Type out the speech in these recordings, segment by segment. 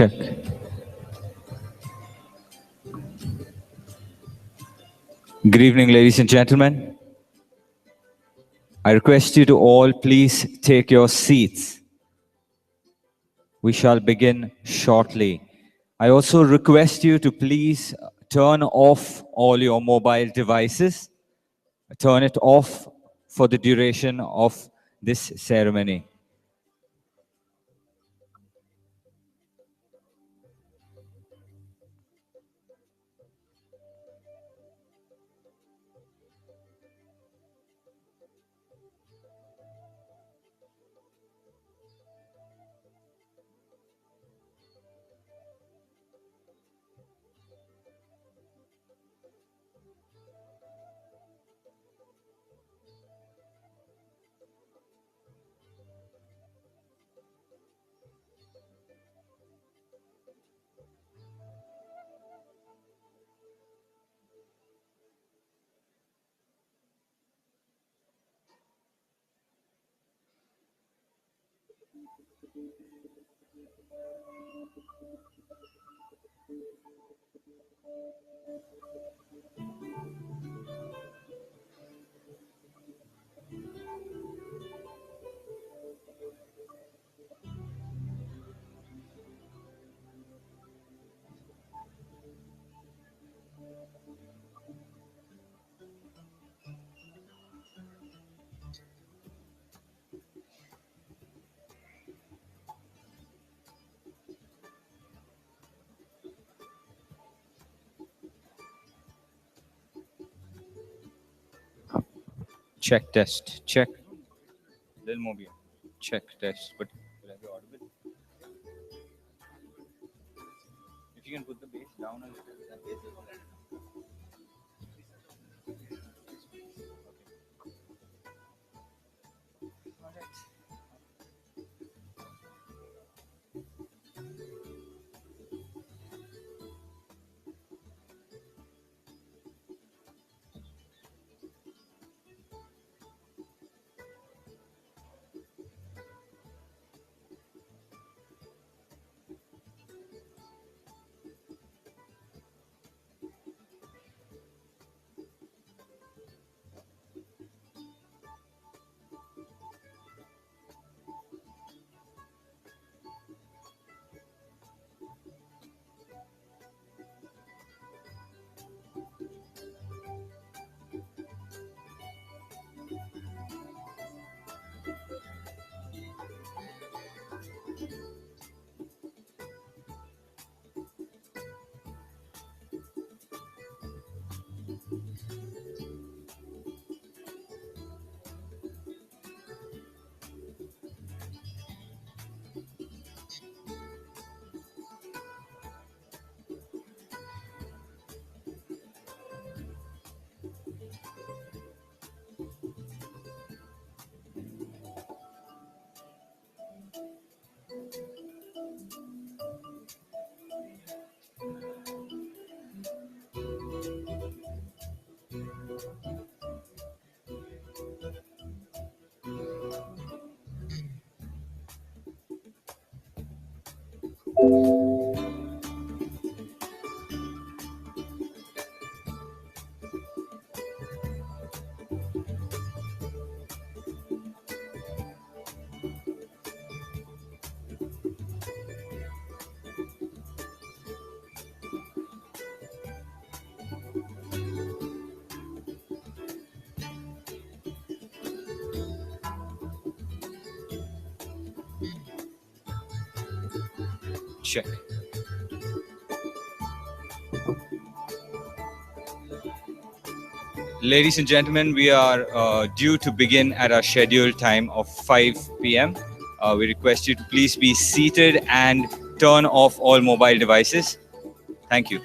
Check. Good evening, ladies and gentlemen. I request you to all please take your seats. We shall begin shortly. I also request you to please turn off all your mobile devices. Turn it off for the duration of this ceremony. Check, test, check. Little more beer. Check, test. But will I be audible? If you can put the bass down a little bit. Check. Ladies and gentlemen, we are due to begin at our scheduled time of 5 p.m. We request you to please be seated and turn off all mobile devices. Thank you.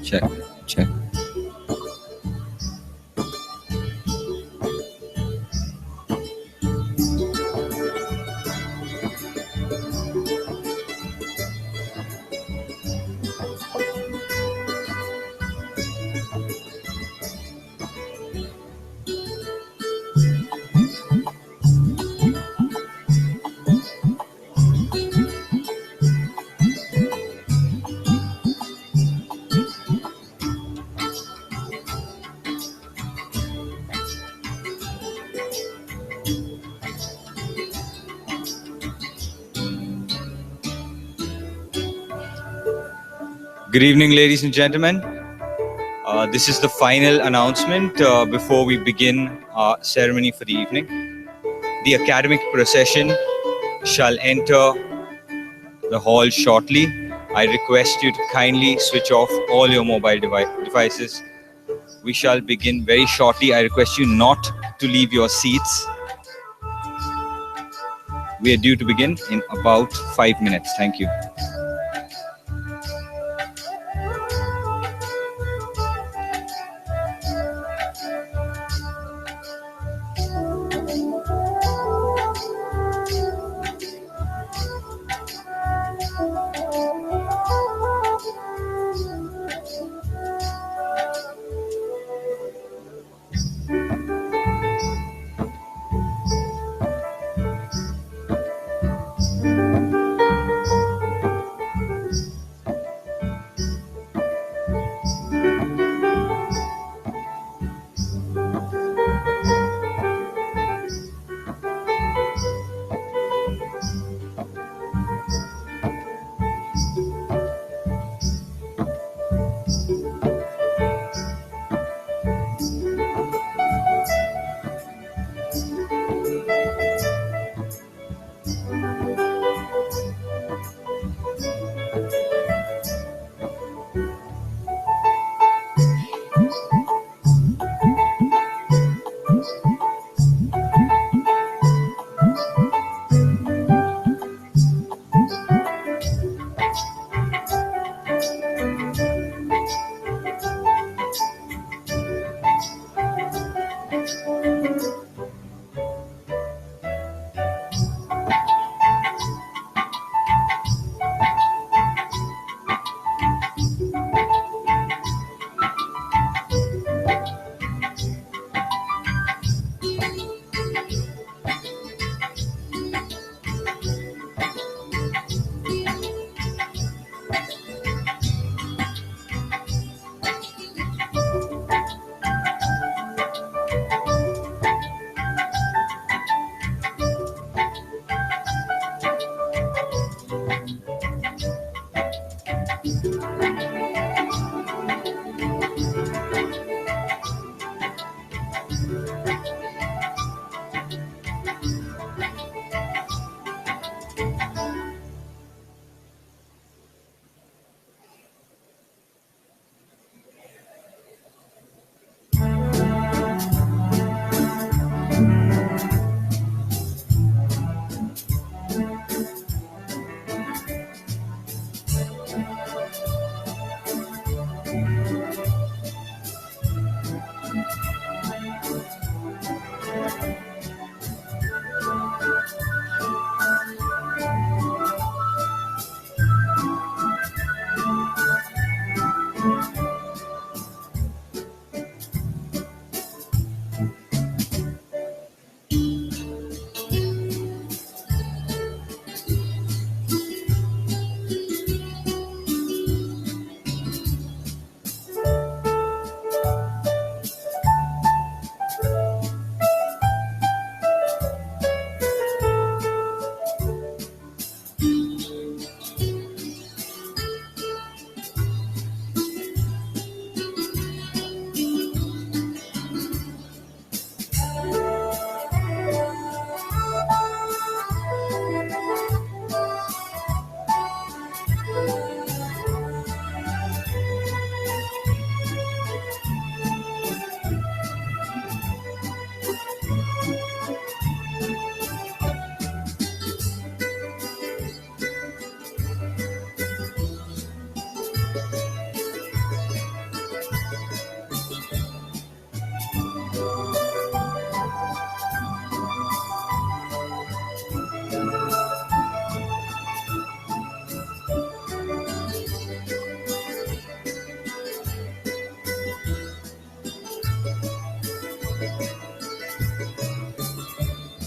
Check, check. Good evening, ladies and gentlemen. This is the final announcement before we begin our ceremony for the evening. The academic procession shall enter the hall shortly. I request you to kindly switch off all your mobile devices. We shall begin very shortly. I request you not to leave your seats. We are due to begin in about 5 minutes. Thank you.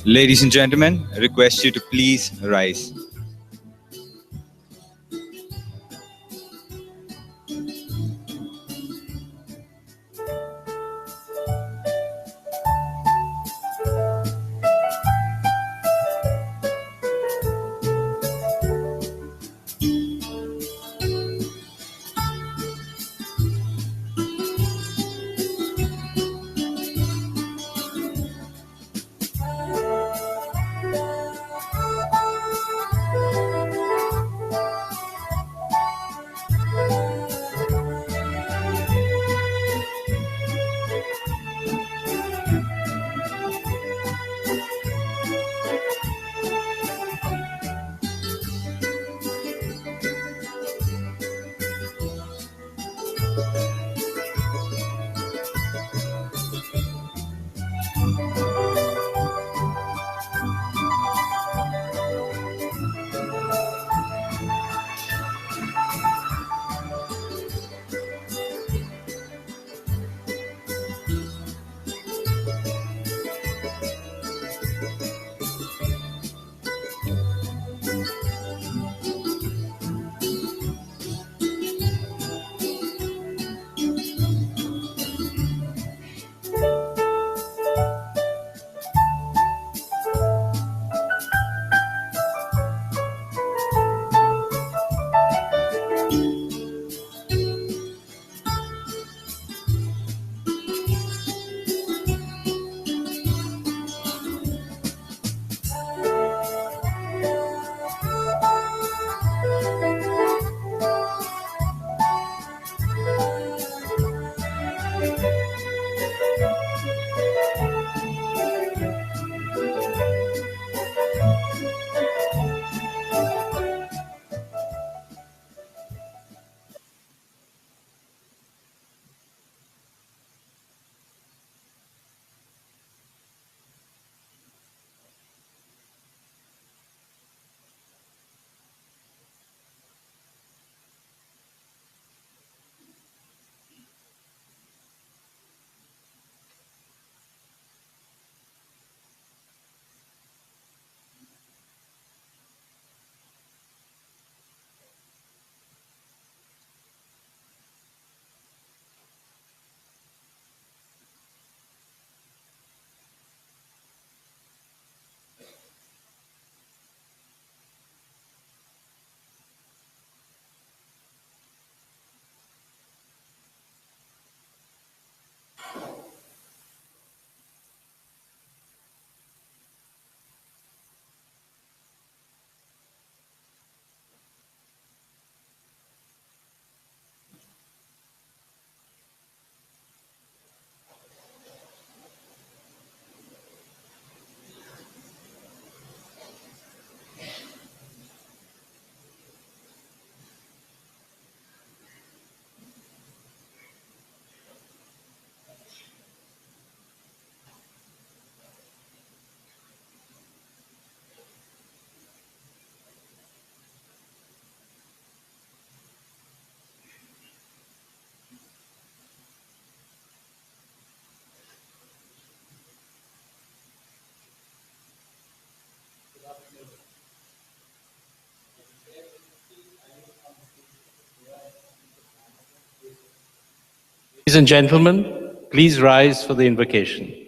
Ladies and gentlemen, I request you to please rise. Ladies and gentlemen, please rise for the invocation.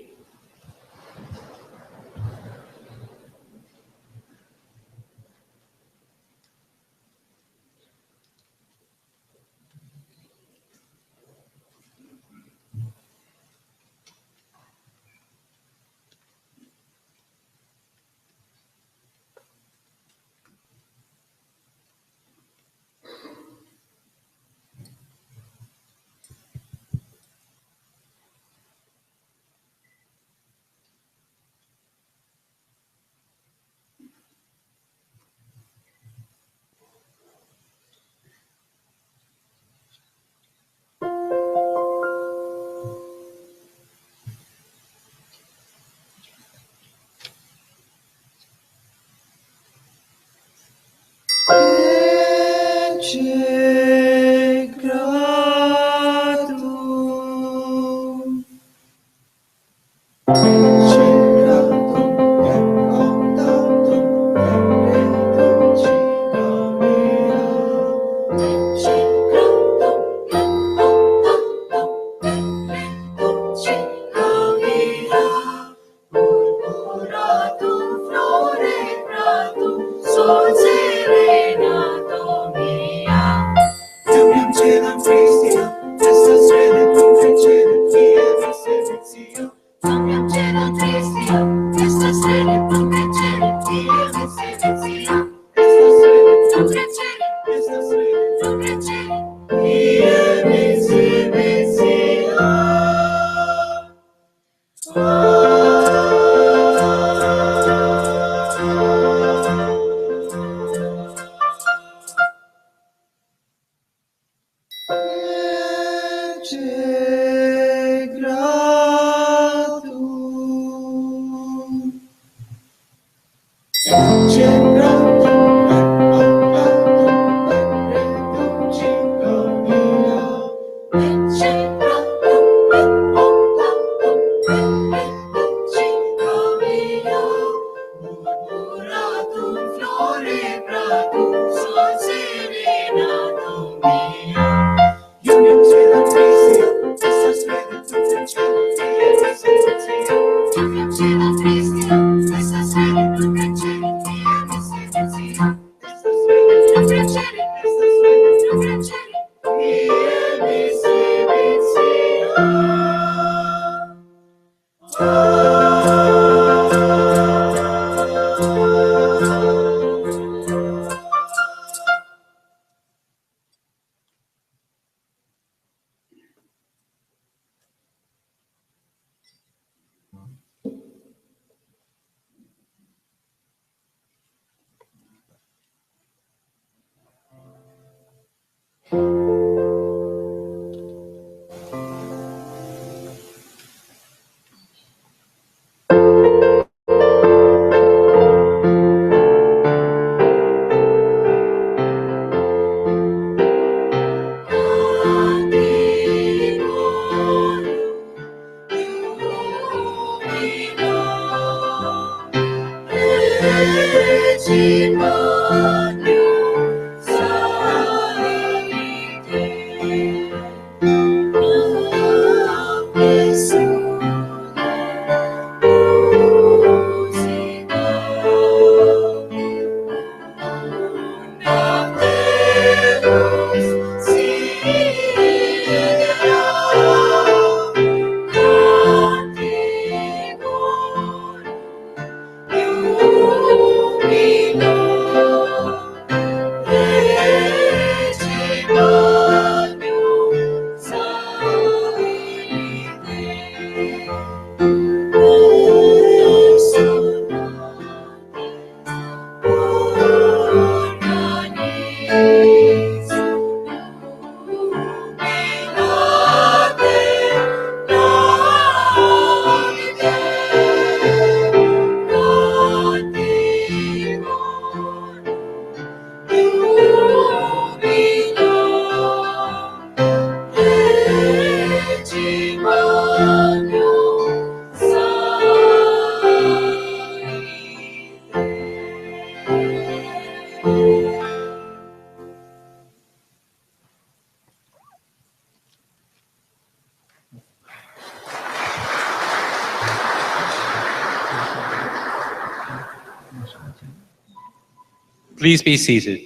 Please be seated.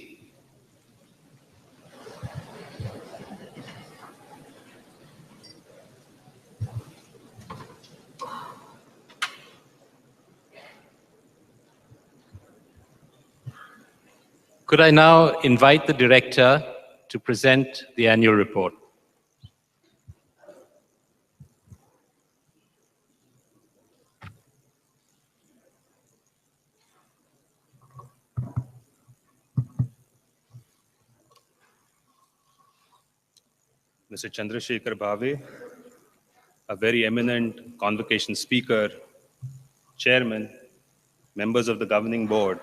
Could I now invite the director to present the annual report? Mr. Chandrasekhar Bhave, a very eminent convocation speaker, chairman, members of the governing board,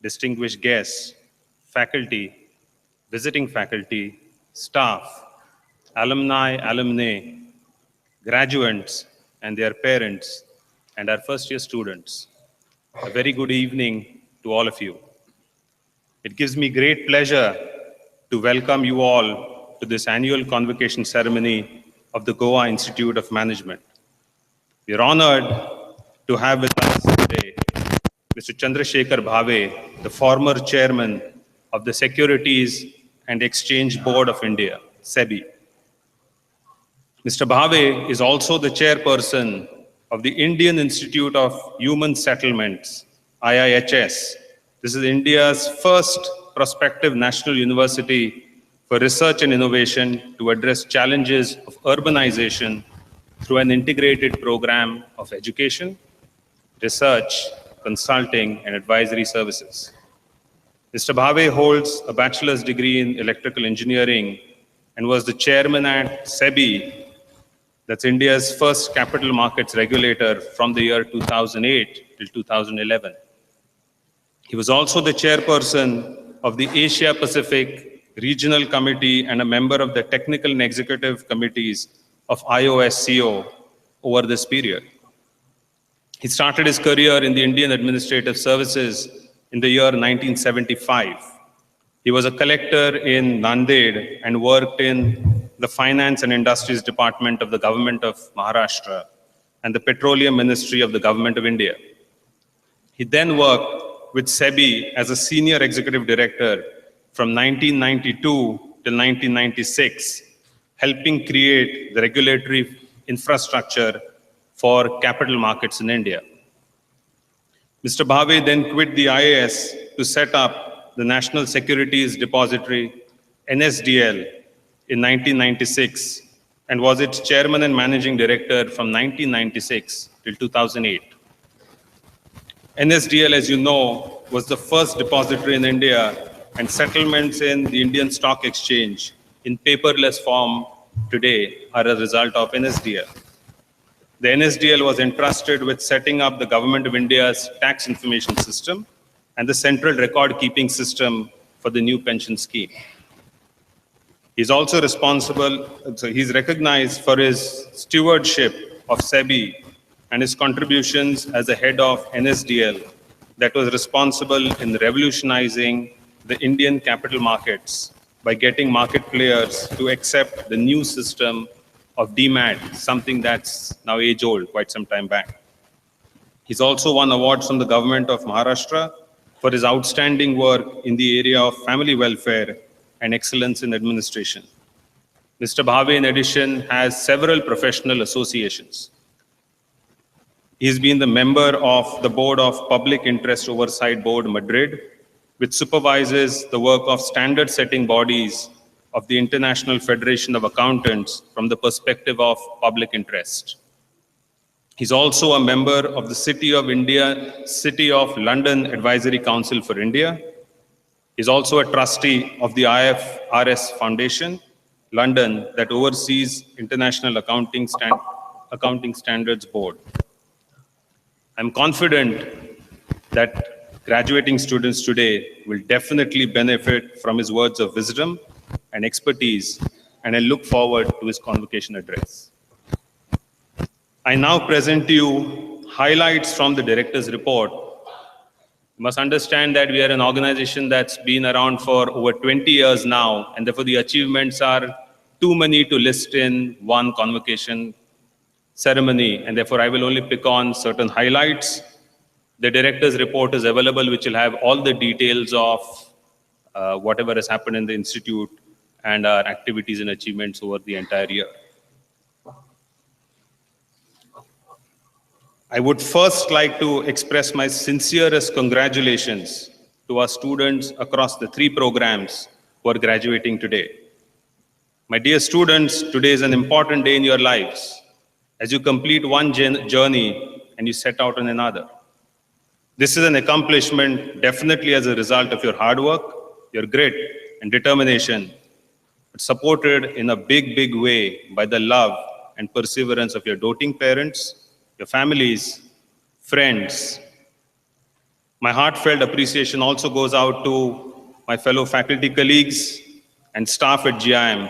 distinguished guests, faculty, visiting faculty, staff, alumni, alumnae, graduates and their parents, and our first-year students. A very good evening to all of you. It gives me great pleasure to welcome you all to this annual convocation ceremony of the Goa Institute of Management. We are honored to have with us today Mr. Chandrasekhar Bhave, the former chairman of the Securities and Exchange Board of India, SEBI. Mr. Bhave is also the chairperson of the Indian Institute of Human Settlements, IIHS. This is India's first prospective national university for research and innovation to address challenges of urbanization through an integrated program of education, research, consulting, and advisory services. Mr. Bhave holds a bachelor's degree in electrical engineering and was the chairman at SEBI, that's India's first capital markets regulator from the year 2008 till 2011. He was also the chairperson of the Asia Pacific Regional Committee and a member of the technical and executive committees of IOSCO over this period. He started his career in the Indian Administrative Services in the year 1975. He was a collector in Nanded and worked in the Finance and Industries Department of the Government of Maharashtra and the Petroleum Ministry of the Government of India. He then worked with SEBI as a senior executive director from 1992 till 1996, helping create the regulatory infrastructure for capital markets in India. Mr. Bhave then quit the IAS to set up the National Securities Depository, NSDL, in 1996 and was its chairman and managing director from 1996 till 2008. NSDL, as you know, was the first depository in India, and settlements in the Indian Stock Exchange in paperless form today are a result of NSDL. The NSDL was entrusted with setting up the Government of India's tax information system and the central record-keeping system for the new pension scheme. He's also responsible, so he's recognized for his stewardship of SEBI and his contributions as the head of NSDL that was responsible in revolutionizing the Indian capital markets by getting market players to accept the new system of DMAT, something that's now age-old, quite some time back. He's also won awards from the government of Maharashtra for his outstanding work in the area of family welfare and excellence in administration. Mr. Bhave, in addition, has several professional associations. He's been the member of the Board of Public Interest Oversight Board, Madrid, which supervises the work of standard-setting bodies of the International Federation of Accountants from the perspective of public interest. He's also a member of the City of London Advisory Council for India. He's also a trustee of the IFRS Foundation, London, that oversees International Accounting Standards Board. I'm confident that graduating students today will definitely benefit from his words of wisdom and expertise, and I look forward to his convocation address. I now present to you highlights from the director's report. You must understand that we are an organization that's been around for over 20 years now, and therefore the achievements are too many to list in one convocation ceremony, and therefore I will only pick on certain highlights. The director's report is available, which will have all the details of whatever has happened in the institute and our activities and achievements over the entire year. I would first like to express my sincerest congratulations to our students across the 3 programs who are graduating today. My dear students, today is an important day in your lives as you complete one journey and you set out on another. This is an accomplishment definitely as a result of your hard work, your grit and determination, but supported in a big, big way by the love and perseverance of your doting parents, your families, friends. My heartfelt appreciation also goes out to my fellow faculty colleagues and staff at GIM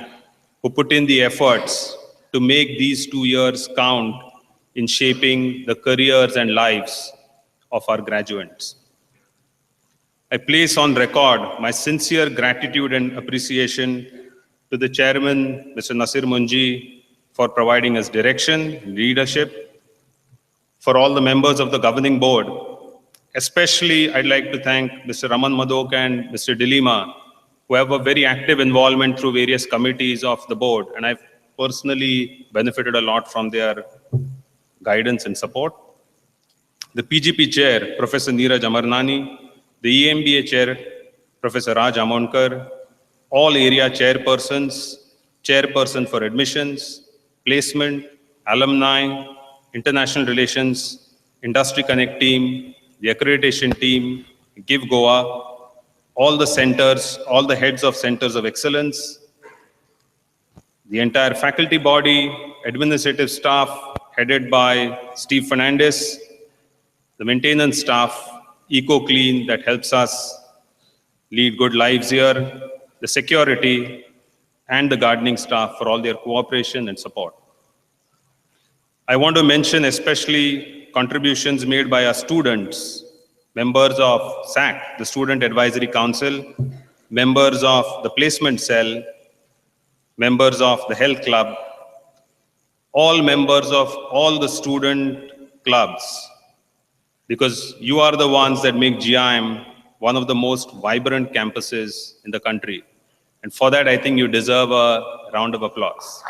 who put in the efforts to make these 2 years count in shaping the careers and lives of our graduates. I place on record my sincere gratitude and appreciation to the chairman, Mr. Nasir Munji, for providing us direction, leadership, for all the members of the governing board. Especially, I'd like to thank Mr. Raman Madok and Mr. Dilima, who who have a very active involvement through various committees of the board, and I've personally benefited a lot from their guidance and support. The PGP chair, Professor Neeraj Amarnani, the EMBA chair, Professor Raj Amonkar, all area chairpersons, chairperson for admissions, placement, alumni, international relations, industry connect team, the accreditation team, Give Goa, all the centers, all the heads of centers of excellence, the entire faculty body, administrative staff headed by Steve Fernandez, the maintenance staff, EcoClean that helps us lead good lives here, the security, and the gardening staff for all their cooperation and support. I want to mention especially contributions made by our students, members of SAC, the Student Advisory Council, members of the Placement Cell, members of the Health Club, all members of all the student clubs, because you are the ones that make GIM one of the most vibrant campuses in the country. And for that, I think you deserve a round of applause.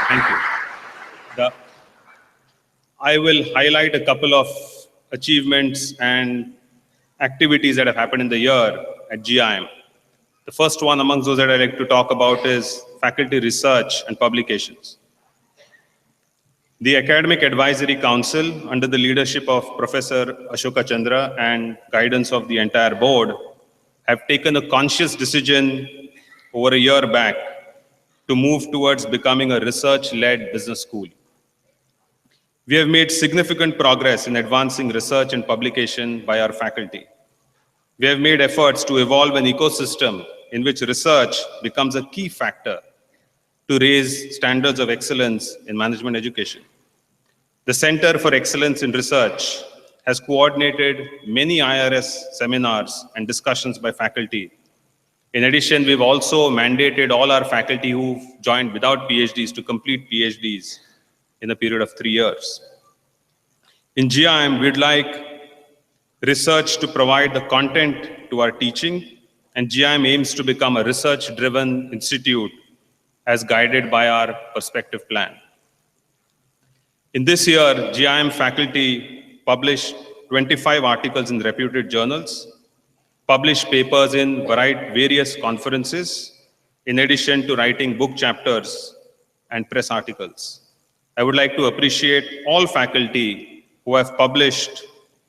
Thank you. I will highlight a couple of achievements and activities that have happened in the year at GIM. The first one amongst those that I'd like to talk about is faculty research and publications. The Academic Advisory Council, under the leadership of Professor Ashoka Chandra and guidance of the entire board, have taken a conscious decision over a year back to move towards becoming a research-led business school. We have made significant progress in advancing research and publication by our faculty. We have made efforts to evolve an ecosystem in which research becomes a key factor to raise standards of excellence in management education. The Center for Excellence in Research has coordinated many IRS seminars and discussions by faculty. In addition, we've also mandated all our faculty who've joined without PhDs to complete PhDs in a period of 3 years. In GIM, we'd like research to provide the content to our teaching, and GIM aims to become a research-driven institute as guided by our perspective plan. In this year, GIM faculty published 25 articles in reputed journals, published papers in various conferences, in addition to writing book chapters and press articles. I would like to appreciate all faculty who have published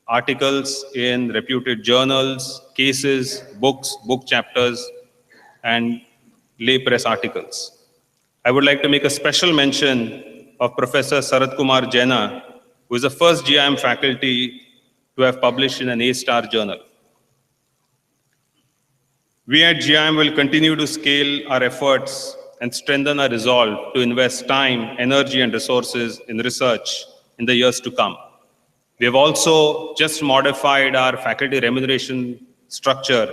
articles in reputed journals, cases, books, book chapters, and lay press articles. I would like to make a special mention of Professor Sarat Kumar Jaina, who is the first GIM faculty to have published in an A-star journal. We at GIM will continue to scale our efforts and strengthen our resolve to invest time, energy, and resources in research in the years to come. We have also just modified our faculty remuneration structure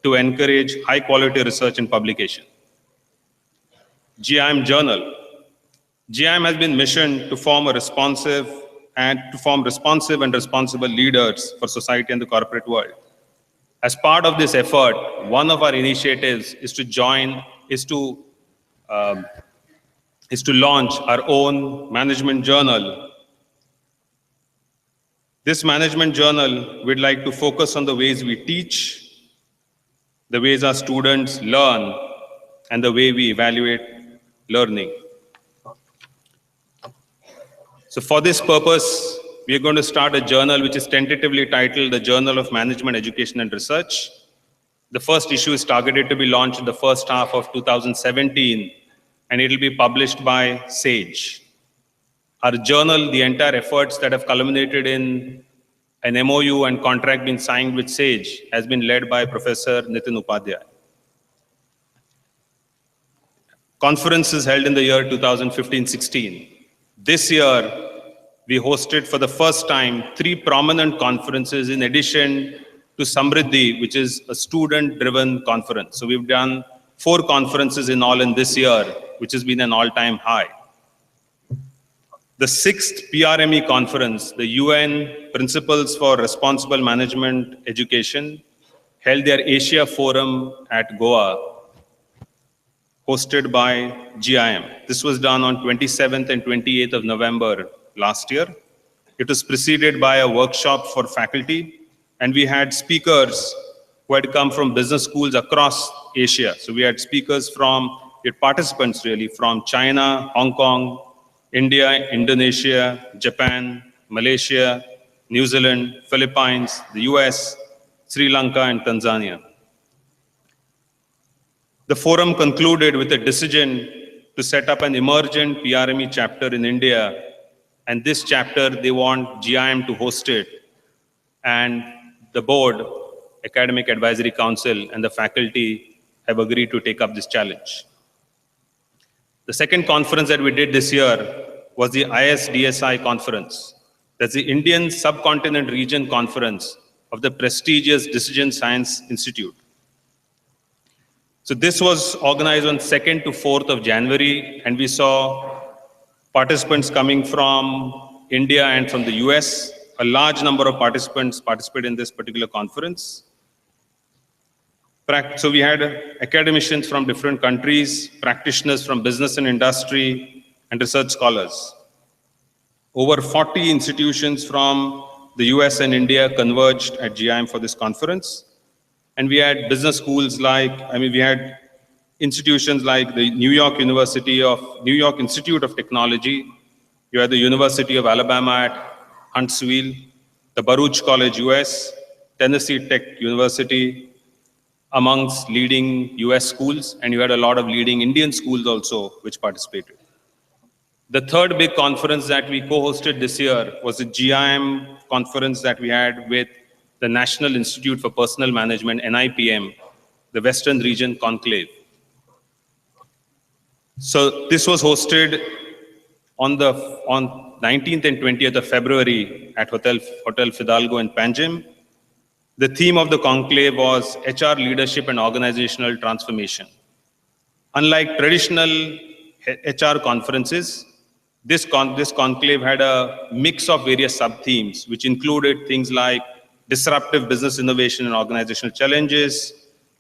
to encourage high-quality research and publication. GIM Journal. GIM has been missioned to form responsive and responsible leaders for society and the corporate world. As part of this effort, one of our initiatives is to launch our own management journal. This management journal, we'd like to focus on the ways we teach, the ways our students learn, and the way we evaluate learning. So for this purpose, we are going to start a journal which is tentatively titled the Journal of Management, Education and Research. The first issue is targeted to be launched in the first half of 2017, and it will be published by SAGE. Our journal, the entire efforts that have culminated in an MOU and contract being signed with SAGE, has been led by Professor Nitin Upadhyay. Conferences held in the year 2015-16. This year, we hosted for the first time 3 prominent conferences in addition to Samriddhi, which is a student-driven conference. So we've done 4 conferences in all in this year, which has been an all-time high. The 6th PRME conference, the UN Principles for Responsible Management Education, held their Asia Forum at Goa, hosted by GIM. This was done on 27th and 28th of November last year. It was preceded by a workshop for faculty, and we had speakers who had come from business schools across Asia. So we had participants really from China, Hong Kong, India, Indonesia, Japan, Malaysia, New Zealand, Philippines, the US, Sri Lanka, and Tanzania. The forum concluded with a decision to set up an emergent PRME chapter in India, and this chapter, they want GIM to host it. And the board, Academic Advisory Council, and the faculty have agreed to take up this challenge. The second conference that we did this year was the ISDSI conference. That's the Indian Subcontinent Region Conference of the prestigious Decision Science Institute. So this was organized on 2nd to 4th of January, and we saw participants coming from India and from the US. A large number of participants participated in this particular conference. So we had academicians from different countries, practitioners from business and industry, and research scholars. Over 40 institutions from the US and India converged at GIM for this conference. And we had business schools we had institutions like the New York Institute of Technology. You had the University of Alabama at Huntsville, the Baruch College, US, Tennessee Tech University, amongst leading US schools, and you had a lot of leading Indian schools also which participated. The third big conference that we co-hosted this year was the GIM conference that we had with the National Institute for Personnel Management, NIPM, the Western Region Conclave. So this was hosted on 19th and 20th of February at Hotel Fidalgo in Panjim. The theme of the conclave was HR leadership and organizational transformation. Unlike traditional HR conferences, this conclave had a mix of various sub-themes, which included things like disruptive business innovation and organizational challenges,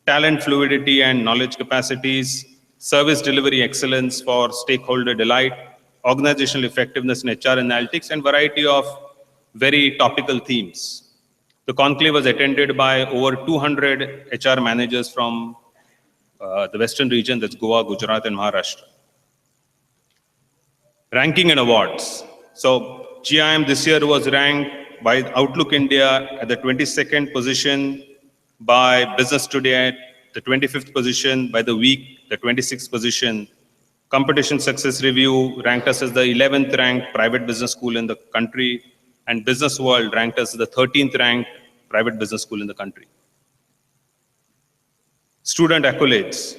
talent fluidity and knowledge capacities, service delivery excellence for stakeholder delight, organizational effectiveness in HR analytics, and variety of very topical themes. The conclave was attended by over 200 HR managers from the Western region, that's Goa, Gujarat, and Maharashtra. Ranking and awards. So GIM this year was ranked by Outlook India at the 22nd position, by Business Today at the 25th position, by The Week, the 26th position. Competition Success Review ranked us as the 11th ranked private business school in the country, and Business World ranked us as the 13th ranked private business school in the country. Student accolades.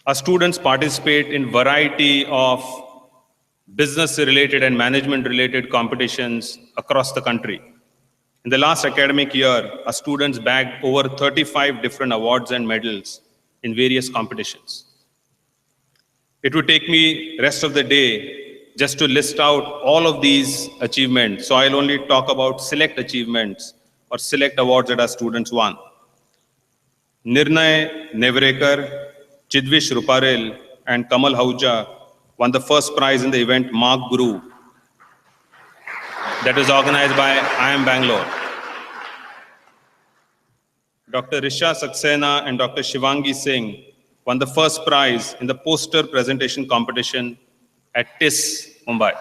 Our students participate in variety of business-related and management-related competitions across the country. In the last academic year, our students bagged over 35 different awards and medals in various competitions. It would take me rest of the day just to list out all of these achievements. So I'll only talk about select achievements or select awards that our students won. Nirnay Nevrekar, Chidvish Ruparel, and Kamal Hauja won the first prize in the event Mark Guru that was organized by IIM Bangalore. Dr. Risha Saxena and Dr. Shivangi Singh won the first prize in the poster presentation competition at TIS, Mumbai.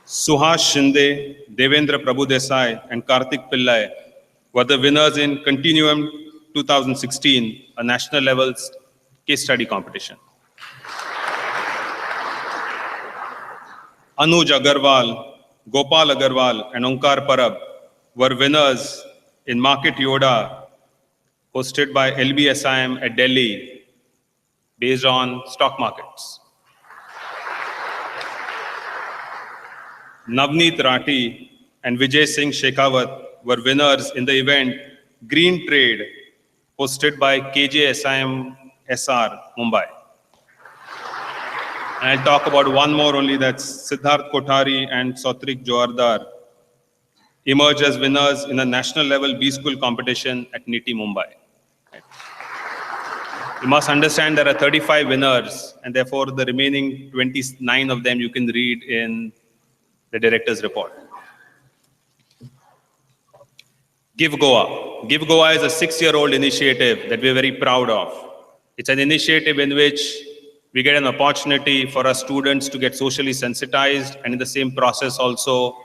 Suhas Shinde, Devendra Prabhudesai, and Karthik Pillai were the winners in Continuum 2016, a national level case study competition. Anuj Agarwal, Gopal Agarwal, and Onkar Parab were winners in Market Yoda, hosted by LBSIM at Delhi, based on stock markets. Navneet Rathi and Vijay Singh Shekhawat were winners in the event Green Trade, hosted by KJSIM SR, Mumbai. And I'll talk about one more only, that's Siddharth Kothari and Sautrik Johardar emerged as winners in a national level B-School competition at NITI Mumbai. You must understand there are 35 winners, and therefore the remaining 29 of them you can read in the director's report. Give Goa. Give Goa is a 6-year-old initiative that we're very proud of. It's an initiative in which we get an opportunity for our students to get socially sensitized and in the same process also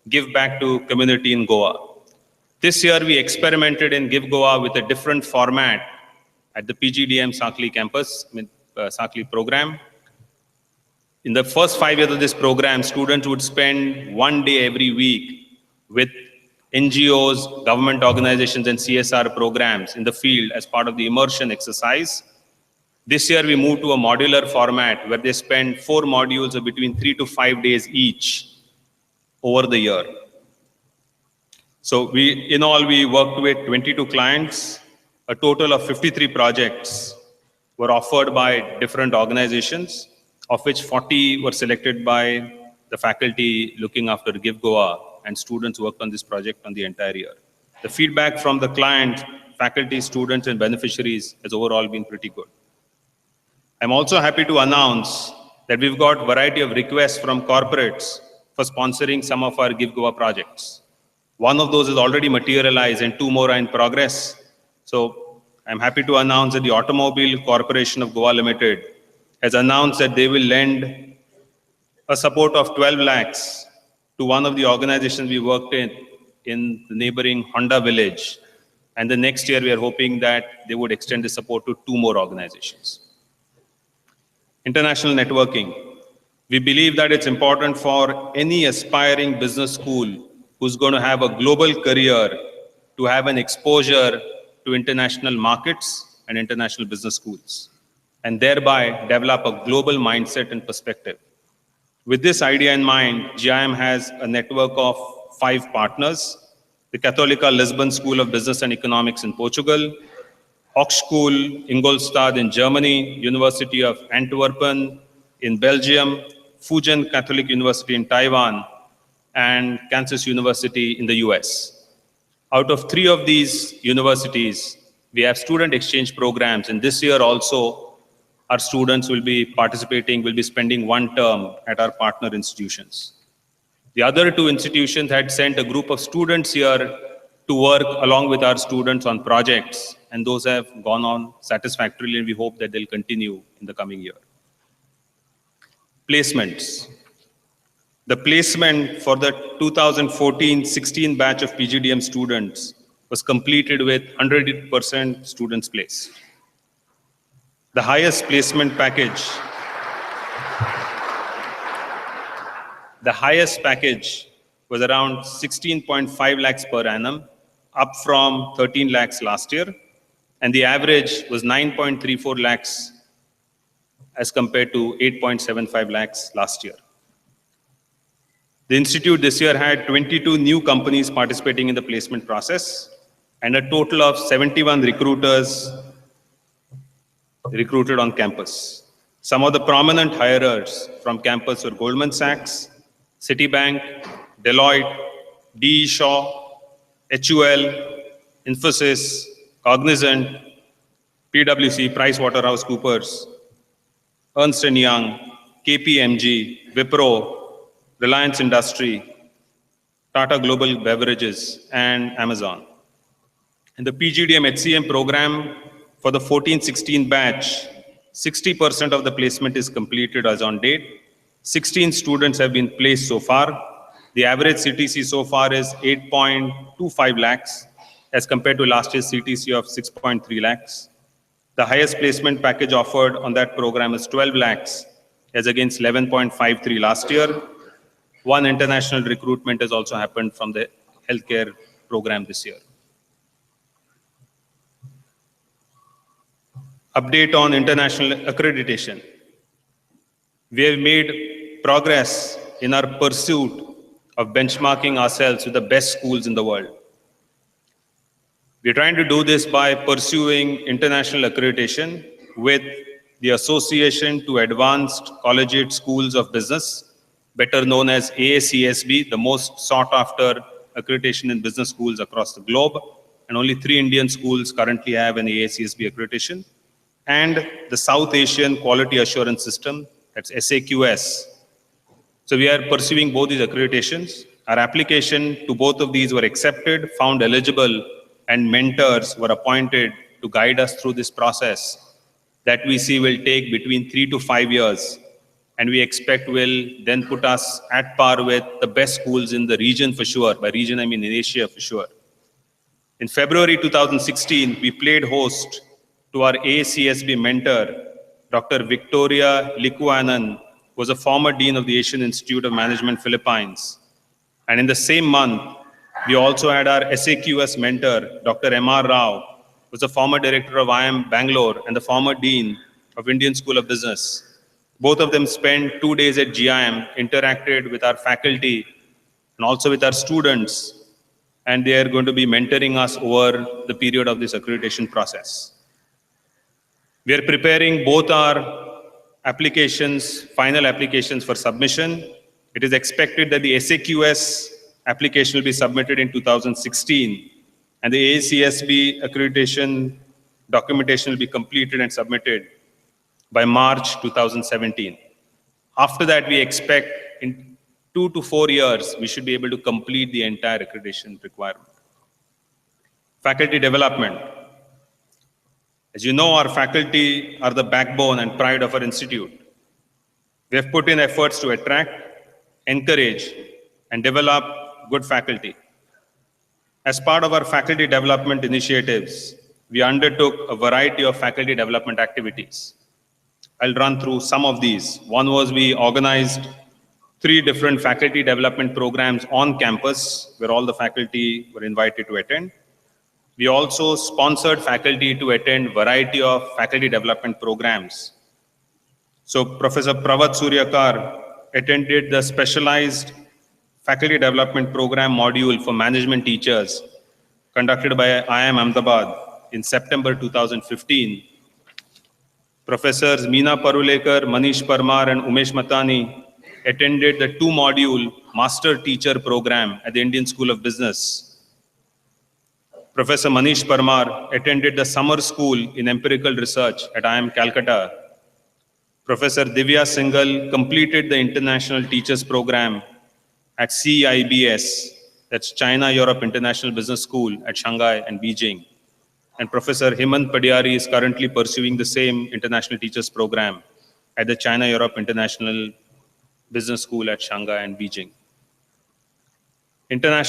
give back to community in Goa. This year we experimented in Give Goa with a different format at the PGDM Sakli campus, Sakli program. In the first 5 years of this program, students would spend 1 day every week with NGOs, government organizations, and CSR programs in the field as part of the immersion exercise. This year, we moved to a modular format where they spend 4 modules of between 3 to 5 days each over the year. So in all, we worked with 22 clients. A total of 53 projects were offered by different organizations, of which 40 were selected by the faculty looking after Give Goa, and students worked on this project on the entire year. The feedback from the client, faculty, students, and beneficiaries has overall been pretty good. I'm also happy to announce that we've got a variety of requests from corporates for sponsoring some of our Give Goa projects. One of those is already materialized and 2 more are in progress. So I'm happy to announce that the Automobile Corporation of Goa Limited has announced that they will lend a support of 12 lakhs to one of the organizations we worked in the neighboring Honda village. And the next year we are hoping that they would extend the support to 2 more organizations. International networking. We believe that it's important for any aspiring business school who's going to have a global career to have an exposure to international markets and international business schools, and thereby develop a global mindset and perspective. With this idea in mind, GIM has a network of 5 partners: the Católica Lisbon School of Business and Economics in Portugal, Hochschule Ingolstadt in Germany, University of Antwerpen in Belgium, Fujian Catholic University in Taiwan, and Kansas University in the US. Out of 3 of these universities, we have student exchange programs, and this year also our students will be participating, will be spending 1 term at our partner institutions. The other 2 institutions had sent a group of students here to work along with our students on projects, and those have gone on satisfactorily, and we hope that they'll continue in the coming year. Placements. The placement for the 2014-16 batch of PGDM students was completed with 100% students placed. The highest placement package, was around 16.5 lakhs per annum, up from 13 lakhs last year, and the average was 9.34 lakhs as compared to 8.75 lakhs last year. The institute this year had 22 new companies participating in the placement process, and a total of 71 recruiters recruited on campus. Some of the prominent hirers from campus were Goldman Sachs, Citibank, Deloitte, D.E. Shaw, HUL, Infosys, Cognizant, PwC, PricewaterhouseCoopers, Ernst & Young, KPMG, Wipro, Reliance Industry, Tata Global Beverages, and Amazon. In the PGDM HCM program for the 14-16 batch, 60% of the placement is completed as on date. 16 students have been placed so far. The average CTC so far is 8.25 lakhs as compared to last year's CTC of 6.3 lakhs. The highest placement package offered on that program is 12 lakhs as against 11.53 last year. 1 international recruitment has also happened from the healthcare program this year. Update on international accreditation. We have made progress in our pursuit of benchmarking ourselves with the best schools in the world. We're trying to do this by pursuing international accreditation with the Association to Advanced Collegiate Schools of Business, better known as AACSB, the most sought after accreditation in business schools across the globe. And only 3 Indian schools currently have an AACSB accreditation. And the South Asian Quality Assurance System, that's SAQS. So we are pursuing both these accreditations. Our application to both of these were accepted, found eligible, and mentors were appointed to guide us through this process that we see will take between 3 to 5 years, and we expect will then put us at par with the best schools in the region for sure. By region, I mean in Asia for sure. In February 2016, we played host to our ACSB mentor, Dr. Victoria Likuanan, who was a former dean of the Asian Institute of Management, Philippines. And in the same month, we also had our SAQS mentor, Dr. M.R. Rao, who was a former director of IIM Bangalore and the former dean of Indian School of Business. Both of them spent 2 days at GIM, interacted with our faculty and also with our students, and they are going to be mentoring us over the period of this accreditation process. We are preparing both our applications, final applications for submission. It is expected that the SAQS application will be submitted in 2016, and the ACSB accreditation documentation will be completed and submitted by March 2017. After that, we expect in 2 to 4 years, we should be able to complete the entire accreditation requirement. Faculty development. As you know, our faculty are the backbone and pride of our institute. We have put in efforts to attract, encourage, and develop good faculty. As part of our faculty development initiatives, we undertook a variety of faculty development activities. I'll run through some of these. One was we organized 3 different faculty development programs on campus where all the faculty were invited to attend. We also sponsored faculty to attend variety of faculty development programs. So Professor Pravat Suryakar attended the specialized faculty development program module for management teachers conducted by IIM Ahmedabad in September 2015. Professors Meena Parulekar, Manish Parmar, and Umesh Matani attended the 2-module Master Teacher program at the Indian School of Business. Professor Manish Parmar attended the summer school in empirical research at IIM Calcutta. Professor Divya Singhal completed the International Teachers program at CIBS, that's China Europe International Business School at Shanghai and Beijing. And Professor Hemant Padiyari is currently pursuing the same International Teachers program at the China Europe International Business School at Shanghai and Beijing. Internal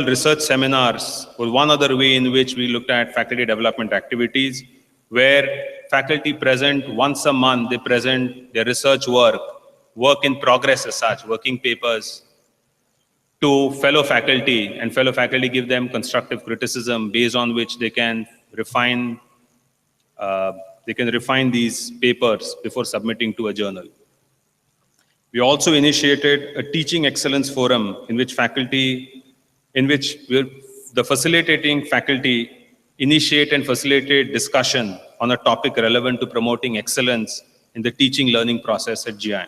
research seminars was one other way in which we looked at faculty development activities, where faculty present once a month, they present their research work in progress as such, working papers, to fellow faculty, and fellow faculty give them constructive criticism based on which they can refine these papers before submitting to a journal. We also initiated a teaching excellence forum in which the facilitating faculty initiate and facilitate discussion on a topic relevant to promoting excellence in the teaching learning process at GIM.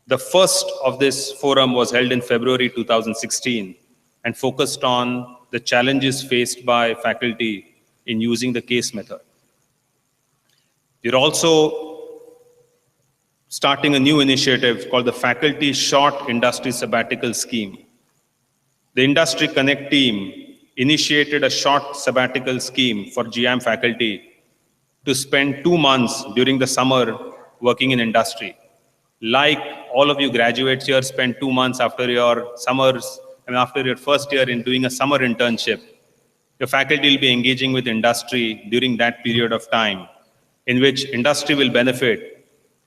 The first of this forum was held in February 2016 and focused on the challenges faced by faculty in using the case method. We're also starting a new initiative called the Faculty Short Industry Sabbatical Scheme. The Industry Connect team initiated a short sabbatical scheme for GIM faculty to spend 2 months during the summer working in industry. Like all of you graduates here spend 2 months after your summers, after your first year in doing a summer internship, your faculty will be engaging with industry during that period of time, in which industry will benefit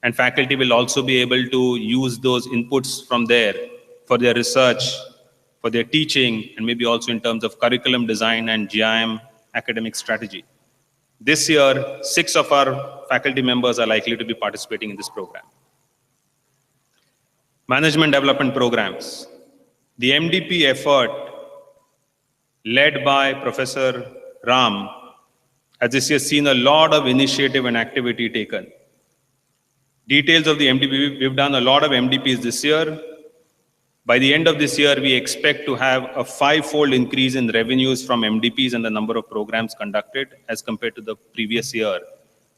and faculty will also be able to use those inputs from there for their research, for their teaching, and maybe also in terms of curriculum design and GIM academic strategy. This year, 6 of our faculty members are likely to be participating in this program. Management development programs. The MDP effort led by Professor Ram as this year seen a lot of initiative and activity taken. Details of the MDP, we've done a lot of MDPs this year. By the end of this year, we expect to have a 5-fold increase in revenues from MDPs and the number of programs conducted as compared to the previous year.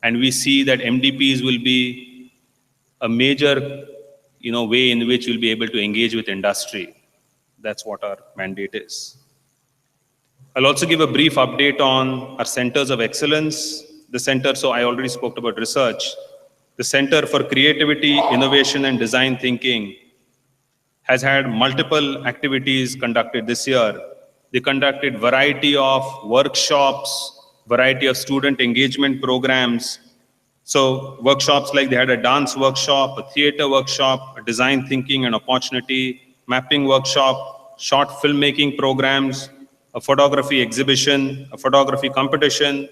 And we see that MDPs will be a major way in which we'll be able to engage with industry. That's what our mandate is. I'll also give a brief update on our centers of excellence. The center, so I already spoke about research. The Center for Creativity, Innovation and Design Thinking has had multiple activities conducted this year. They conducted variety of workshops, variety of student engagement programs. So workshops like they had a dance workshop, a theater workshop, a design thinking and opportunity, mapping workshop, short filmmaking programs, a photography exhibition, a photography competition,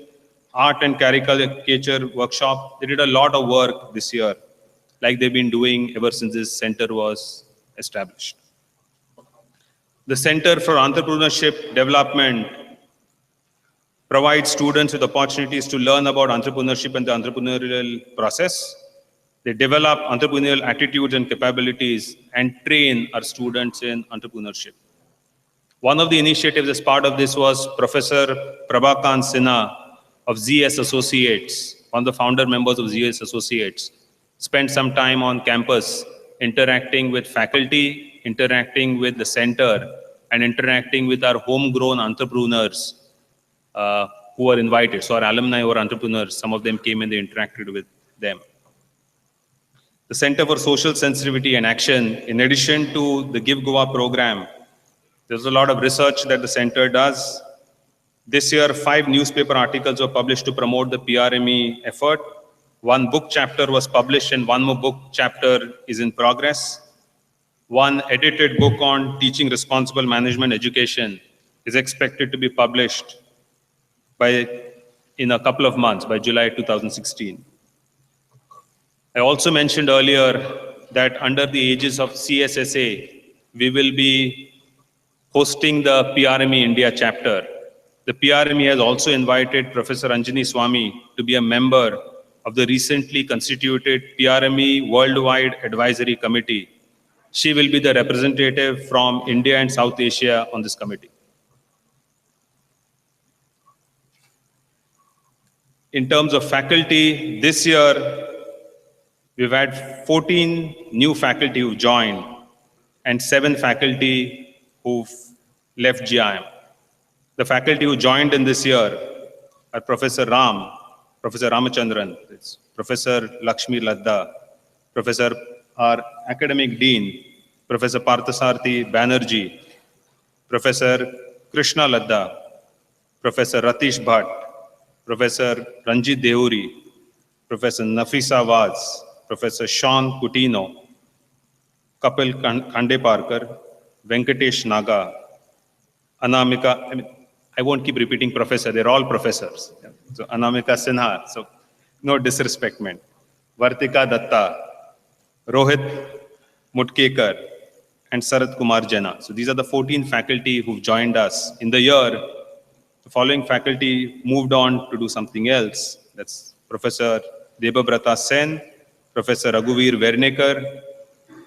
art and caricature workshop. They did a lot of work this year, like they've been doing ever since this center was established. The Center for Entrepreneurship Development provides students with opportunities to learn about entrepreneurship and the entrepreneurial process. They develop entrepreneurial attitudes and capabilities and train our students in entrepreneurship. One of the initiatives as part of this was Professor Prabhakant Sinha of ZS Associates, one of the founder members of ZS Associates, spent some time on campus interacting with faculty, interacting with the center, and interacting with our homegrown entrepreneurs who were invited. So our alumni were entrepreneurs. Some of them came and they interacted with them. The Center for Social Sensitivity and Action, in addition to the Give Goa program, there's a lot of research that the center does. This year, 5 newspaper articles were published to promote the PRME effort. 1 book chapter was published and 1 more book chapter is in progress. 1 edited book on teaching responsible management education is expected to be published in a couple of months, by July 2016. I also mentioned earlier that under the aegis of CSSA, we will be hosting the PRME India chapter. The PRME has also invited Professor Anjani Swami to be a member of the recently constituted PRME Worldwide Advisory Committee. She will be the representative from India and South Asia on this committee. In terms of faculty, this year, we've had 14 new faculty who've joined and 7 faculty who've left GIM. The faculty who joined in this year are Professor Ram, Professor Ramachandran, Professor Lakshmi Ladda, our academic dean, Professor Parthasarthi Banerjee, Professor Krishna Ladda, Professor Ratish Bhatt, Professor Ranjit Deuri, Professor Nafisa Vaz, Professor Sean Coutinho, Kapil Khandeparkar, Venkatesh Naga, Anamika, I won't keep repeating professor, they're all professors. So Anamika Sinha, so no disrespectment. Vartika Datta, Rohit Mutkekar, and Sarat Kumar Jena. So these are the 14 faculty who've joined us. In the year, the following faculty moved on to do something else. That's Professor Debabrata Sen, Professor Raghuveer Vernekar,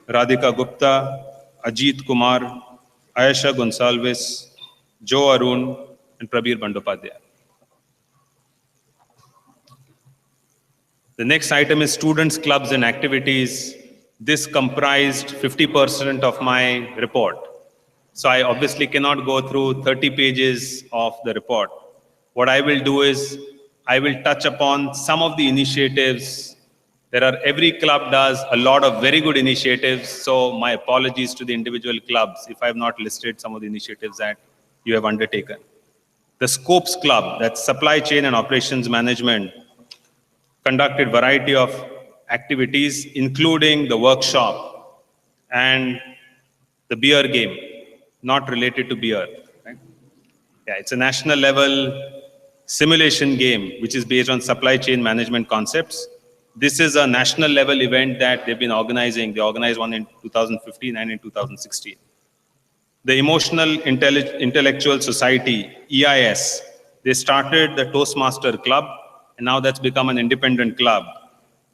Radhika Gupta, Ajit Kumar, Ayesha Gonsalves, Joe Arun, and Prabir Bandopadhyay. The next item is students, clubs, and activities. This comprised 50% of my report. So I obviously cannot go through 30 pages of the report. What I will do is, I will touch upon some of the initiatives. Every club does a lot of very good initiatives, so my apologies to the individual clubs if I have not listed some of the initiatives that you have undertaken. The Scopes Club, that's Supply Chain and Operations Management, conducted variety of activities, including the workshop and the beer game, not related to beer. Right? Yeah, it's a national level simulation game, which is based on supply chain management concepts. This is a national level event that they've been organizing. They organized one in 2015 and in 2016. The Emotional Intellectual Society, EIS, They started the Toastmaster Club, and now that's become an independent club.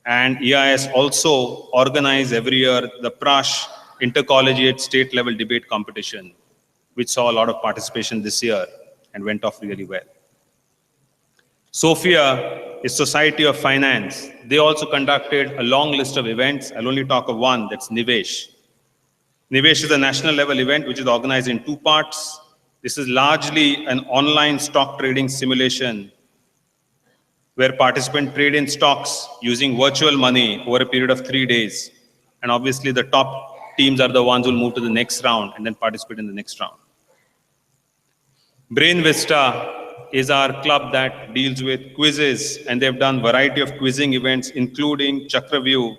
And EIS also organize every year the Prash Intercollegiate State Level Debate Competition, which saw a lot of participation this year and went off really well. Sophia is Society of Finance. They also conducted a long list of events. I'll only talk of one, that's Nivesh. Nivesh is a national level event which is organized in 2 parts. This is largely an online stock trading simulation where participants trade in stocks using virtual money over a period of 3 days. And obviously the top teams are the ones who will move to the next round and then participate in the next round. Brain Vista is our club that deals with quizzes, and they've done variety of quizzing events, including Chakraview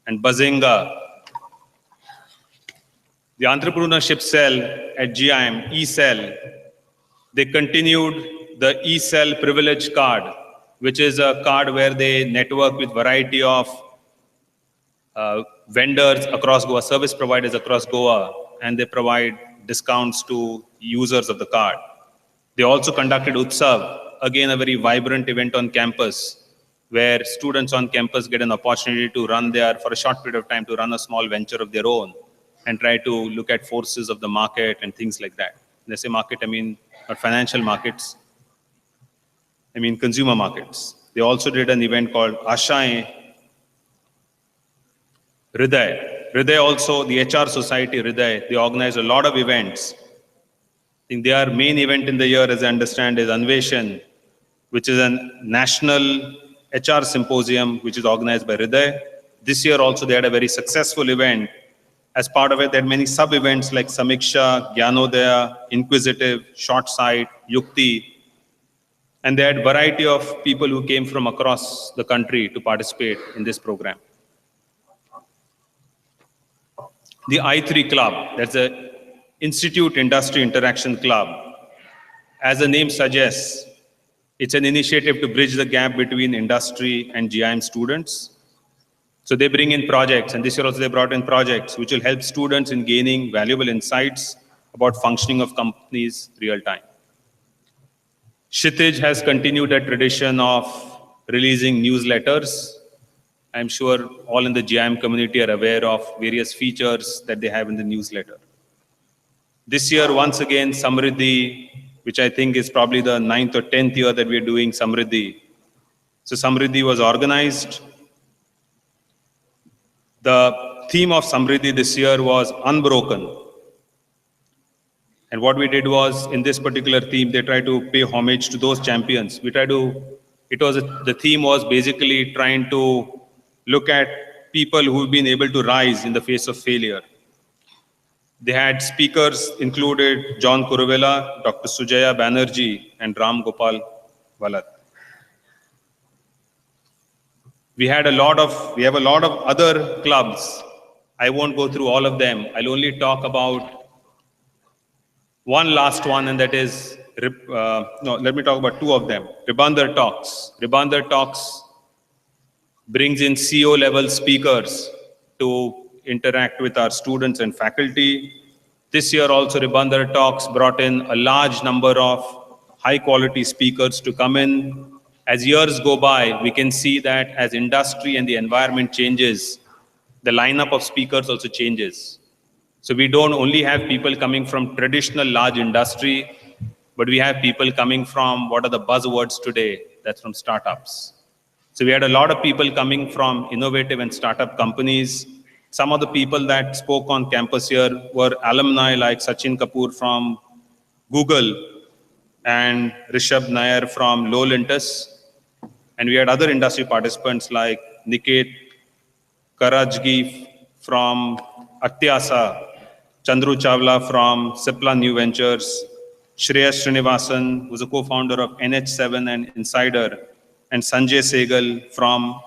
and Bazinga. The entrepreneurship cell at GIM, eCell, they continued the eCell privilege card, which is a card where they network with variety of vendors across Goa, service providers across Goa, and they provide discounts to users of the card. They also conducted Utsav, again a very vibrant event on campus, where students on campus get an opportunity to run there for a short period of time, to run a small venture of their own and try to look at forces of the market and things like that. When I say market, I mean not financial markets, I mean consumer markets. They also did an event called Ashaएं Hriday. Hriday also, the HR Society Hriday, they organize a lot of events. I think their main event in the year, as I understand, is Anveshan, which is a national HR symposium, which is organized by Hriday. This year also, they had a very successful event. As part of it, they had many sub-events like Samiksha, Gyanodaya, Inquisitive, Short Sight, Yukti. And they had a variety of people who came from across the country to participate in this program. The I3 Club, that's the Institute Industry Interaction Club. As the name suggests, it's an initiative to bridge the gap between industry and GIM students. So they bring in projects, and this year also they brought in projects which will help students in gaining valuable insights about functioning of companies real time. Kshitij has continued a tradition of releasing newsletters. I'm sure all in the GIM community are aware of various features that they have in the newsletter. This year, once again, Samriddhi, which I think is probably the 9th or 10th year that we're doing Samriddhi. So Samriddhi was organized. The theme of Samriddhi this year was Unbroken. And what we did was, in this particular theme, they tried to pay homage to those champions. The theme was basically trying to look at people who've been able to rise in the face of failure. They had speakers included John Kuruvela, Dr. Sujaya Banerjee, and Ram Gopal Valat. We have a lot of other clubs. I won't go through all of them. I'll only talk about one last one, and that is, let me talk about 2 of them. Ribandar Talks. Ribandar Talks brings in CEO level speakers to interact with our students and faculty. This year also, Ribandar Talks brought in a large number of high quality speakers to come in. As years go by, we can see that as industry and the environment changes, the lineup of speakers also changes. So we don't only have people coming from traditional large industry, but we have people coming from what are the buzzwords today, that's from startups. So we had a lot of people coming from innovative and startup companies. Some of the people that spoke on campus here were alumni like Sachin Kapoor from Google and Rishabh Nair from Lolintus. And we had other industry participants like Niket Karajgi from Atyasa, Chandru Chawla from Cipla New Ventures, Shreyas Srinivasan, who's a co-founder of NH7 and Insider, and Sanjay Sehgal from,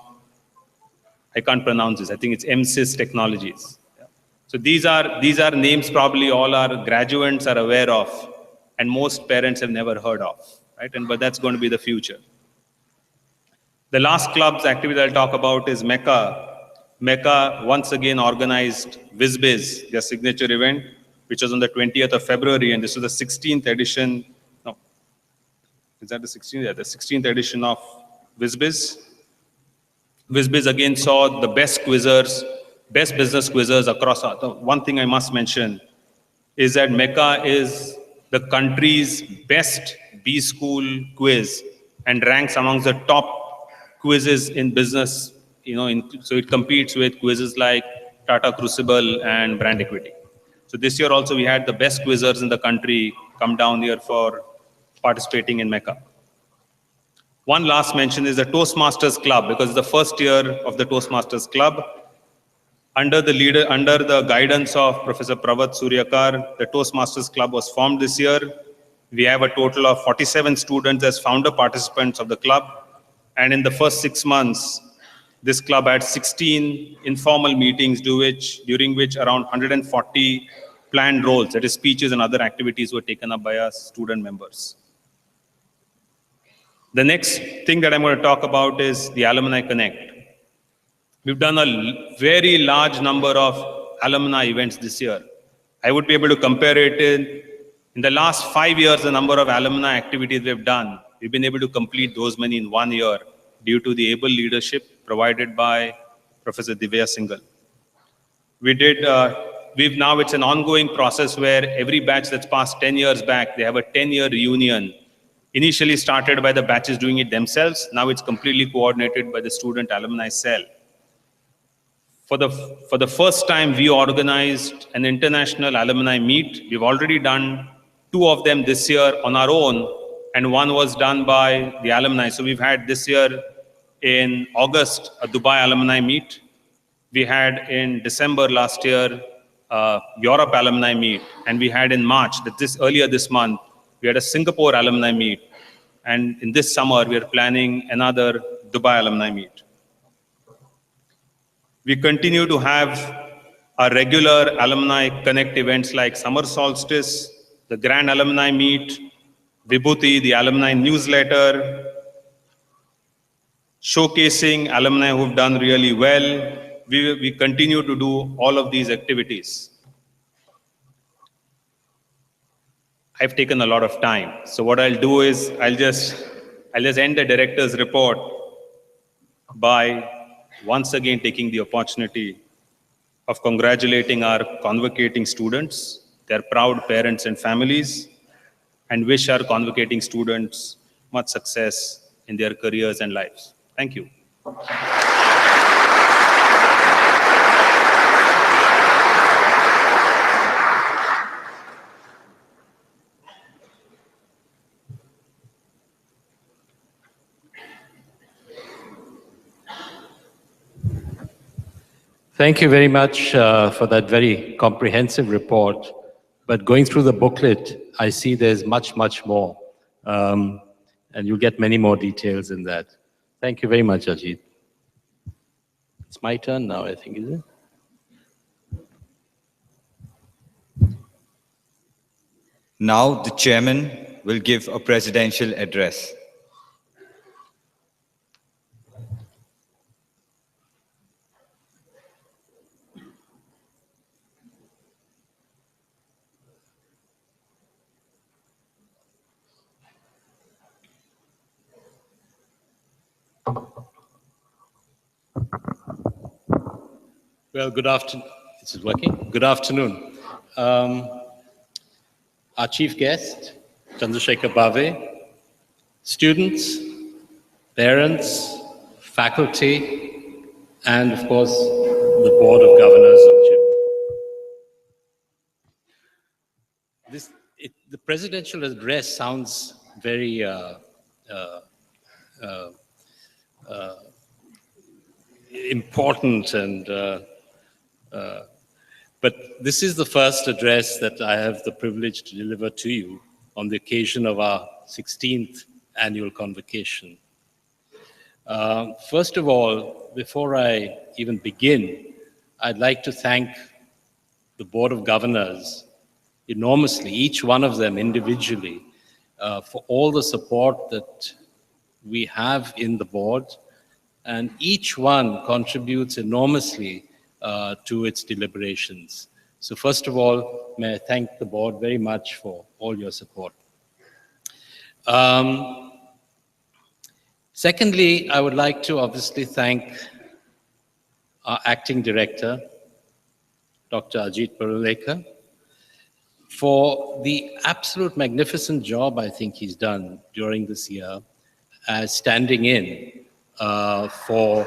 I can't pronounce this, I think it's MSys Technologies. So these are names probably all our graduates are aware of, and most parents have never heard of, right? But that's going to be the future. The last club's activity I'll talk about is Mecca. Mecca once again organized WizBiz, their signature event, which was on the 20th of February, and this was the 16th edition. No, is that the 16th? Yeah, the 16th edition of WizBiz. WizBiz again saw the best quizzers, best business quizzers across. One thing I must mention is that Mecca is the country's best B-school quiz and ranks amongst the top quizzes in business. So it competes with quizzes like Tata Crucible and Brand Equity. So this year also we had the best quizzers in the country come down here for participating in Mecca. One last mention is the Toastmasters Club, because it's the first year of the Toastmasters Club. Under the guidance of Professor Pravat Suryakar, the Toastmasters Club was formed this year. We have a total of 47 students as founder participants of the club. And in the first 6 months, this club had 16 informal meetings during which around 140 planned roles, that is speeches and other activities, were taken up by our student members. The next thing that I'm going to talk about is the Alumni Connect. We've done a very large number of alumni events this year. I would be able to compare it in the last 5 years, the number of alumni activities we've done. We've been able to complete those many in 1 year due to the able leadership provided by Professor Divya Singhal. Now it's an ongoing process where every batch that's passed 10 years back, they have a 10-year reunion. Initially started by the batches doing it themselves. Now it's completely coordinated by the student alumni cell. For the first time, we organized an international alumni meet. We've already done 2 of them this year on our own, and 1 was done by the alumni. So we've had this year in August a Dubai alumni meet. We had in December last year Europe alumni meet, and we had in March, earlier this month, we had a Singapore alumni meet, and in this summer we are planning another Dubai alumni meet. We continue to have our regular alumni connect events like Summer Solstice, the Grand Alumni Meet, Vibhuti, the alumni newsletter, showcasing alumni who've done really well. We continue to do all of these activities. I've taken a lot of time. So what I'll do is I'll just end the director's report by once again taking the opportunity of congratulating our convocating students, their proud parents and families, and wish our convocating students much success in their careers and lives. Thank you. Thank you very much for that very comprehensive report. But going through the booklet, I see there's much, much more. And you'll get many more details in that. Thank you very much, Ajit. It's my turn now, I think, is it? Now the chairman will give a presidential address. Well, good afternoon. This is working. Good afternoon. Our chief guest, Chandrasekhar Bhave, students, parents, faculty, and of course, the Board of Governors of GIM. The presidential address sounds very important but this is the first address that I have the privilege to deliver to you on the occasion of our 16th annual convocation. First of all, before I even begin, I'd like to thank the Board of Governors enormously, each one of them individually, for all the support that we have in the board, and each one contributes enormously to its deliberations. So first of all, may I thank the board very much for all your support. Secondly, I would like to obviously thank our acting director, Dr. Ajit Parulekar, for the absolute magnificent job I think he's done during this year as standing in for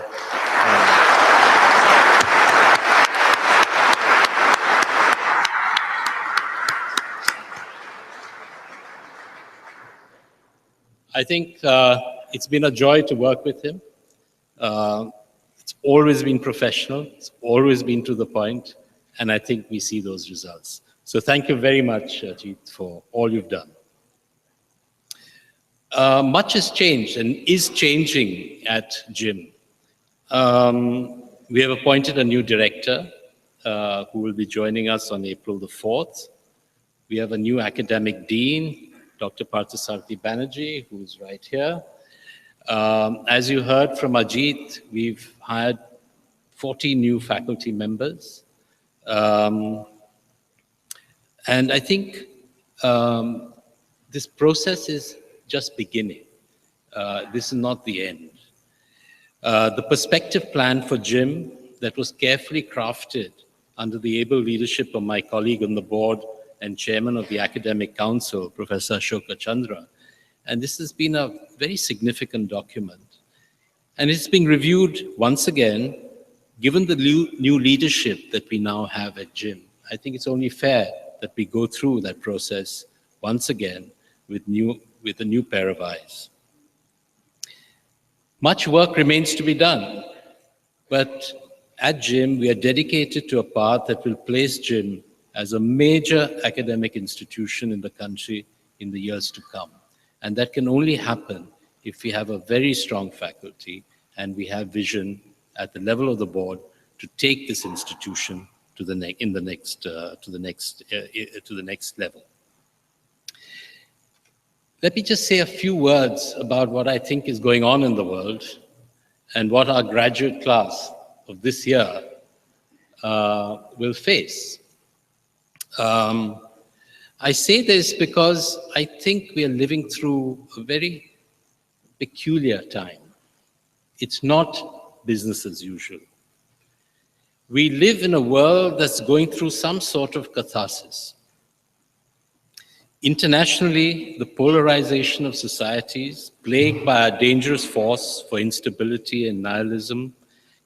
I think it's been a joy to work with him. It's always been professional, it's always been to the point, and I think we see those results. So thank you very much, Ajit, for all you've done. Much has changed and is changing at GIM. We have appointed a new director who will be joining us on April the 4th. We have a new academic dean, Dr. Parthasarathy Banerjee, who's right here. As you heard from Ajit, we've hired 40 new faculty members. And I think this process is just beginning. This is not the end. The perspective plan for GIM that was carefully crafted under the able leadership of my colleague on the board and chairman of the Academic Council, Professor Ashoka Chandra. And this has been a very significant document. And it's being reviewed once again, given the new leadership that we now have at GIM. I think it's only fair that we go through that process once again with a new pair of eyes. Much work remains to be done, but at GIM, we are dedicated to a path that will place GIM as a major academic institution in the country in the years to come. And that can only happen if we have a very strong faculty and we have vision at the level of the board to take this institution to the next level. Let me just say a few words about what I think is going on in the world and what our graduate class of this year will face. I say this because I think we are living through a very peculiar time. It's not business as usual. We live in a world that's going through some sort of catharsis. Internationally, the polarization of societies, plagued by a dangerous force for instability and nihilism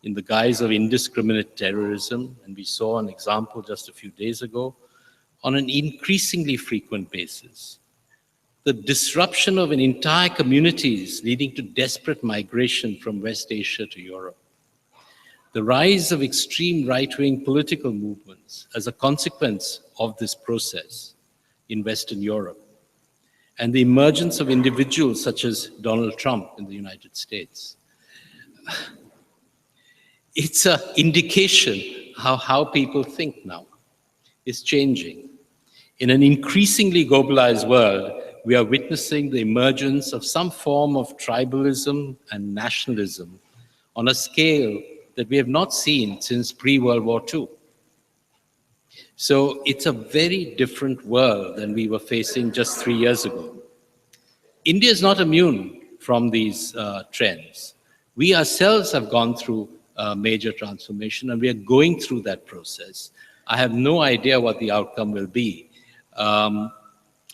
in the guise of indiscriminate terrorism, and we saw an example just a few days ago, on an increasingly frequent basis. The disruption of entire communities leading to desperate migration from West Asia to Europe. The rise of extreme right-wing political movements as a consequence of this process in Western Europe, and the emergence of individuals such as Donald Trump in the United States. It's an indication how people think now is changing. In an increasingly globalized world, we are witnessing the emergence of some form of tribalism and nationalism on a scale that we have not seen since pre-World War II. So it's a very different world than we were facing just 3 years ago. India is not immune from these trends. We ourselves have gone through a major transformation and we are going through that process. I have no idea what the outcome will be.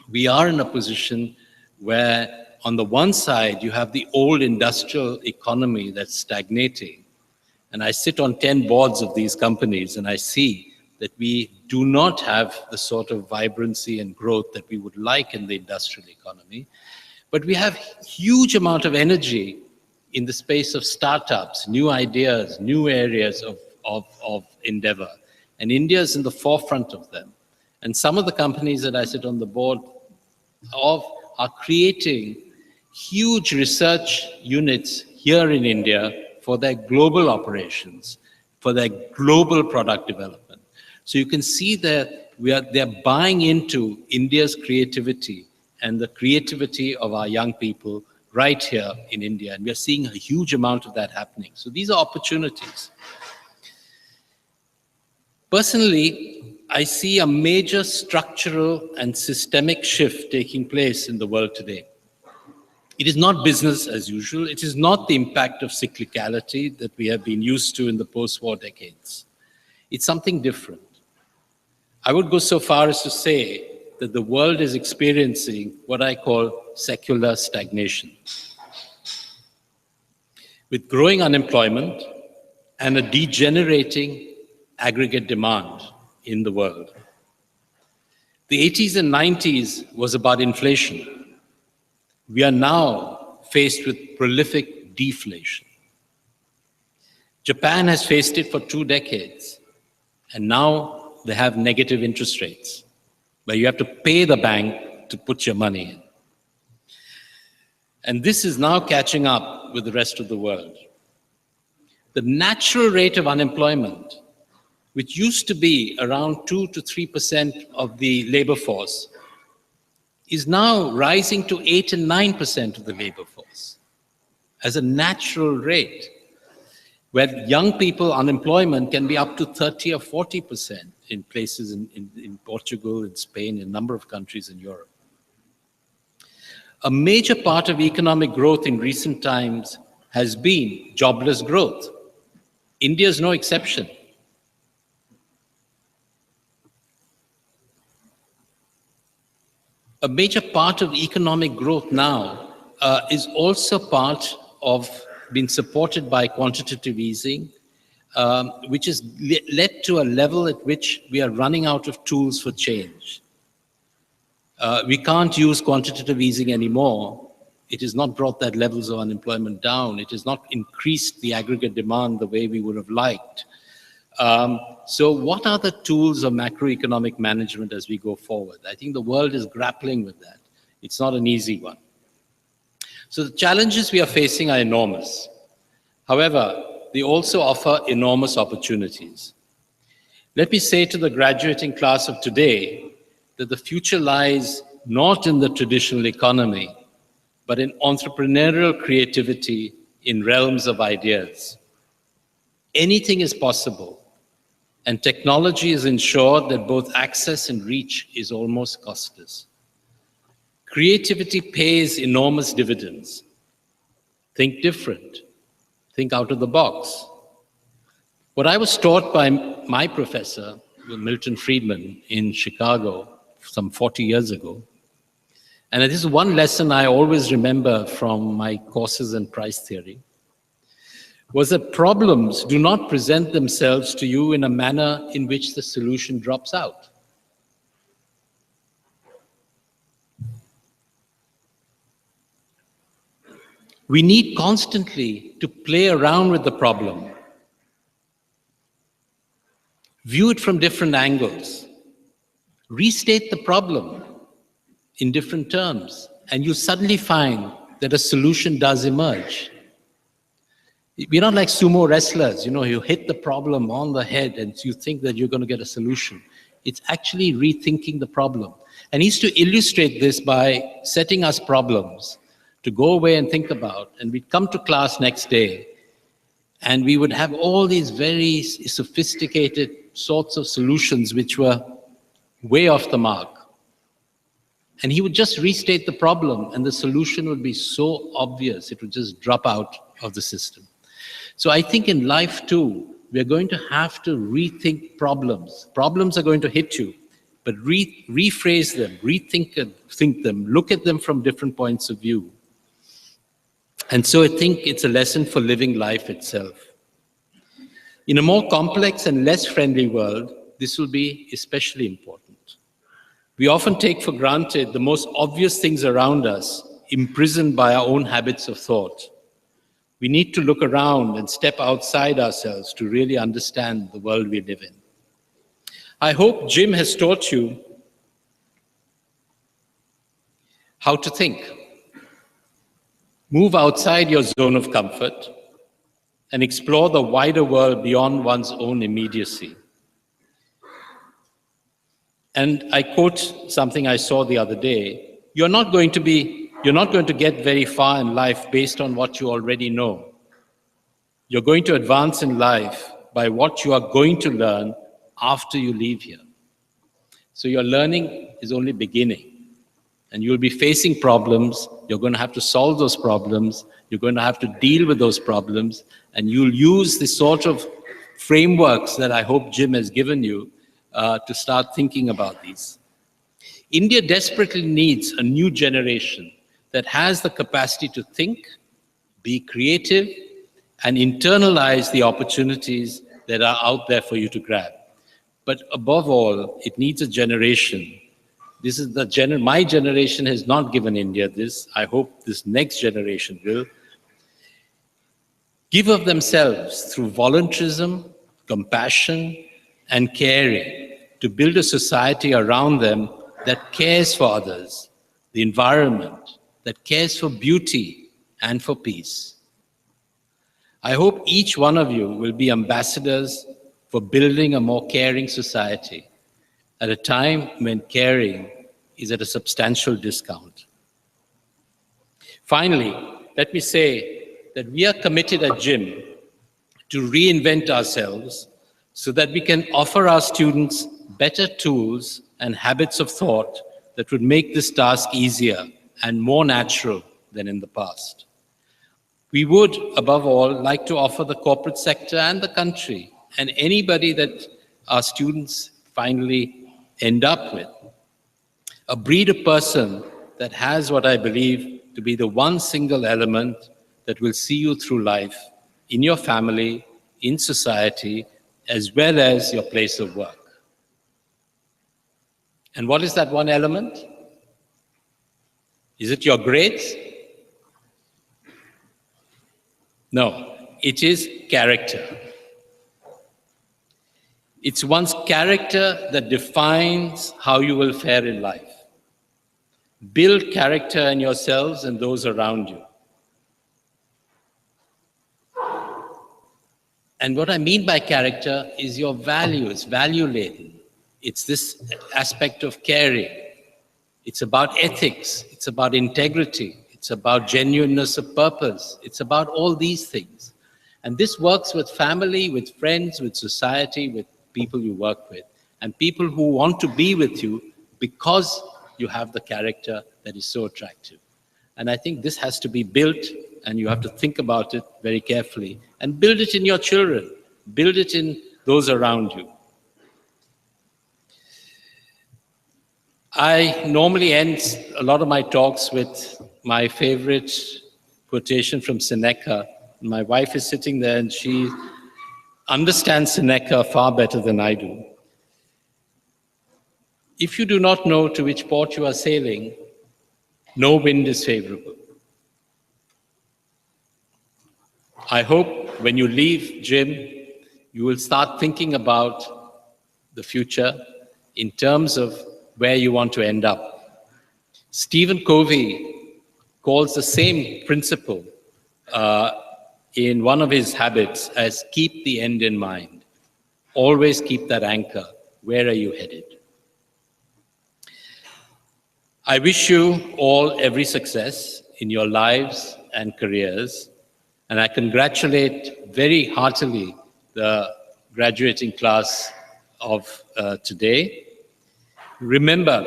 We are in a position where on the one side you have the old industrial economy that's stagnating. And I sit on 10 boards of these companies and I see that we do not have the sort of vibrancy and growth that we would like in the industrial economy. But we have huge amount of energy in the space of startups, new ideas, new areas of endeavor. And India is in the forefront of them. And some of the companies that I sit on the board of are creating huge research units here in India for their global operations, for their global product development. So you can see that they're buying into India's creativity and the creativity of our young people right here in India. And we're seeing a huge amount of that happening. So these are opportunities. Personally, I see a major structural and systemic shift taking place in the world today. It is not business as usual. It is not the impact of cyclicality that we have been used to in the post-war decades. It's something different. I would go so far as to say that the world is experiencing what I call secular stagnation. With growing unemployment and a degenerating aggregate demand in the world. The 80s and 90s was about inflation. We are now faced with prolific deflation. Japan has faced it for 2 decades, and now they have negative interest rates, where you have to pay the bank to put your money in. And this is now catching up with the rest of the world. The natural rate of unemployment, which used to be around 2 to 3% of the labor force, is now rising to 8 and 9% of the labor force as a natural rate, where young people unemployment can be up to 30 or 40% in places in Portugal, in Spain, in a number of countries in Europe. A major part of economic growth in recent times has been jobless growth. India is no exception. A major part of economic growth now is also part of being supported by quantitative easing, which has led to a level at which we are running out of tools for change. We can't use quantitative easing anymore. It has not brought that levels of unemployment down. It has not increased the aggregate demand the way we would have liked. So what are the tools of macroeconomic management as we go forward? I think the world is grappling with that. It's not an easy one. So the challenges we are facing are enormous. However, they also offer enormous opportunities. Let me say to the graduating class of today that the future lies not in the traditional economy, but in entrepreneurial creativity in realms of ideas. Anything is possible, and technology has ensured that both access and reach is almost costless. Creativity pays enormous dividends. Think different. Think out of the box. What I was taught by my professor, Milton Friedman, in Chicago some 40 years ago, and this is one lesson I always remember from my courses in price theory, was that problems do not present themselves to you in a manner in which the solution drops out. We need constantly to play around with the problem, view it from different angles, restate the problem in different terms, and you suddenly find that a solution does emerge. We're not like sumo wrestlers, you hit the problem on the head and you think that you're going to get a solution. It's actually rethinking the problem. And he used to illustrate this by setting us problems to go away and think about, and we'd come to class next day, and we would have all these very sophisticated sorts of solutions which were way off the mark. And he would just restate the problem, and the solution would be so obvious, it would just drop out of the system. So I think in life too, we're going to have to rethink problems. Problems are going to hit you, but rephrase them, think them, look at them from different points of view. And so I think it's a lesson for living life itself. In a more complex and less friendly world, this will be especially important. We often take for granted the most obvious things around us, imprisoned by our own habits of thought. We need to look around and step outside ourselves to really understand the world we live in. I hope GIM has taught you how to think. Move outside your zone of comfort and explore the wider world beyond one's own immediacy. And I quote something I saw the other day: you're not going to get very far in life based on what you already know. You're going to advance in life by what you are going to learn after you leave here. So your learning is only beginning. And you'll be facing problems. You're going to have to solve those problems. You're going to have to deal with those problems. And you'll use the sort of frameworks that I hope Jim has given you to start thinking about these. India desperately needs a new generation that has the capacity to think, be creative, and internalize the opportunities that are out there for you to grab. But above all, it needs a generation. This is my generation has not given India this. I hope this next generation will give of themselves through voluntarism, compassion, and caring to build a society around them that cares for others, the environment, that cares for beauty and for peace. I hope each one of you will be ambassadors for building a more caring society at a time when caring is at a substantial discount. Finally, let me say that we are committed at GIM to reinvent ourselves so that we can offer our students better tools and habits of thought that would make this task easier and more natural than in the past. We would, above all, like to offer the corporate sector and the country and anybody that our students finally end up with a breed of person that has what I believe to be the one single element that will see you through life, in your family, in society, as well as your place of work. And what is that one element? Is it your grades? No, it is character. It's one's character that defines how you will fare in life. Build character in yourselves and those around you. And what I mean by character is your values, value-laden. It's this aspect of caring. It's about ethics. It's about integrity. It's about genuineness of purpose. It's about all these things. And this works with family, with friends, with society, with people you work with, and people who want to be with you because you have the character that is so attractive. And I think this has to be built, and you have to think about it very carefully, and build it in your children, build it in those around you. I normally end a lot of my talks with my favorite quotation from Seneca. My wife is sitting there and she understands Seneca far better than I do. If you do not know to which port you are sailing, no wind is favorable. I hope when you leave GIM, you will start thinking about the future in terms of where you want to end up. Stephen Covey calls the same principle in one of his habits as keep the end in mind. Always keep that anchor. Where are you headed? I wish you all every success in your lives and careers, and I congratulate very heartily the graduating class of today. Remember,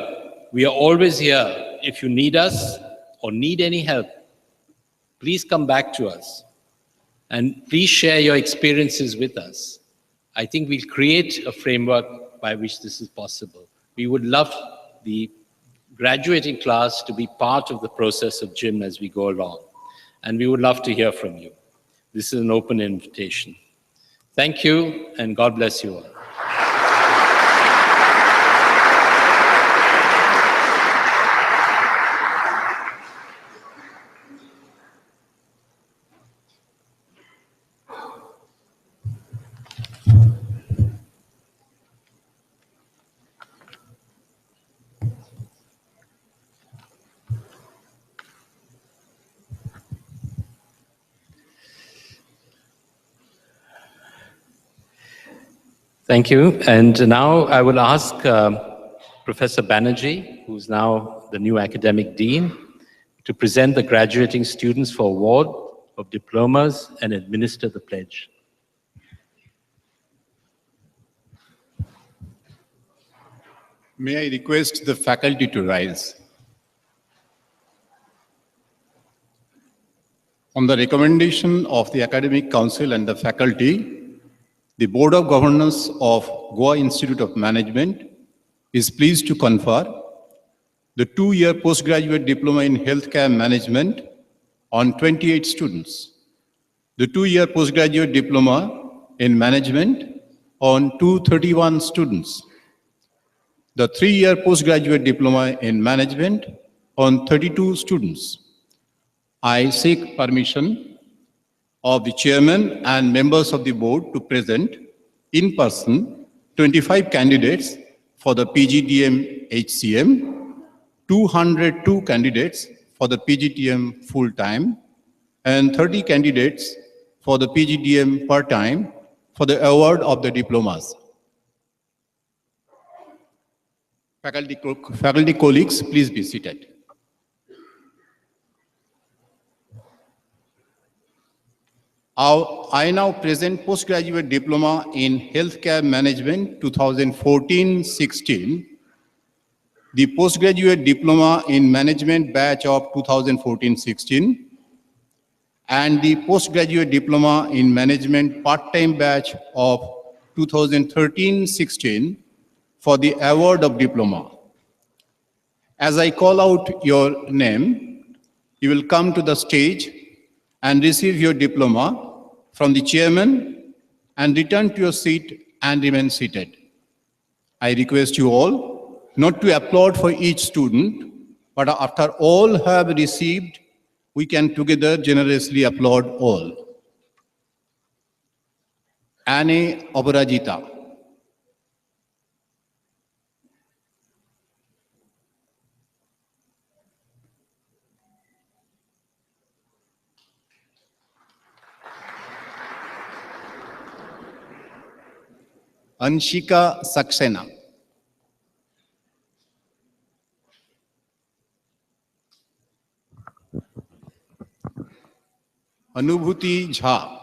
we are always here. If you need us or need any help, please come back to us. And please share your experiences with us. I think we'll create a framework by which this is possible. We would love the graduating class to be part of the process of GIM as we go along. And we would love to hear from you. This is an open invitation. Thank you, and God bless you all. Thank you. And now I will ask Professor Banerjee, who's now the new academic dean, to present the graduating students for award of diplomas and administer the pledge. May I request the faculty to rise? On the recommendation of the Academic Council and the faculty, the Board of Governors of Goa Institute of Management is pleased to confer the 2-year postgraduate diploma in healthcare management on 28 students, the 2-year postgraduate diploma in management on 231 students, the 3-year postgraduate diploma in management on 32 students. I seek permission of the chairman and members of the board to present in person 25 candidates for the PGDM HCM, 202 candidates for the PGTM full-time, and 30 candidates for the PGDM part-time for the award of the diplomas. Faculty colleagues, please be seated. I now present postgraduate diploma in healthcare management 2014-16, the postgraduate diploma in management batch of 2014-16, and the postgraduate diploma in management part-time batch of 2013-16 for the award of diploma. As I call out your name, you will come to the stage and receive your diploma from the chairman and return to your seat and remain seated. I request you all not to applaud for each student, but after all have received, we can together generously applaud all. Anne Obarajita. Anshika Saxena. Anubhuti Jha.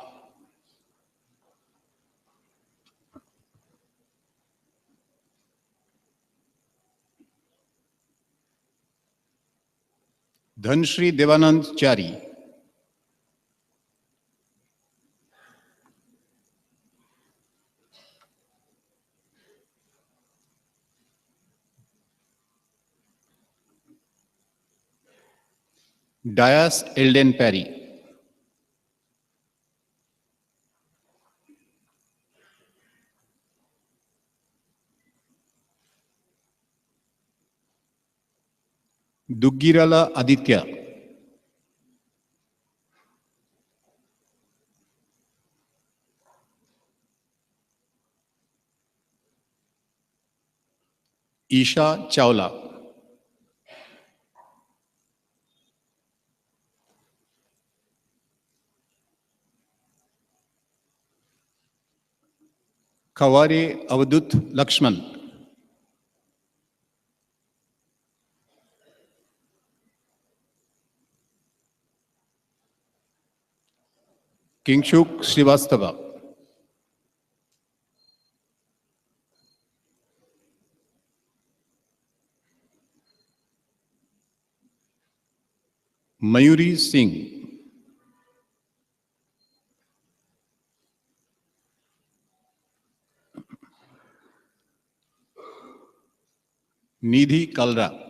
Dhanshri Devanand Chari. Dias Elden Perry. Duggirala Aditya. Isha Chawla. Kaware Avadut Lakshman. Kingshuk Srivastava. Mayuri Singh. Nidhi Kalra.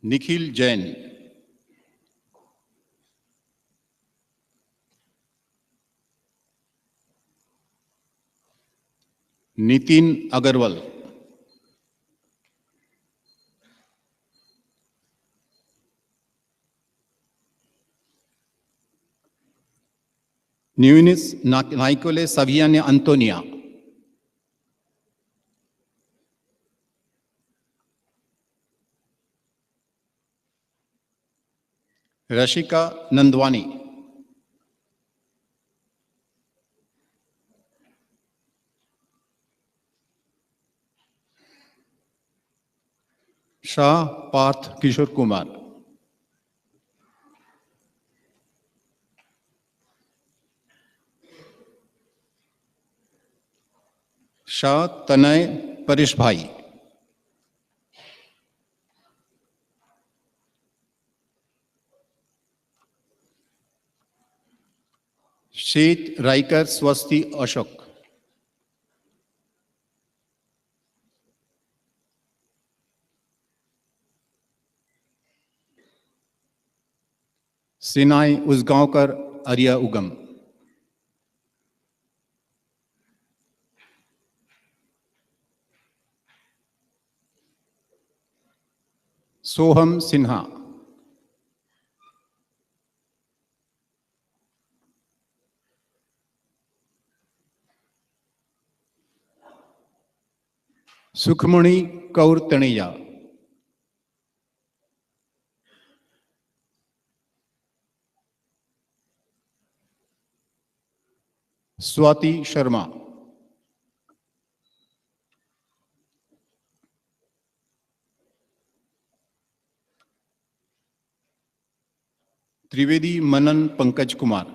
Nikhil Jain. Nitin Agarwal. Nunes Naikole Saviane Antonia. Rashika Nandwani. Shah Parth Kishore Kumar. Shah Tanay Paresh भाई, शेठ राइकर स्वस्ति अशोक, सिनाई उसगांवकर आर्या उगम, सोहम सिन्हा, सुखमणि कौर तणैया, स्वाति शर्मा, त्रिवेदी मनन Pankaj Kumar,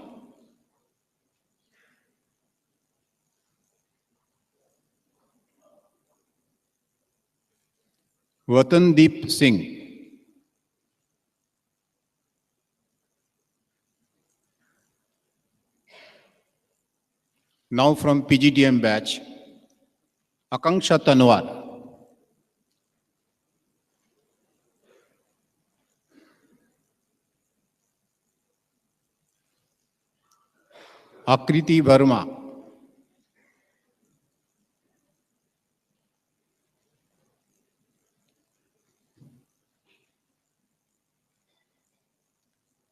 Watandeep Singh, now from PGDM batch, Akanksha Tanwar, Akriti Verma,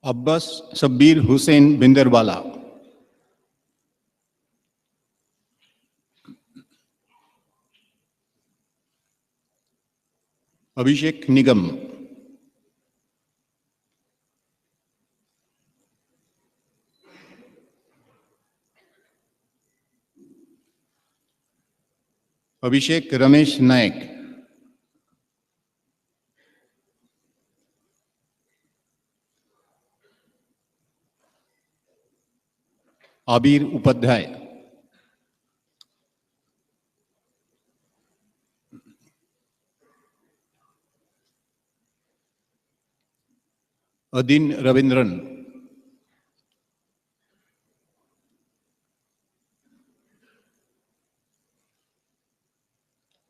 Abbas Sabbir Hussain Binderwala, Abhishek Nigam, Abhishek Ramesh Naik, Abir Upadhyay, Adin Ravindran,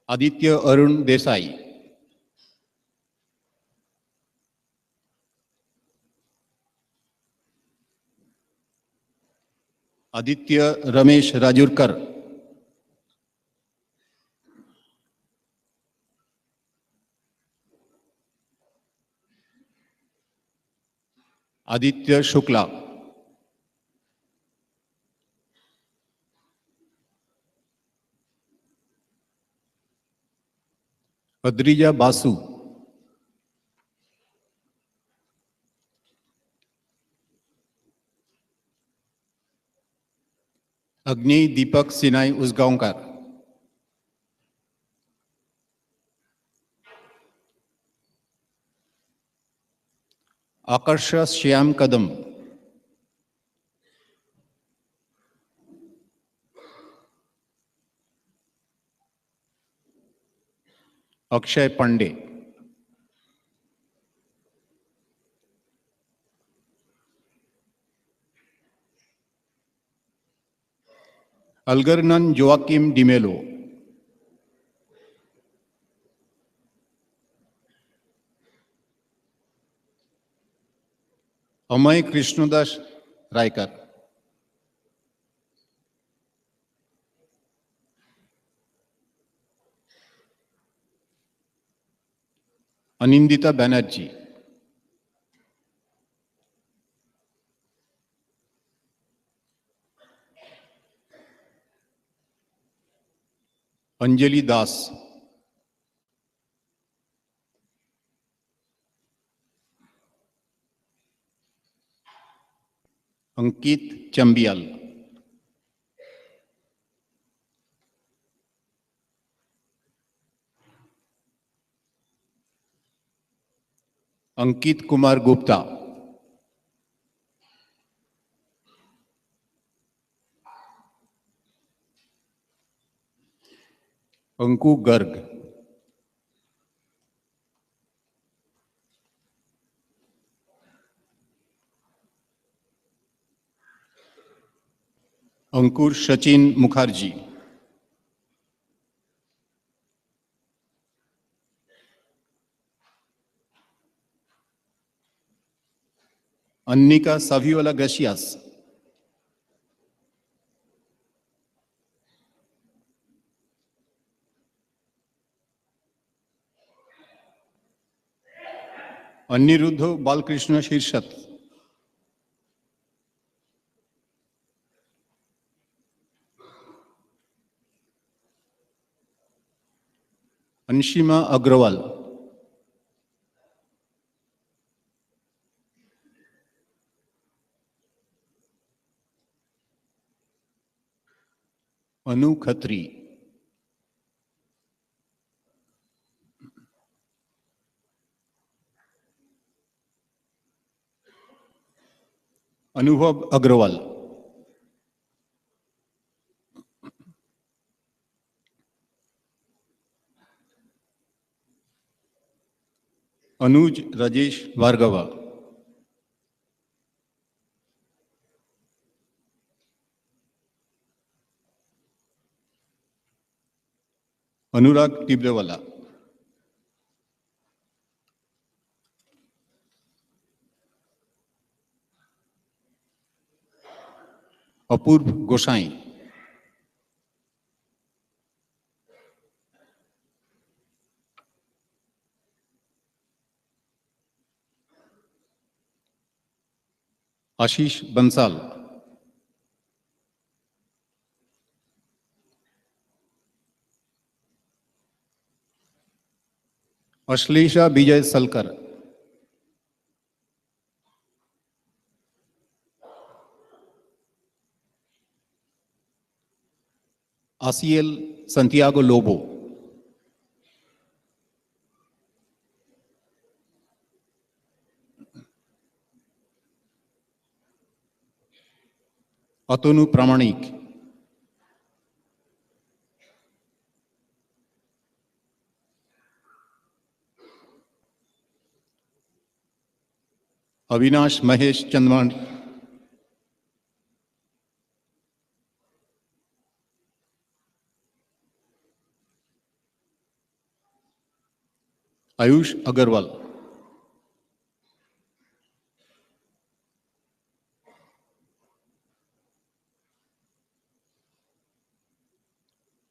Aditya Arun Desai, Aditya Ramesh Rajurkar, Aditya Shukla, Adrija Basu, Agni Deepak Sinai Usgaonkar, Akarsha Shyam Kadam, Akshay Pandey, Algernon Joachim Dimelo, Amay Krishnadas Raikar, Anindita Banerjee, Anjali Das, Ankit Chambial, Ankit Kumar Gupta, Anku Garg, Ankur Sachin Mukherjee, Annika सावियोला गशियास, Anirudh Balkrishna शीर्षत, अंशिमा अग्रवाल, अनु खत्री, अनुभव अग्रवाल, अनुज राजेश भार्गवा, अनुराग टिब्रेवाला, अपूर्व गोसाई, आशीष बंसाल, अश्लेषा विजय सलकर, आसियल संतियागो लोबो, अतनु प्रामाणिक, अविनाश महेश चंद्रमान, आयुष अग्रवाल,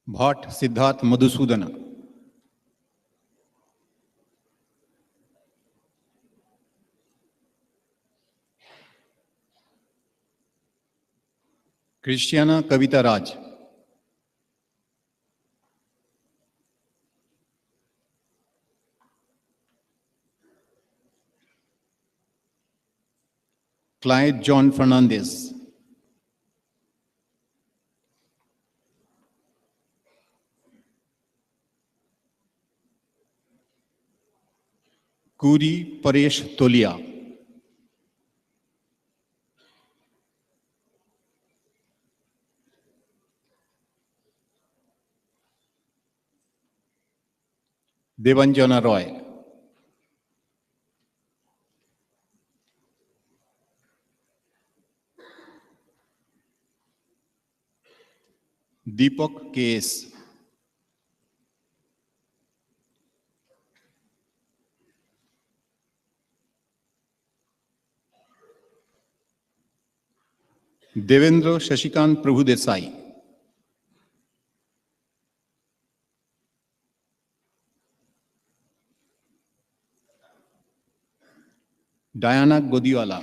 भाट Siddharth Madhusudan, Christiana कविता राज, Clyde John Fernandes, कूरी Paresh तोलिया, देवंजना रॉय, दीपक case, Devendra Shashikant Prabhudesai, Diana गोदीवाला,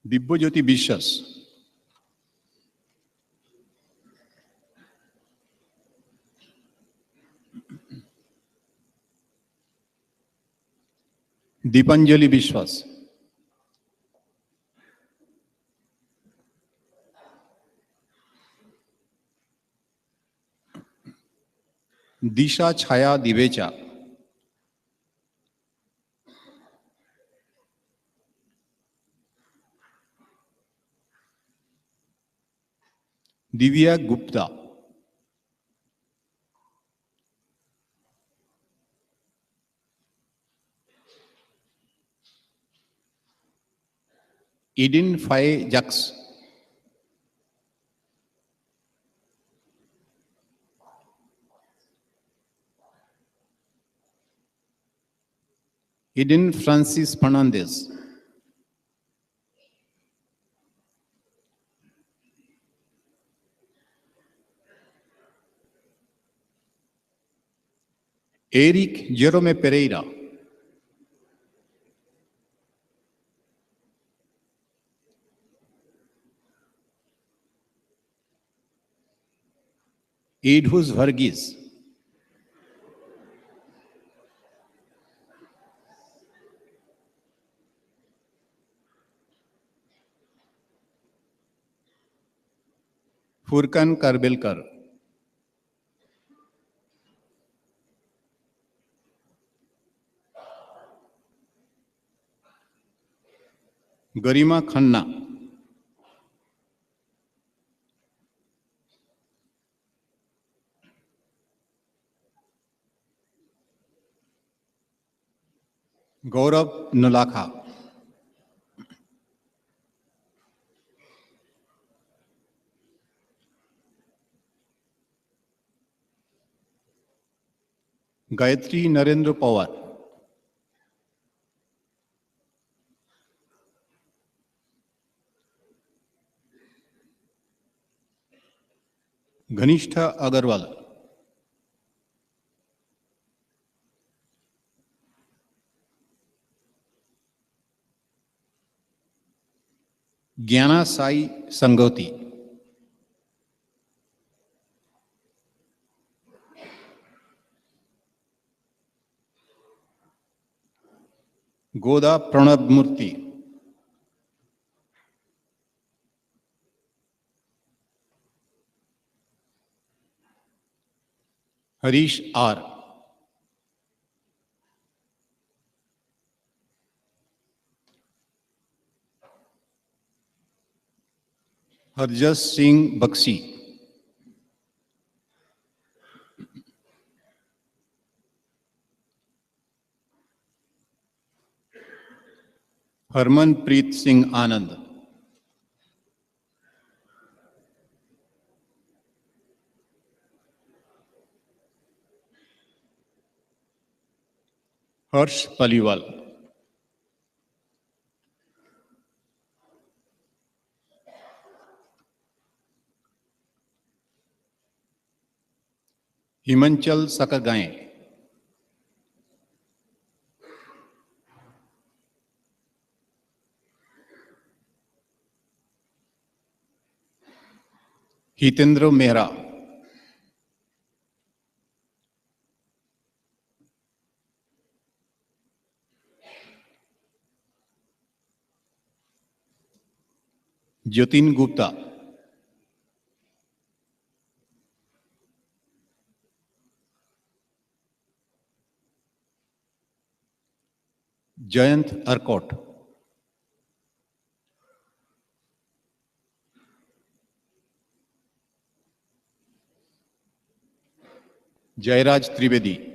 Divyajyoti विश्वास, दीपांजलि विश्वास, दिशा छाया दिवेचा, Divya Gupta, Eden Faye Jacques, Eden Francis Fernandez, Eric Jerome Pereira, Edhus Varghese, Furkan Karbelkar, Garima Khanna, Gaurav Nulakha, Gayatri Narendra Pawar, Ghanishtha Agarwal, Gyana Sai Sangoti, Goda Pranab Murthy, Harish R, Harjas Singh Bakshi, Harmanpreet Singh Anand, Harsh Paliwal, Himanchal Sakagaye, Hitendra Mehra, Jatin Gupta, Jayant Arkot, Jairaj Trivedi,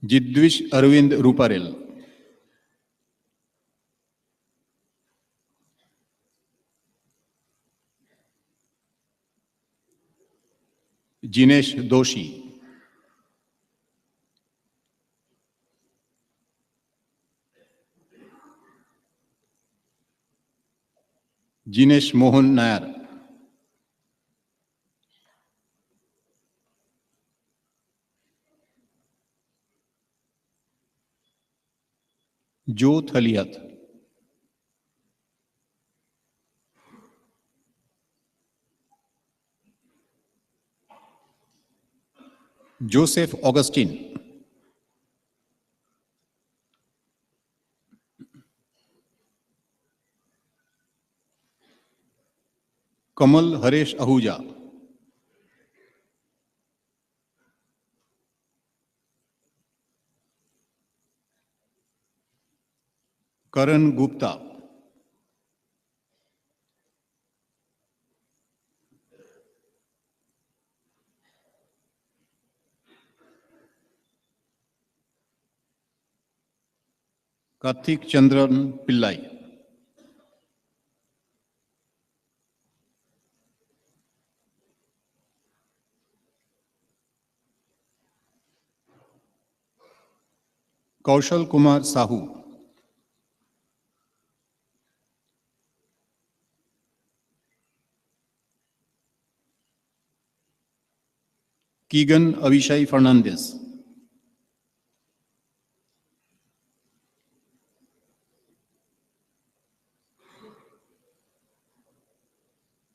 Jidvish Arvind Ruparel, Jinesh Doshi, Jinesh Mohan Nair, Jyoth Halihat, Joseph Augustine, Kamal Haresh Ahuja, Karan Gupta, Karthik Chandran Pillai, Kaushal Kumar Sahu, Keegan Avishai Fernandez,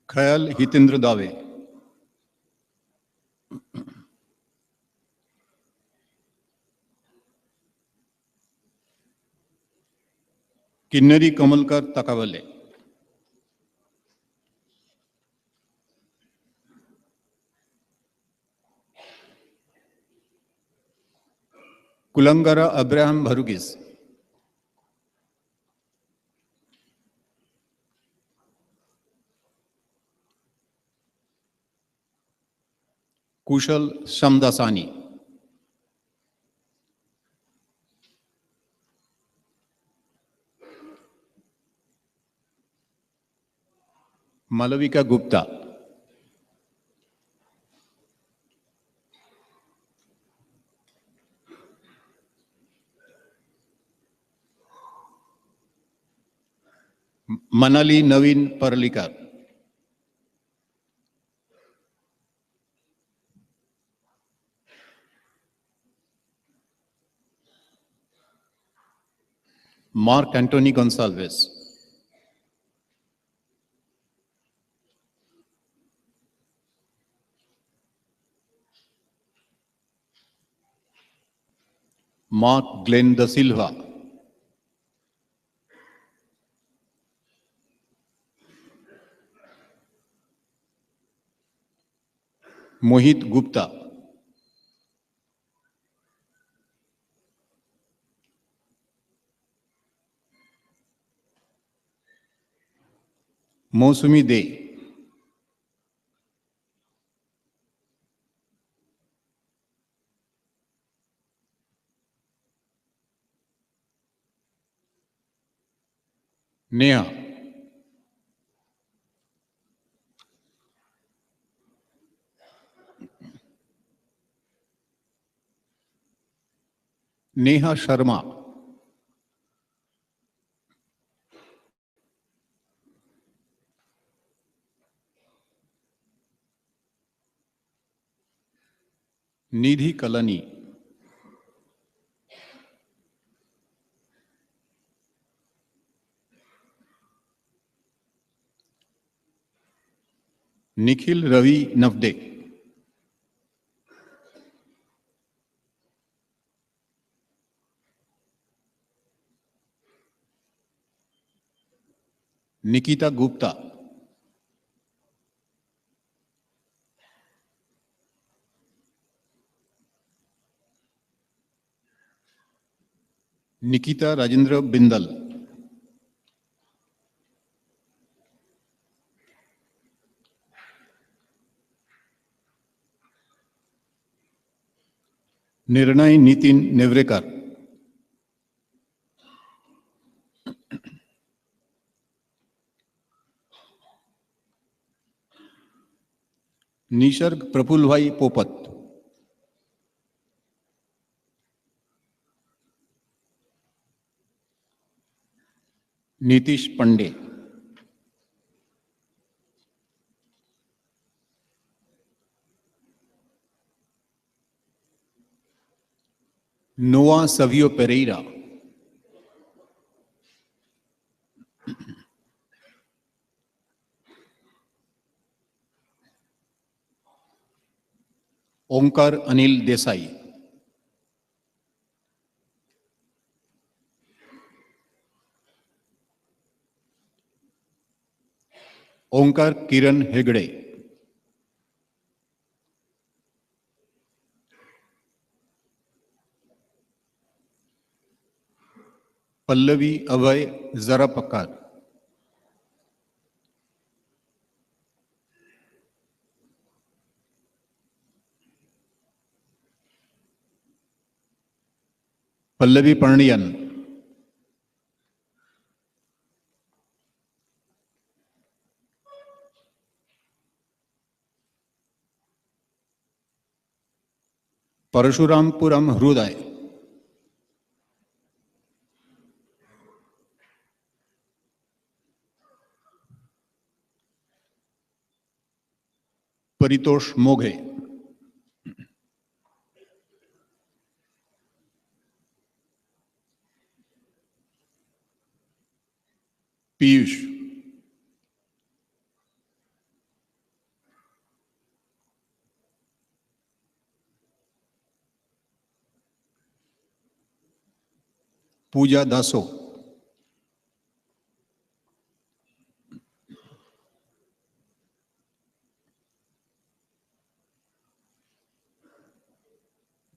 Khayal Hitendra Dave, Kinneri Kamalkar Takavale, Kulangara Abraham Bharugis, Kushal Shamdasani, Malavika Gupta, Manali Naveen Parlikar, Mark Anthony Gonsalves, Mark Glenn Da Silva, Mohit Gupta, Mosumi De, Neha, Neha Sharma, Nidhi Kalani, Nikhil Ravi Navde, Nikita Gupta, Nikita Rajendra Bindal, Nirnay Nitin Nevrekar, Nisharg Prafulbhai Popat, Nitish Pandey, Noah Savio Pereira, Omkar Anil Desai, Omkar Kiran Hegde, Pallavi अभय जरापकार, पल्लवी पर्णियन, परशुरामपुरम हृदय, परितोष मोघे, पीयूष, पूजा दासो,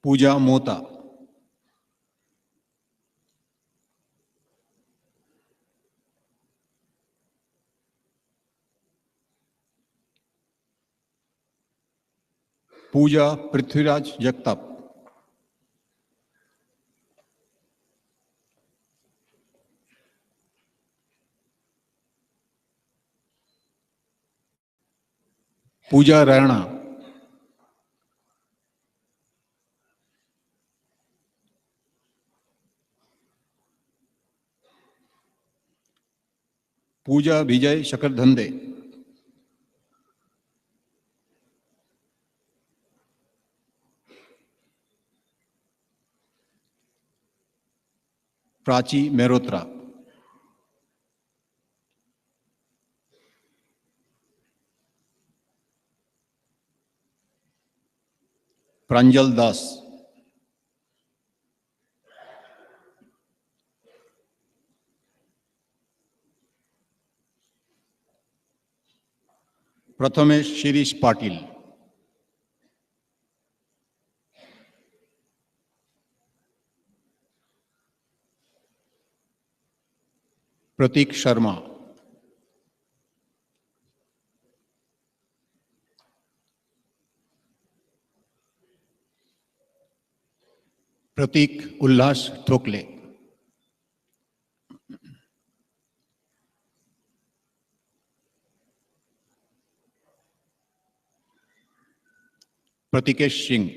पूजा मोता, पूजा पृथ्वीराज जगताप, पूजा राणा, पूजा विजय शकरधंदे, प्राची मेहरोत्रा, प्रांजल दास, प्रथमेश शिरीष पाटिल, प्रतीक शर्मा, प्रतीक उल्लास ठोकले, प्रतीकेश सिंह,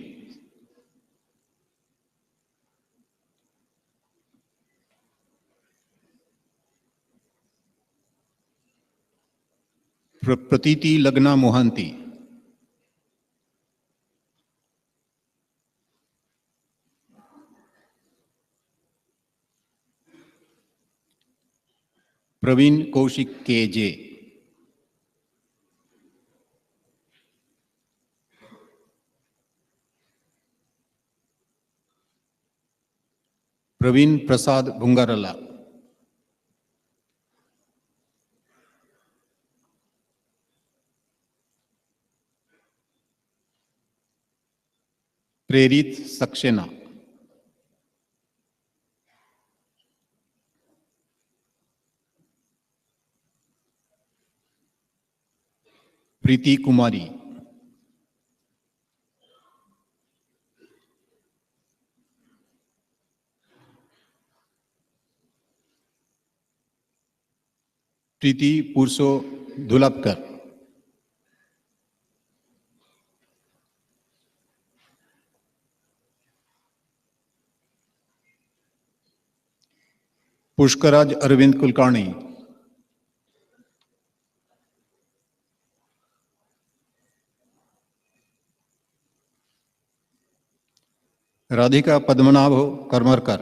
प्रतीति लग्ना मोहंती, प्रवीण कौशिक के जे, प्रवीण प्रसाद भुंगारला, प्रेरित सक्सेना, प्रीति कुमारी, प्रीति पुरुषो धुलपकर, पुष्कराज अरविंद कुलकर्णी, राधिका पद्मनाभ करमरकर,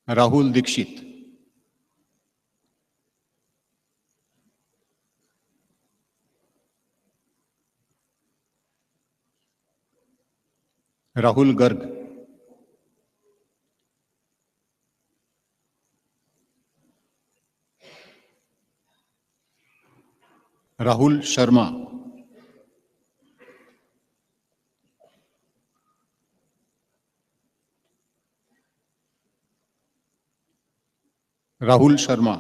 राहुल दीक्षित, राहुल गर्ग, राहुल शर्मा, राहुल शर्मा,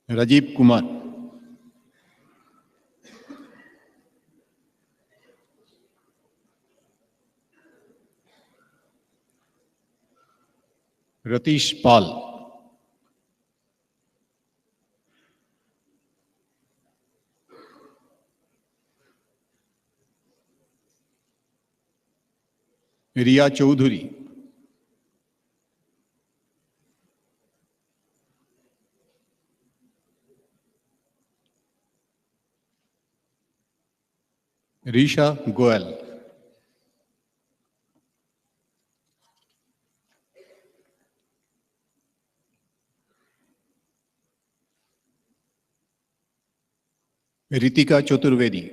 राजीव कुमार, रतीश पाल, रिया चौधरी, रीशा गोयल, रितिका चतुर्वेदी,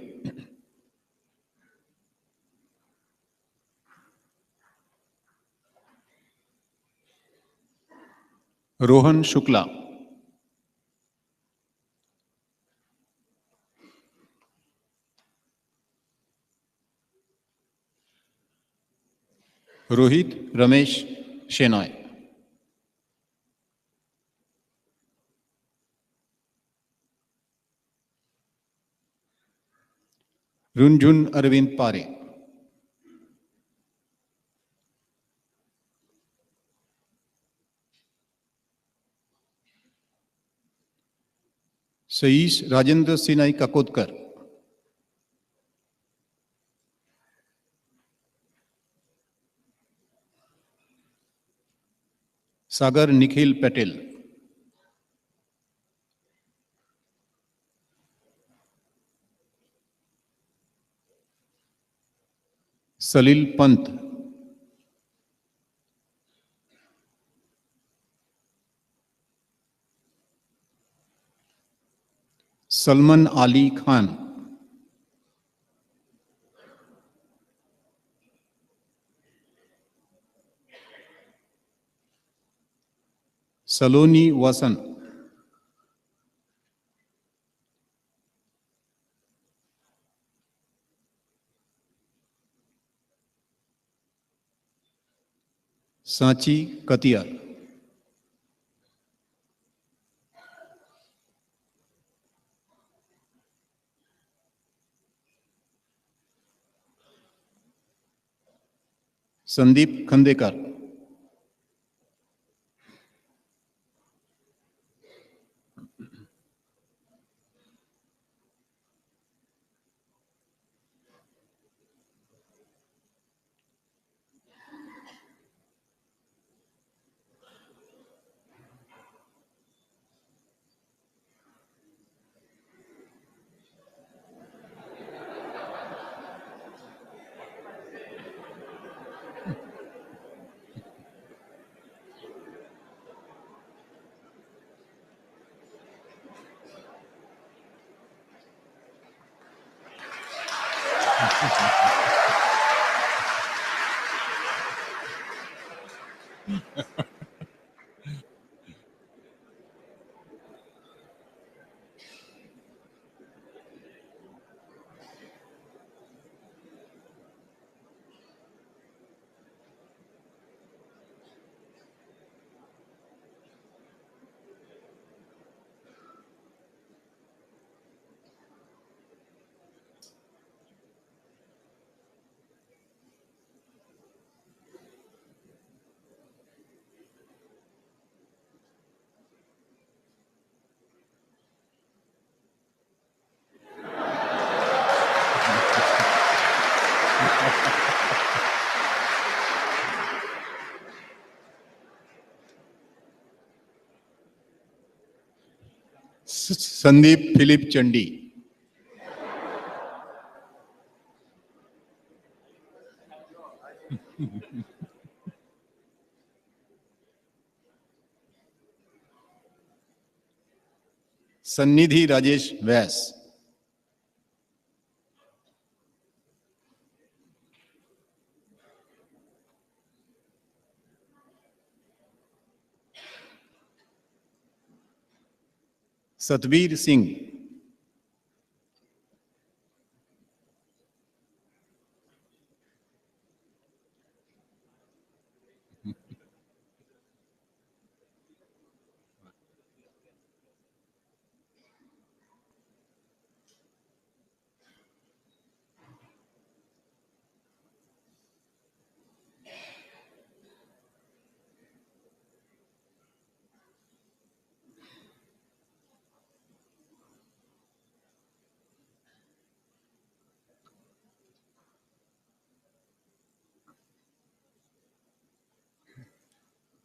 रोहन शुक्ला, रोहित रमेश शेनॉय, रुंझुन अरविंद पारे, सईश राजेंद्र सिन्हाई काकोदकर, सागर निखिल पटेल, सलील पंत, सलमान अली खान, सलोनी Vasan, Sanchi कतियार, Sandeep Khandekar, Sandeep Philip Chandi, Sannidhi Rajesh Vyas, Satbir Singh,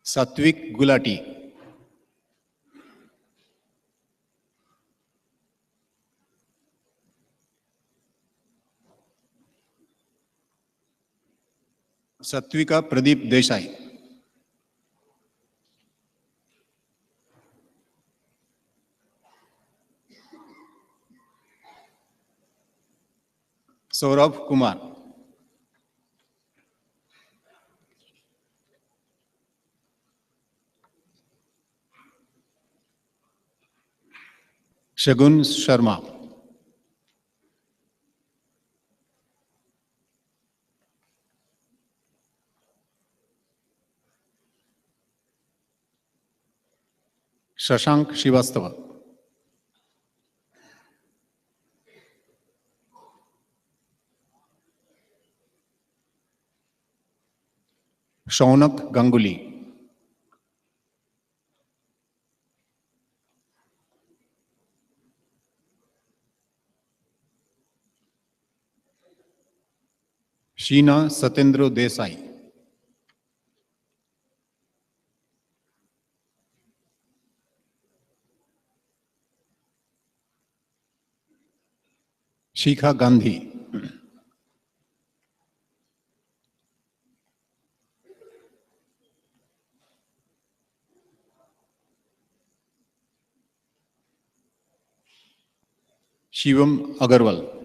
Satvik Gulati. Satvika Pradeep Desai. Saurabh Kumar. Shagun Sharma. Shashank Srivastava. Shaunak Ganguly. Sheena Satendra Desai. Shikha Gandhi. Shivam Agarwal.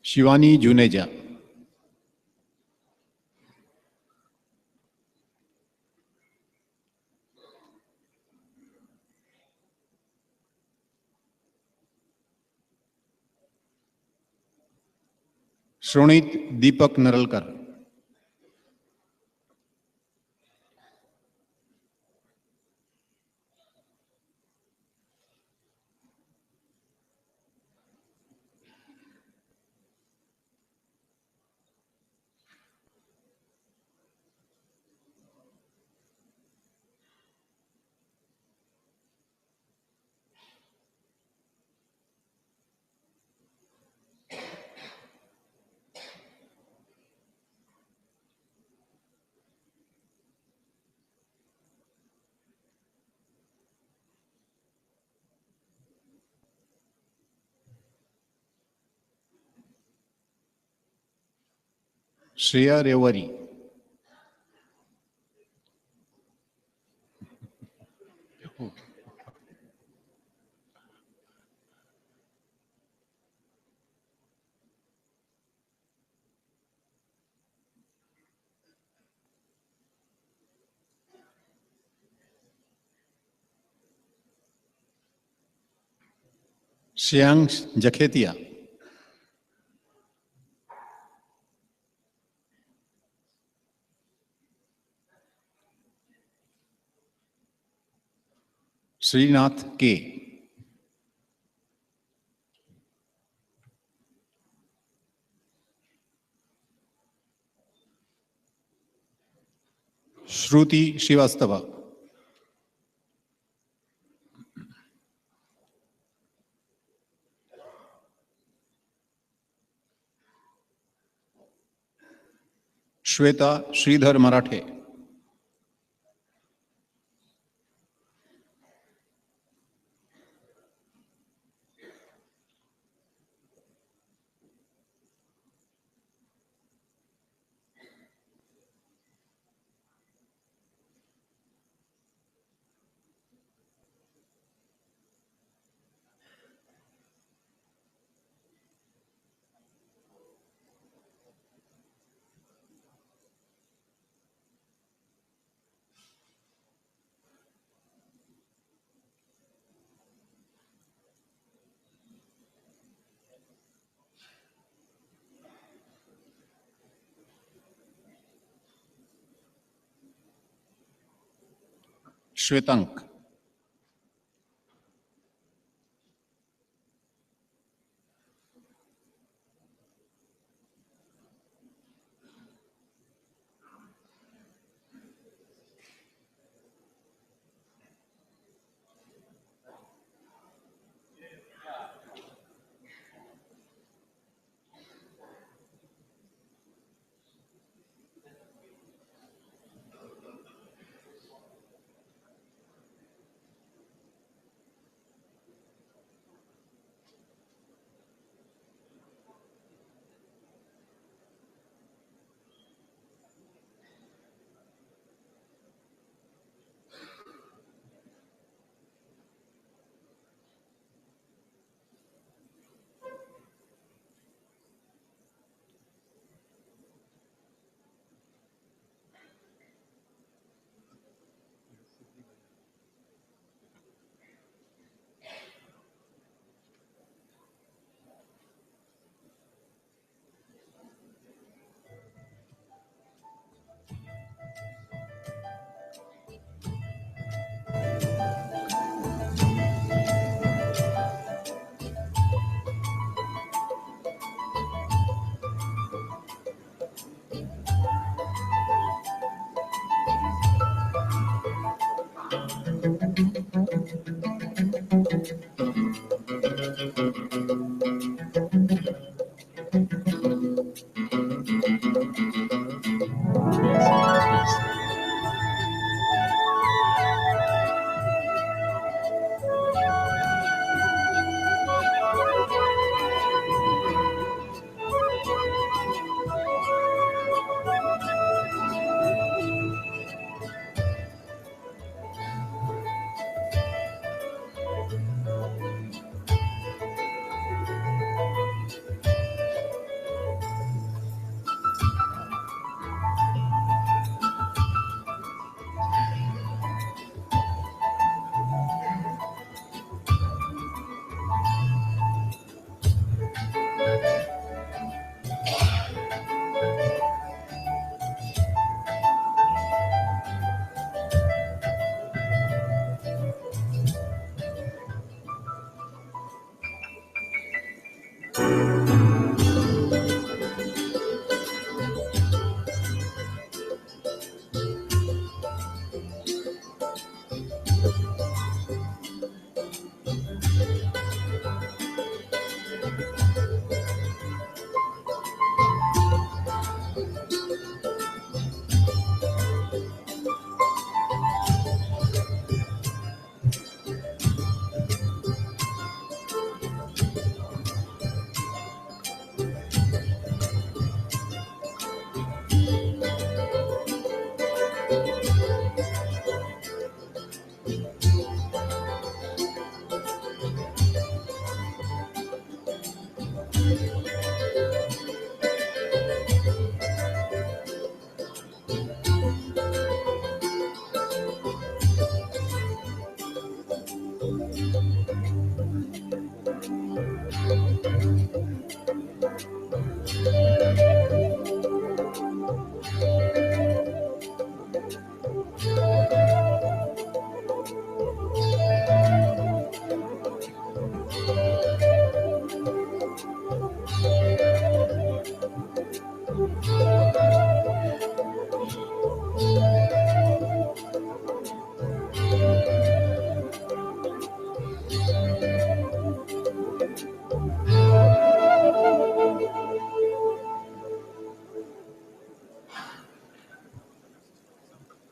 Shivani Juneja. Shronit Deepak Naralkar. Shreya Rewari. Shyang Jakhetia. Srinath K. Shruti Srivastava. Shweta Sridhar Marathe. Shwetank.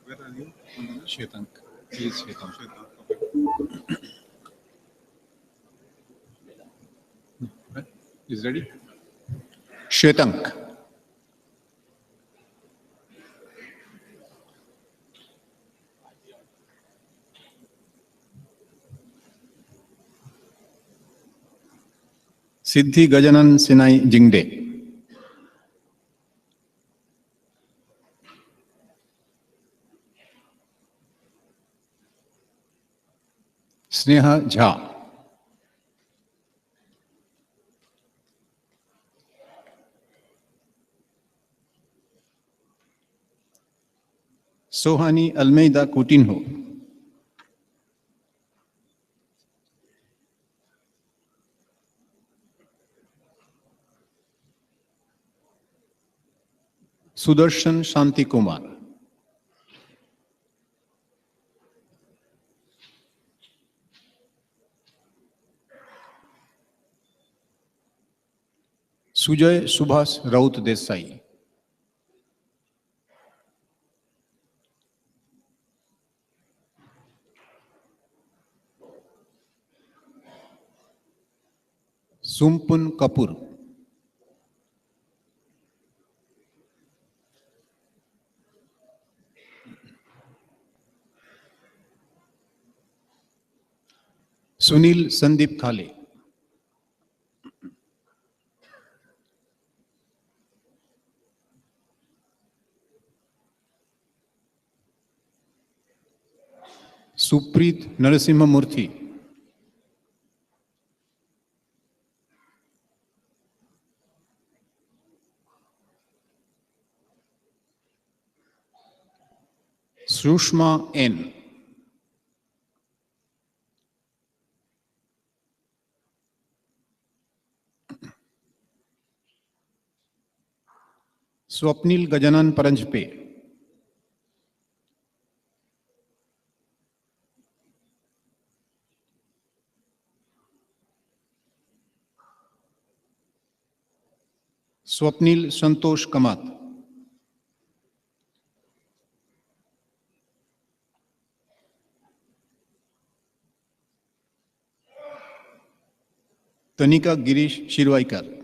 Where are you? Shwetank. He is Shwetank. Is ready? Shwetank. Siddhi Gajanan Sinai Jingde. Sneha Jha. Sohani Almeida Coutinho. Sudarshan Shanti Kumar, Sujay Subhash Raut Desai, सुमपुन Kapoor, Sunil Sandeep Khale, Supreet Narasimha Murthy, Sushma N, Swapnil Gajanan Paranjpe, Swapnil Santosh Kamat, Tanika Girish Shirvaikar,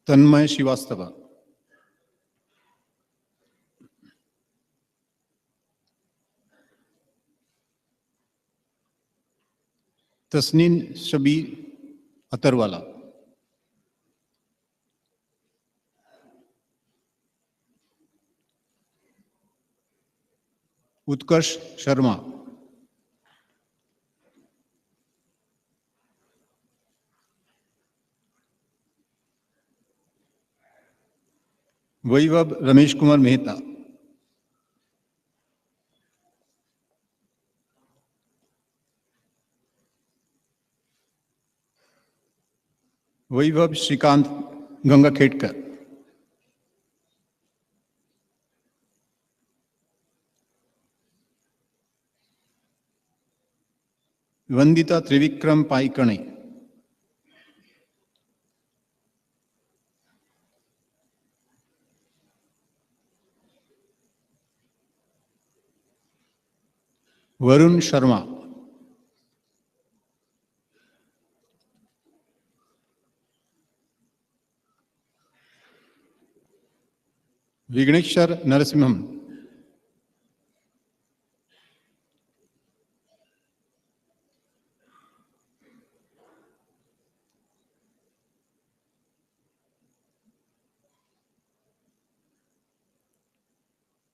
Tanmay Srivastava, Tasneem Shabi Atarwala, Utkarsh Sharma, Vaibhav Ramesh Kumar Mehta, Vaibhav Shrikant Gangakhedkar, Vandita Trivikram Paikane, Varun Sharma, Vighneshwar Narasimham,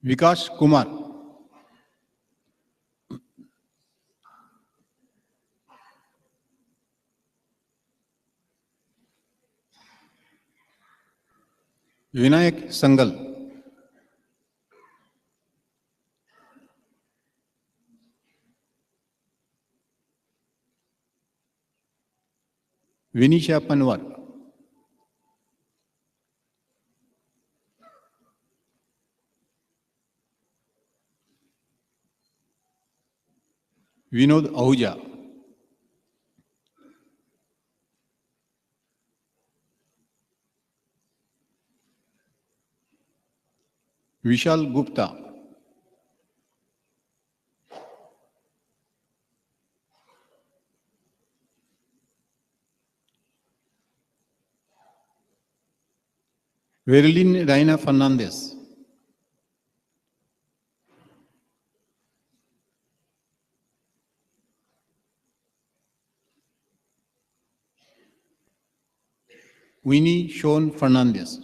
Vikas Kumar, Vinayak Sangal, Vinisha Panwar, Vinod Ahuja, Vishal Gupta, Verlyn Raina Fernandes, Vini Shaun Fernandes,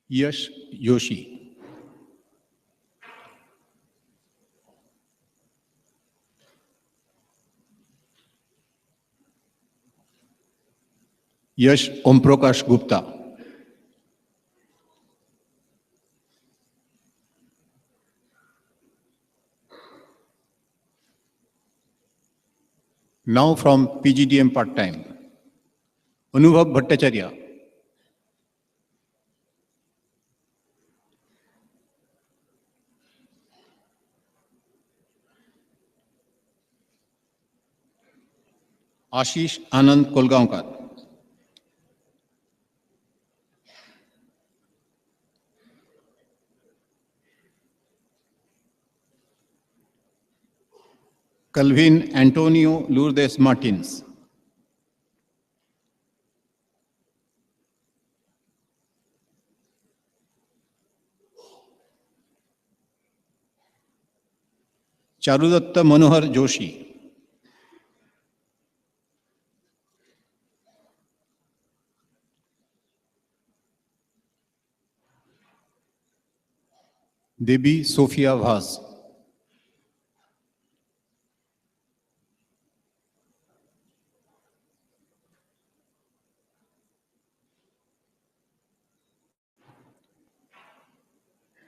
Yash Joshi, Yash Omprakash Gupta, now from PGDM part-time, Anubhav Bhattacharya, Ashish Anand Kolgaonkar, Calvin Antonio Lourdes Martins, Charudatta Manohar Joshi, Debi Sophia Vaz,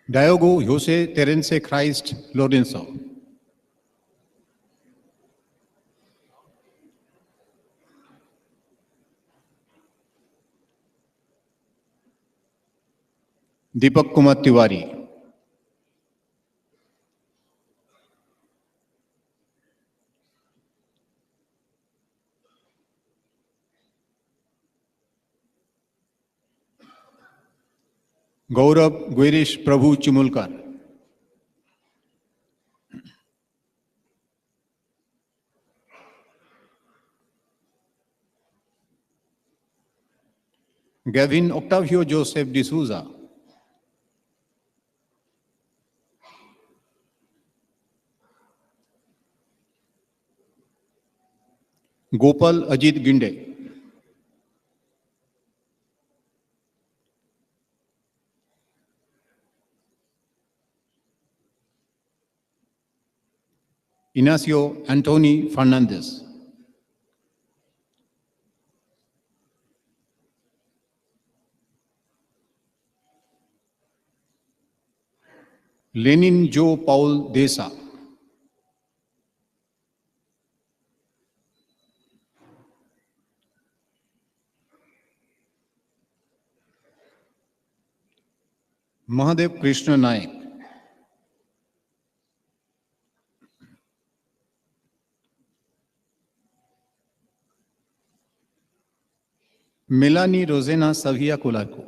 Diogo Jose Terence Christ Lorenzo, Deepak Kumar Tiwari, Gaurav Guirish Prabhu Chumulkar, Gavin Octavio Joseph D'Souza, Gopal Ajit Ginde, Ignacio Anthony Fernandez, Lenin Joe Paul Desa, Mahadev Krishna Naik, Melanie Rosena Savia Kolarko,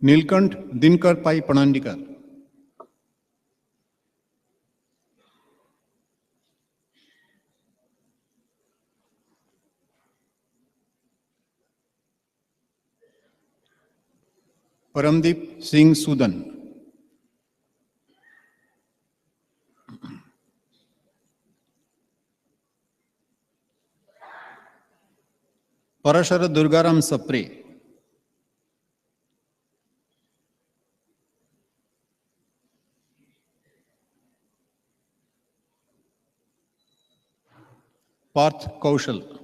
Nilkant Dinkar Pai Panandikar, Paramdeep Singh Sudan, Parashara Durgaram Sapre, Parth Kaushal,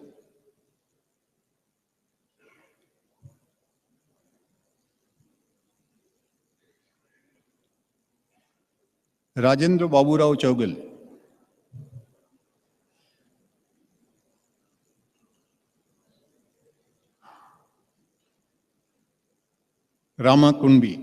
Rajendra Baburao Chaugal, Rama Kunbi,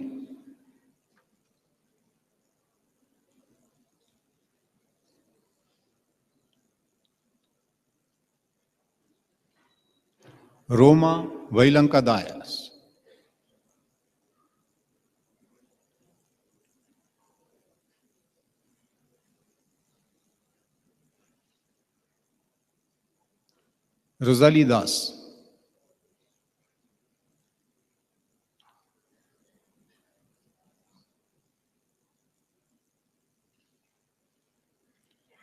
Roma Vailanka Dayas, Rosali Das,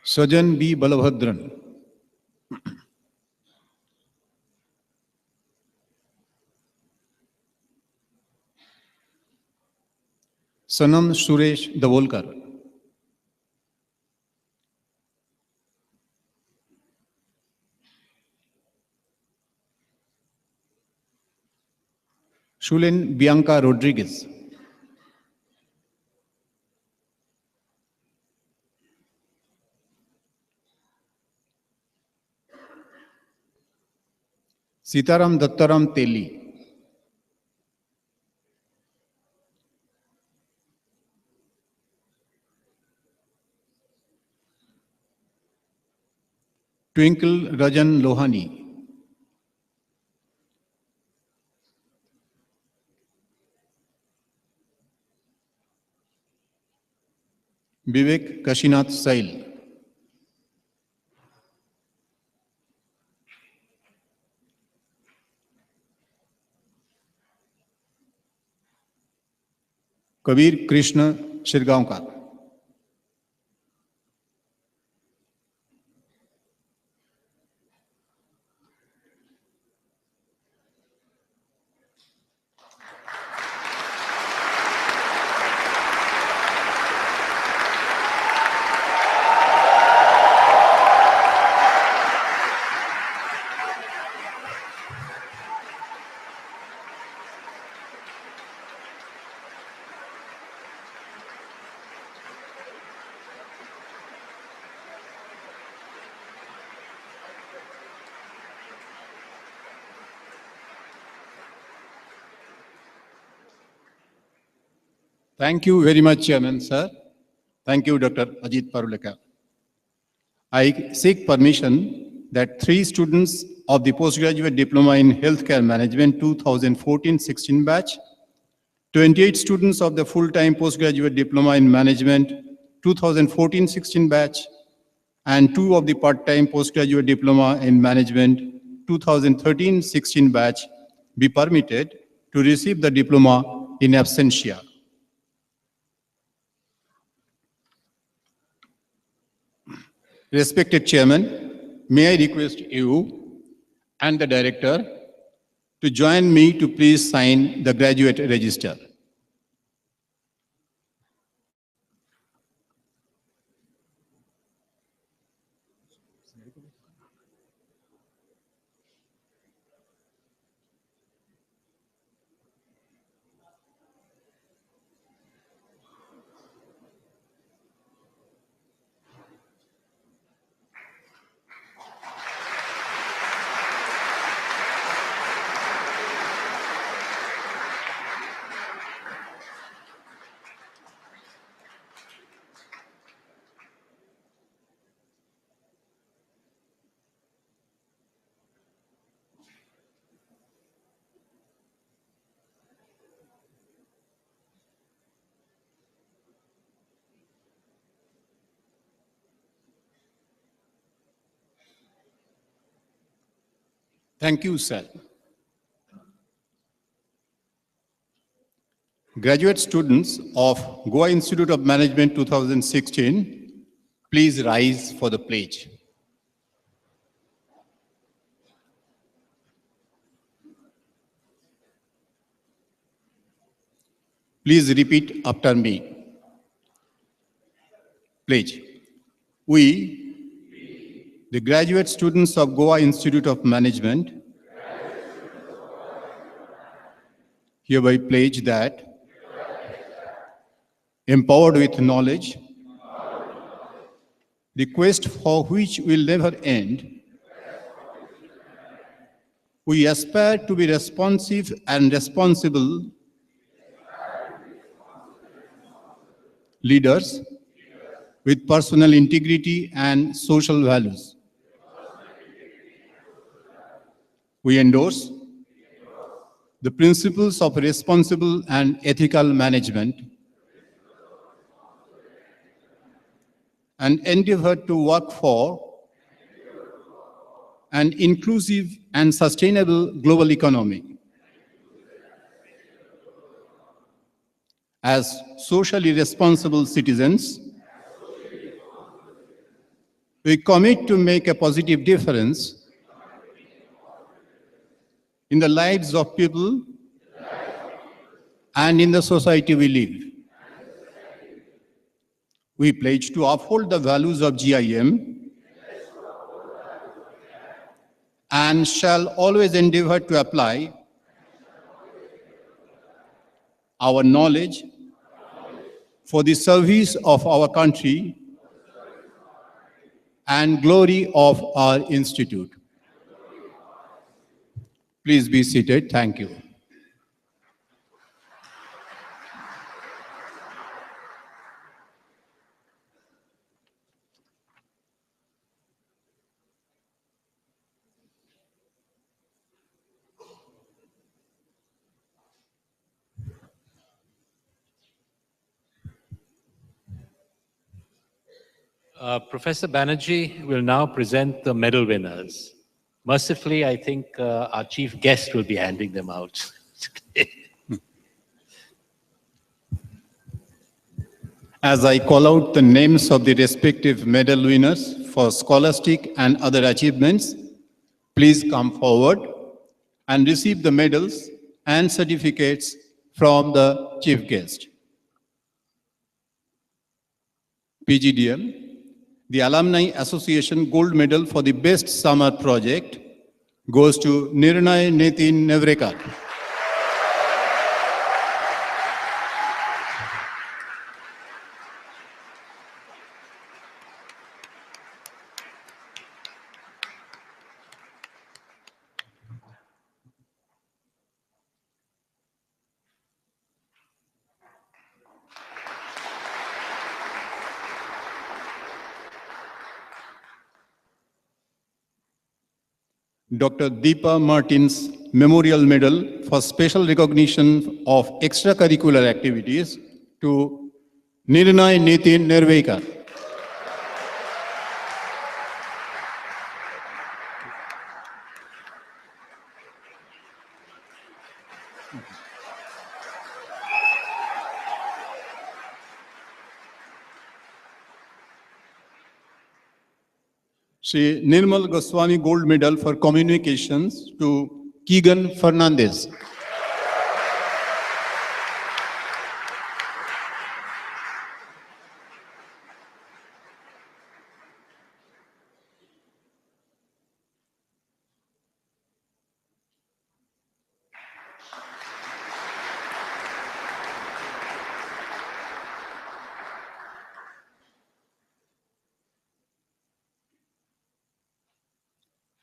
Sajan B. Balabhadran, Sanam Suresh Davolkar. Shulen Bianca Rodriguez. Sitaram Dattaram Teli. Twinkle Rajan Lohani. Vivek Kashinath Sail. Kabir Krishna Shirgaonkar. Thank you very much, Chairman, sir. Thank you, Dr. Ajit Parulekar. I seek permission that 3 students of the Postgraduate Diploma in Healthcare Management 2014-16 batch, 28 students of the full-time Postgraduate Diploma in Management 2014-16 batch, and 2 of the part-time Postgraduate Diploma in Management 2013-16 batch be permitted to receive the diploma in absentia. Respected Chairman, may I request you and the Director to join me to please sign the graduate register. Thank you, sir. Graduate students of Goa Institute of Management 2016, please rise for the pledge. Please repeat after me. Pledge. We, the graduate students of Goa Institute of Management, hereby pledge that, empowered with knowledge, the quest for which will never end, we aspire to be responsive and responsible leaders with personal integrity and social values. We endorse the principles of responsible and ethical management and endeavor to work for an inclusive and sustainable global economy. As socially responsible citizens, we commit to make a positive difference in the lives of people and in the society we live. We pledge to uphold the values of GIM and shall always endeavor to apply our knowledge for the service of our country and glory of our institute. Please be seated. Thank you. Professor Banerjee will now present the medal winners. Mercifully, I think our chief guest will be handing them out. As I call out the names of the respective medal winners for scholastic and other achievements, please come forward and receive the medals and certificates from the chief guest. PGDM, the Alumni Association Gold Medal for the Best Summer Project goes to Nirnay Nitin Nevrekar. Dr. Deepa Martin's Memorial Medal for special recognition of extracurricular activities to Nirnay Nitin Nervekar. Shri Nirmal Goswami Gold Medal for Communications to Keegan Fernandez.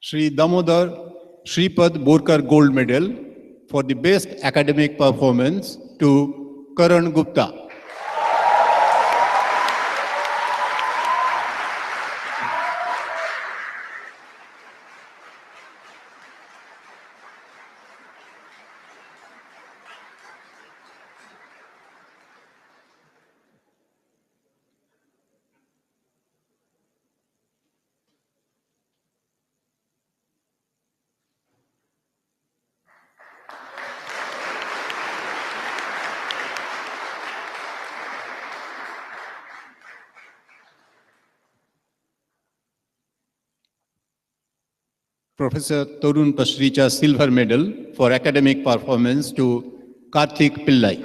Shri Damodar Shripad Borkar Gold Medal for the best academic performance to Karan Gupta. Professor Torun Pasricha Silver Medal for academic performance to Karthik Pillai.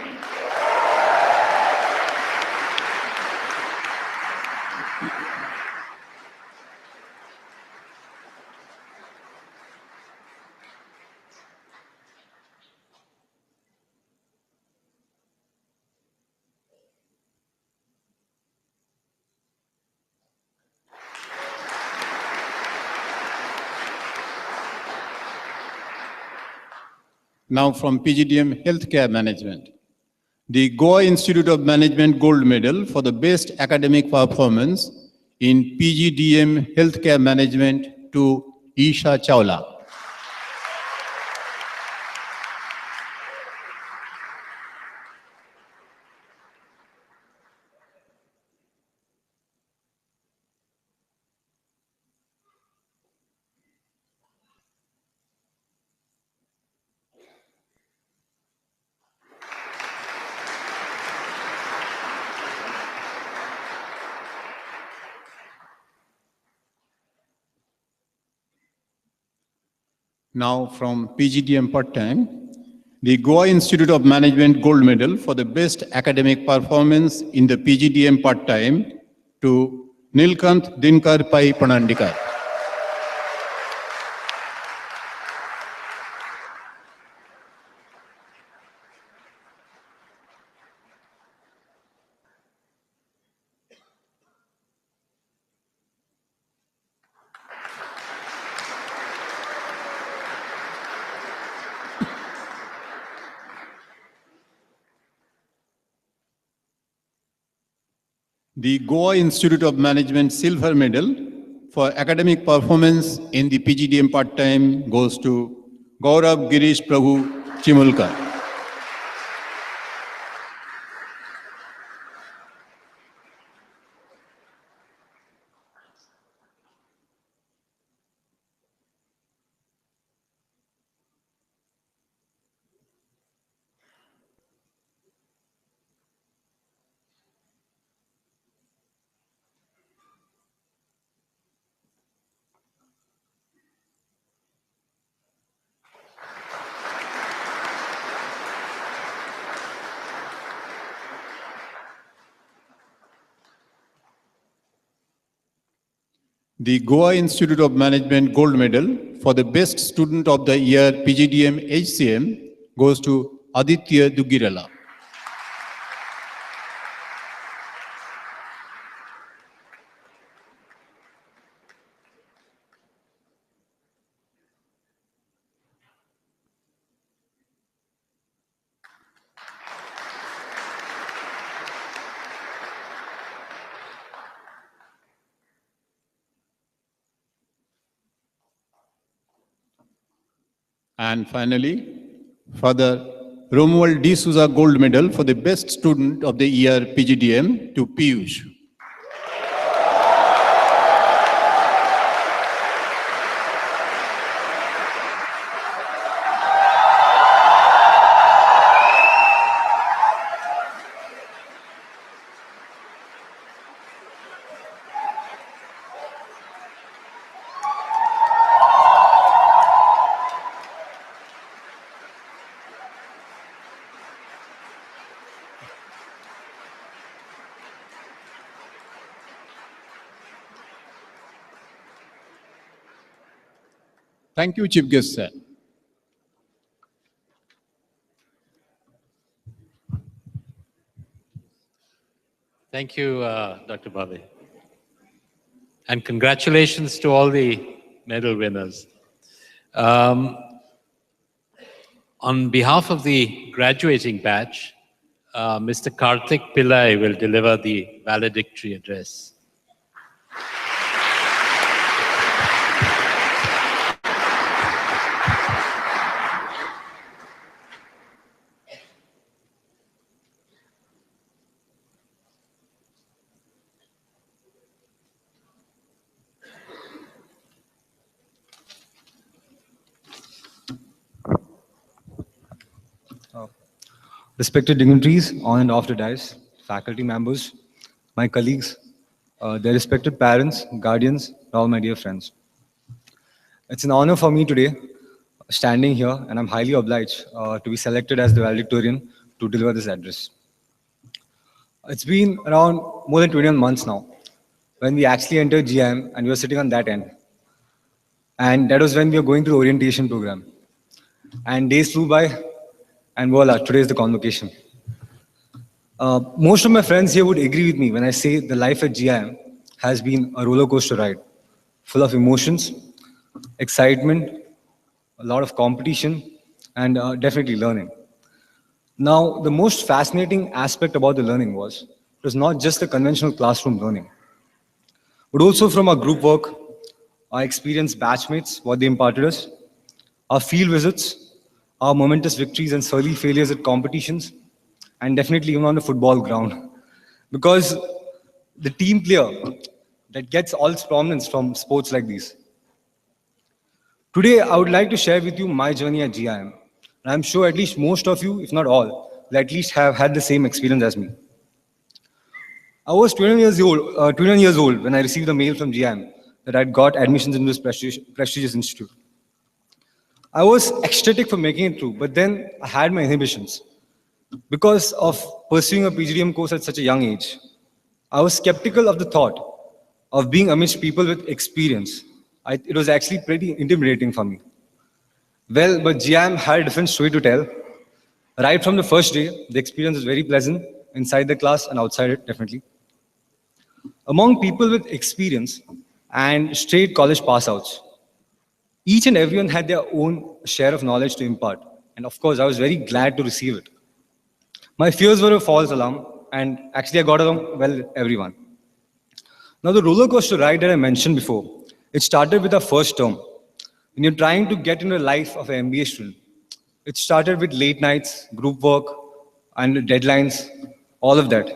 Now from PGDM Healthcare Management. The Goa Institute of Management Gold Medal for the best academic performance in PGDM Healthcare Management to Isha Chawla. Now from PGDM part-time, the Goa Institute of Management Gold Medal for the best academic performance in the PGDM part-time to Nilkant Dinkar Pai Panandikar. The Goa Institute of Management Silver Medal for academic performance in the PGDM part-time goes to Gaurav Girish Prabhu Chimulkar. The Goa Institute of Management Gold Medal for the Best Student of the Year PGDM HCM goes to Aditya Dugirala. And finally, Father Romuald D. Souza Gold Medal for the Best Student of the Year PGDM to Piyush. Thank you, Chief Guest, sir. Thank you, Dr. Bhave. And congratulations to all the medal winners. On behalf of the graduating batch, Mr. Karthik Pillai will deliver the valedictory address. Respected dignitaries on and off the dais, faculty members, my colleagues, their respected parents, guardians, and all my dear friends. It's an honor for me today, standing here, and I'm highly obliged to be selected as the valedictorian to deliver this address. It's been around more than 21 months now when we actually entered GIM and we were sitting on that end. And that was when we were going through the orientation program. And days flew by, and voila, today is the convocation. Most of my friends here would agree with me when I say the life at GIM has been a roller coaster ride, full of emotions, excitement, a lot of competition, and definitely learning. Now, the most fascinating aspect about the learning was, it was not just the conventional classroom learning, but also from our group work, our experienced batchmates, what they imparted us, our field visits, our momentous victories and surly failures at competitions, and definitely even on the football ground. Because the team player that gets all its prominence from sports like these. Today, I would like to share with you my journey at GIM. And I'm sure at least most of you, if not all, will at least have had the same experience as me. I was 21 years old when I received a mail from GIM that I'd got admissions into this prestigious institute. I was ecstatic for making it through, but then I had my inhibitions because of pursuing a PGDM course at such a young age. I was skeptical of the thought of being amidst people with experience. It was actually pretty intimidating for me. Well, but GIM had a different story to tell. Right from the first day, the experience was very pleasant, inside the class and outside it, definitely. Among people with experience and straight college pass outs, each and everyone had their own share of knowledge to impart. And of course, I was very glad to receive it. My fears were a false alarm, and actually, I got along well with everyone. Now, the roller coaster ride that I mentioned before, it started with our first term. When you're trying to get into the life of an MBA student, it started with late nights, group work, and deadlines, all of that.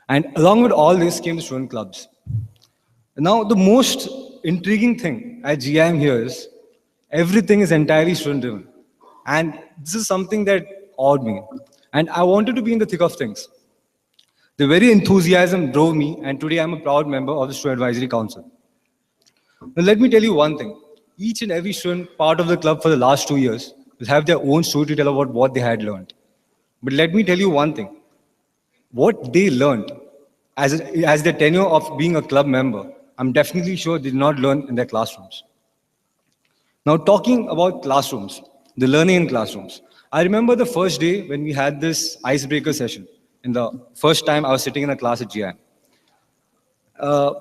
And along with all this came the student clubs. Now, the most intriguing thing at GIM here is everything is entirely student driven. And this is something that awed me. And I wanted to be in the thick of things. The very enthusiasm drove me, and today I'm a proud member of the Student Advisory Council. Now, let me tell you one thing. Each and every student part of the club for the last 2 years will have their own story to tell about what they had learned. But let me tell you one thing. What they learned as their tenure of being a club member, I'm definitely sure they did not learn in their classrooms. Now, talking about classrooms, the learning in classrooms, I remember the first day when we had this icebreaker session. In the first time I was sitting in a class at GIM.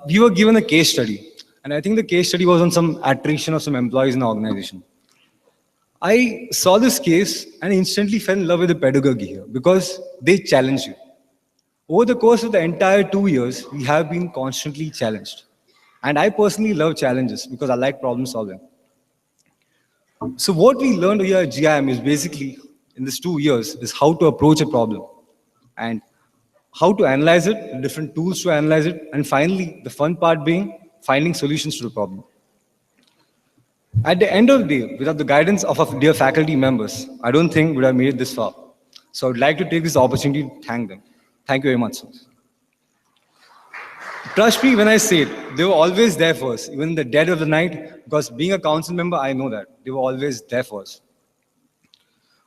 We were given a case study, and I think the case study was on some attrition of some employees in the organization. I saw this case and instantly fell in love with the pedagogy here because they challenge you. Over the course of the entire 2 years, we have been constantly challenged. And I personally love challenges because I like problem solving. So what we learned here at GIM is basically, in these 2 years, is how to approach a problem and how to analyze it, the different tools to analyze it, and finally, the fun part being finding solutions to the problem. At the end of the day, without the guidance of our dear faculty members, I don't think we would have made it this far. So I would like to take this opportunity to thank them. Thank you very much, sir. Trust me when I say it, they were always there for us, even in the dead of the night, because being a council member, I know that. They were always there for us.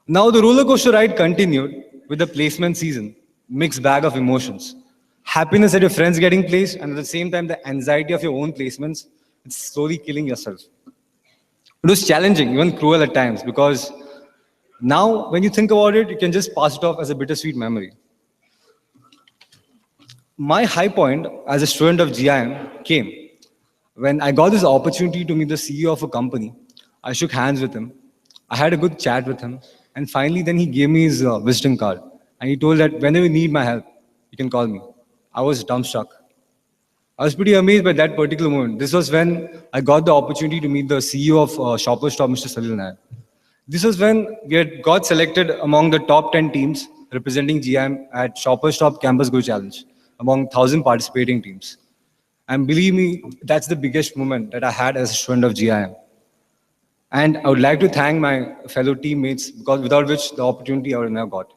Now the roller coaster ride continued with the placement season, mixed bag of emotions. Happiness at your friends getting placed, and at the same time, the anxiety of your own placements, it's slowly killing yourself. It was challenging, even cruel at times, because now when you think about it, you can just pass it off as a bittersweet memory. My high point as a student of GIM came when I got this opportunity to meet the CEO of a company. I shook hands with him. I had a good chat with him. And finally, then he gave me his visiting card. And he told that whenever you need my help, you can call me. I was dumbstruck. I was pretty amazed by that particular moment. This was when I got the opportunity to meet the CEO of Shoppers Stop, Mr. Salil Nair. This was when we had got selected among the top 10 teams representing GIM at Shoppers Stop Campus Go Challenge, among 1,000 participating teams. And believe me, that's the biggest moment that I had as a student of GIM. And I would like to thank my fellow teammates, because without which the opportunity I would have never got.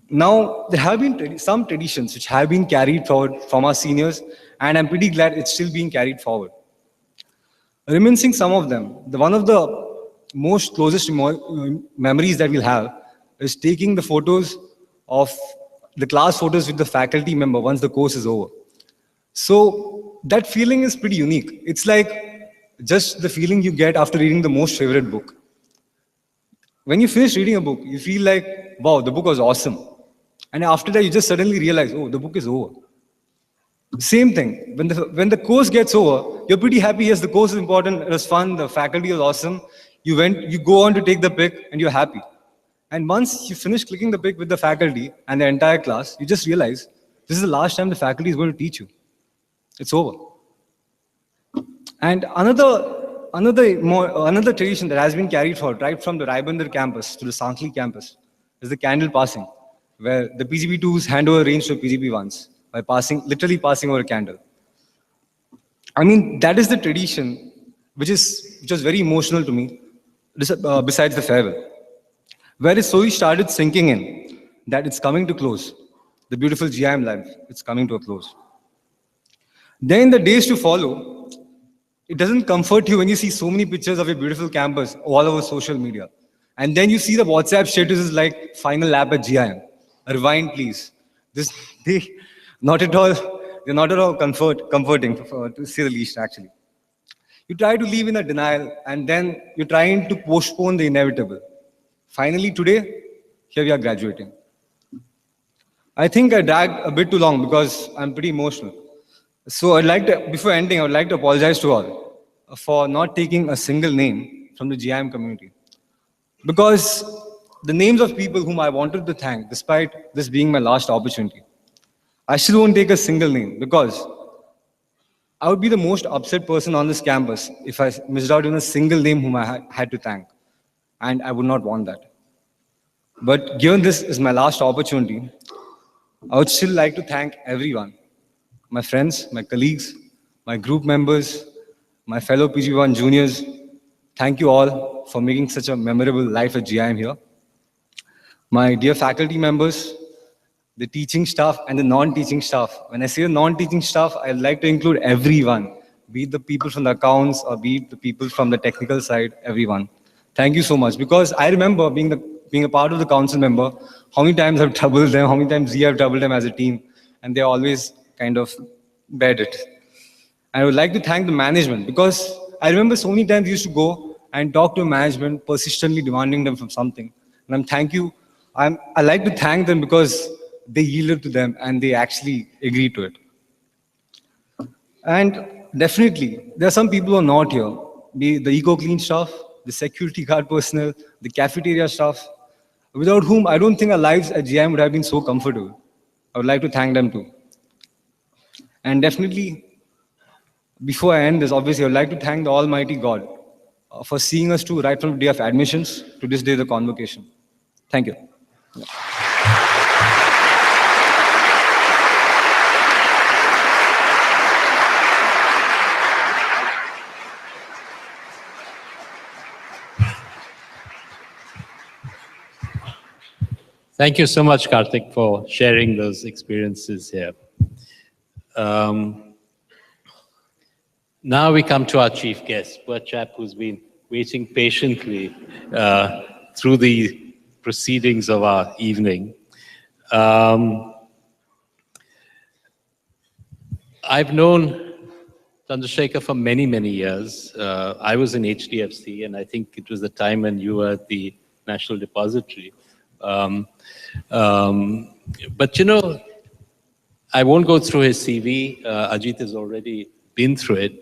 Now, there have been some traditions which have been carried forward from our seniors, and I'm pretty glad it's still being carried forward. Reminiscing some of them, one of the most closest memories that we'll have is taking the photos of the class photos with the faculty member once the course is over. So that feeling is pretty unique. It's like just the feeling you get after reading the most favorite book. When you finish reading a book, you feel like, wow, the book was awesome. And after that, you just suddenly realize, oh, the book is over. Same thing, when the course gets over, you're pretty happy, yes, the course is important, it was fun, the faculty was awesome. You go on to take the pic and you're happy. And once you finish clicking the pic with the faculty and the entire class, you just realize this is the last time the faculty is going to teach you. It's over. And another tradition that has been carried forward right from the Raibandar campus to the Sankli campus is the candle passing, where the PGP2s hand over reins to PGP1s by literally passing over a candle. I mean, that is the tradition which was very emotional to me, besides the farewell, where it slowly started sinking in that it's coming to close. The beautiful GIM life, it's coming to a close. Then in the days to follow, it doesn't comfort you when you see so many pictures of your beautiful campus all over social media. And then you see the WhatsApp statuses like final lap at GIM. Rewind, please. Not at all. They're not at all comforting, to say the least, actually. You try to live in a denial, and then you're trying to postpone the inevitable. Finally, today, here we are graduating. I think I dragged a bit too long because I'm pretty emotional. So I'd like to, before ending, I would like to apologize to all for not taking a single name from the GIM community. Because the names of people whom I wanted to thank, despite this being my last opportunity, I still won't take a single name because I would be the most upset person on this campus if I missed out on a single name whom I had to thank. And I would not want that. But given this is my last opportunity, I would still like to thank everyone, my friends, my colleagues, my group members, my fellow PG1 juniors. Thank you all for making such a memorable life at GIM here. My dear faculty members, the teaching staff and the non-teaching staff. When I say the non-teaching staff, I'd like to include everyone, be it the people from the accounts or be it the people from the technical side, everyone. Thank you so much. Because I remember being a part of the council member, how many times I've troubled them, how many times we have troubled them as a team, and they always kind of bared it. I would like to thank the management because I remember so many times we used to go and talk to management, persistently demanding them from something. And I like to thank them because they yielded to them and they actually agreed to it. And definitely, there are some people who are not here, be the eco-clean staff, the security guard personnel, the cafeteria staff, without whom I don't think our lives at GIM would have been so comfortable. I would like to thank them too. And definitely, before I end this, obviously, I would like to thank the Almighty God for seeing us through right from the day of admissions to this day of the convocation. Thank you. Thank you so much, Karthik, for sharing those experiences here. Now we come to our chief guest, poor chap who's been waiting patiently through the proceedings of our evening. I've known Chandrasekhar for many, many years. I was in HDFC, and I think it was the time when you were at the National Depository. But you know, I won't go through his CV. Ajit has already been through it.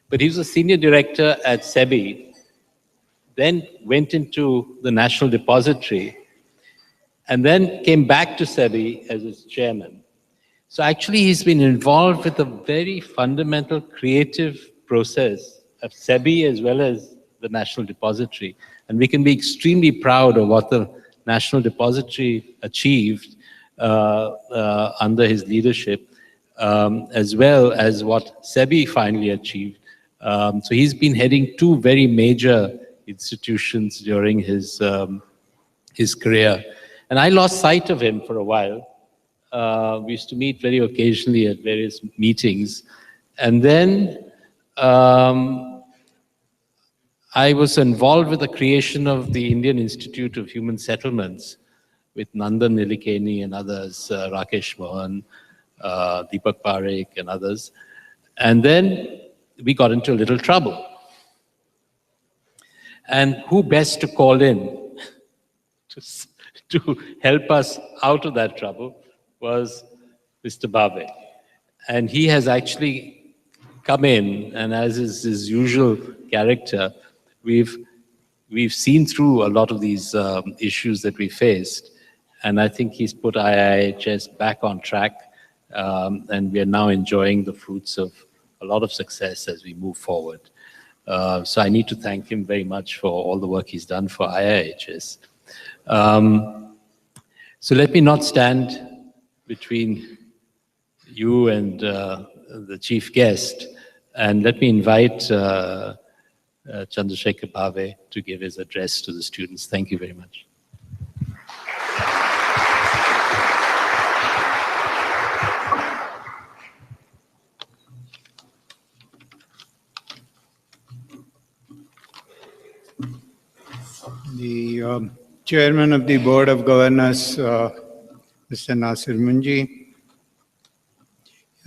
But he was a senior director at SEBI, then went into the National Depository, and then came back to SEBI as its chairman. So actually, he's been involved with a very fundamental creative process of SEBI as well as the National Depository. And we can be extremely proud of what the National Depository achieved under his leadership, as well as what SEBI finally achieved. So he's been heading two very major institutions during his career. And I lost sight of him for a while. We used to meet very occasionally at various meetings. And then I was involved with the creation of the Indian Institute of Human Settlements with Nandan Nilikeni and others, Rakesh Mohan, Deepak Parekh and others. And then we got into a little trouble. And who best to call in to help us out of that trouble was Mr. Bave. And he has actually come in, and as is his usual character, we've seen through a lot of these issues that we faced. And I think he's put IIHS back on track, and we are now enjoying the fruits of a lot of success as we move forward. So I need to thank him very much for all the work he's done for IIHS. So let me not stand between you and the chief guest, and let me invite Chandrasekhar Bave to give his address to the students. Thank you very much. The Chairman of the Board of Governors, Mr. Nasir Munji,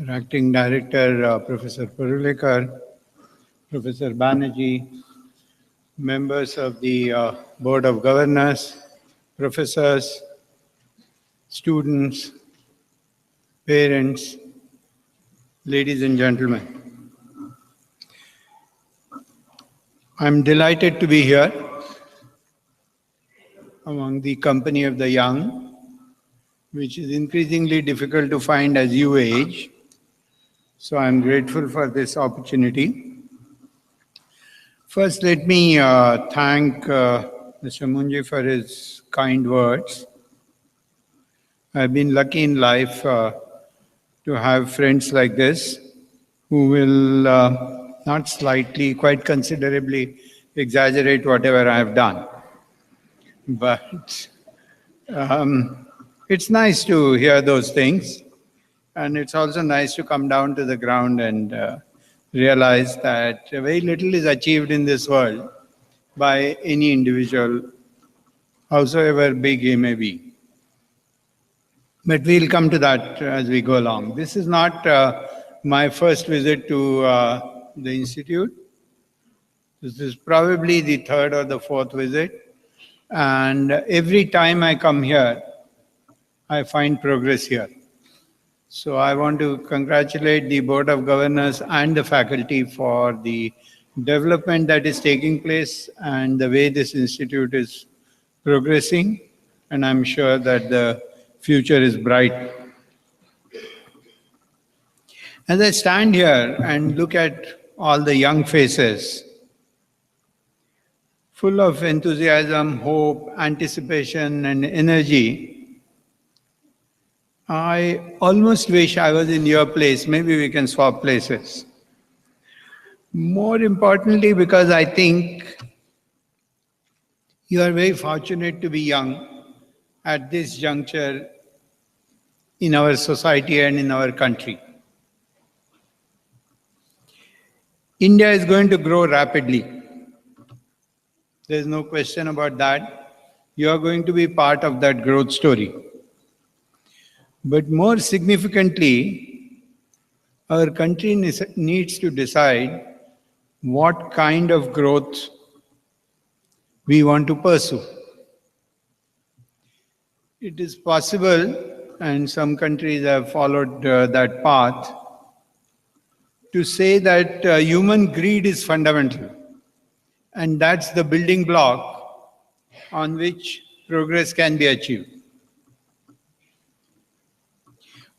our Acting Director, Professor Purulekar, Professor Banerjee, members of the Board of Governors, professors, students, parents, ladies and gentlemen. I'm delighted to be here among the company of the young, which is increasingly difficult to find as you age. So I'm grateful for this opportunity. First, let me thank Mr. Munji for his kind words. I've been lucky in life to have friends like this who will not slightly, quite considerably exaggerate whatever I have done. But it's nice to hear those things. And it's also nice to come down to the ground and realize that very little is achieved in this world by any individual, howsoever big he may be. But we'll come to that as we go along. This is not my first visit to the Institute. This is probably the third or the fourth visit. And every time I come here, I find progress here. So I want to congratulate the Board of Governors and the faculty for the development that is taking place and the way this institute is progressing. And I'm sure that the future is bright. As I stand here and look at all the young faces, full of enthusiasm, hope, anticipation, and energy, I almost wish I was in your place. Maybe we can swap places. More importantly, because I think you are very fortunate to be young at this juncture in our society and in our country. India is going to grow rapidly. There's no question about that. You are going to be part of that growth story. But more significantly, our country needs to decide what kind of growth we want to pursue. It is possible, and some countries have followed that path, to say that human greed is fundamental, and that's the building block on which progress can be achieved.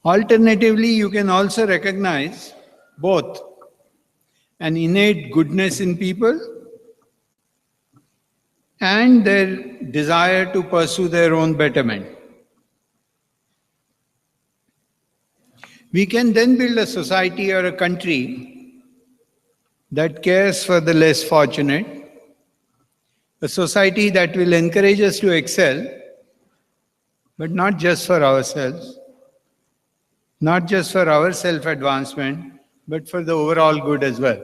Alternatively, you can also recognize both an innate goodness in people and their desire to pursue their own betterment. We can then build a society or a country that cares for the less fortunate, a society that will encourage us to excel, but not just for ourselves, not just for our self-advancement, but for the overall good as well.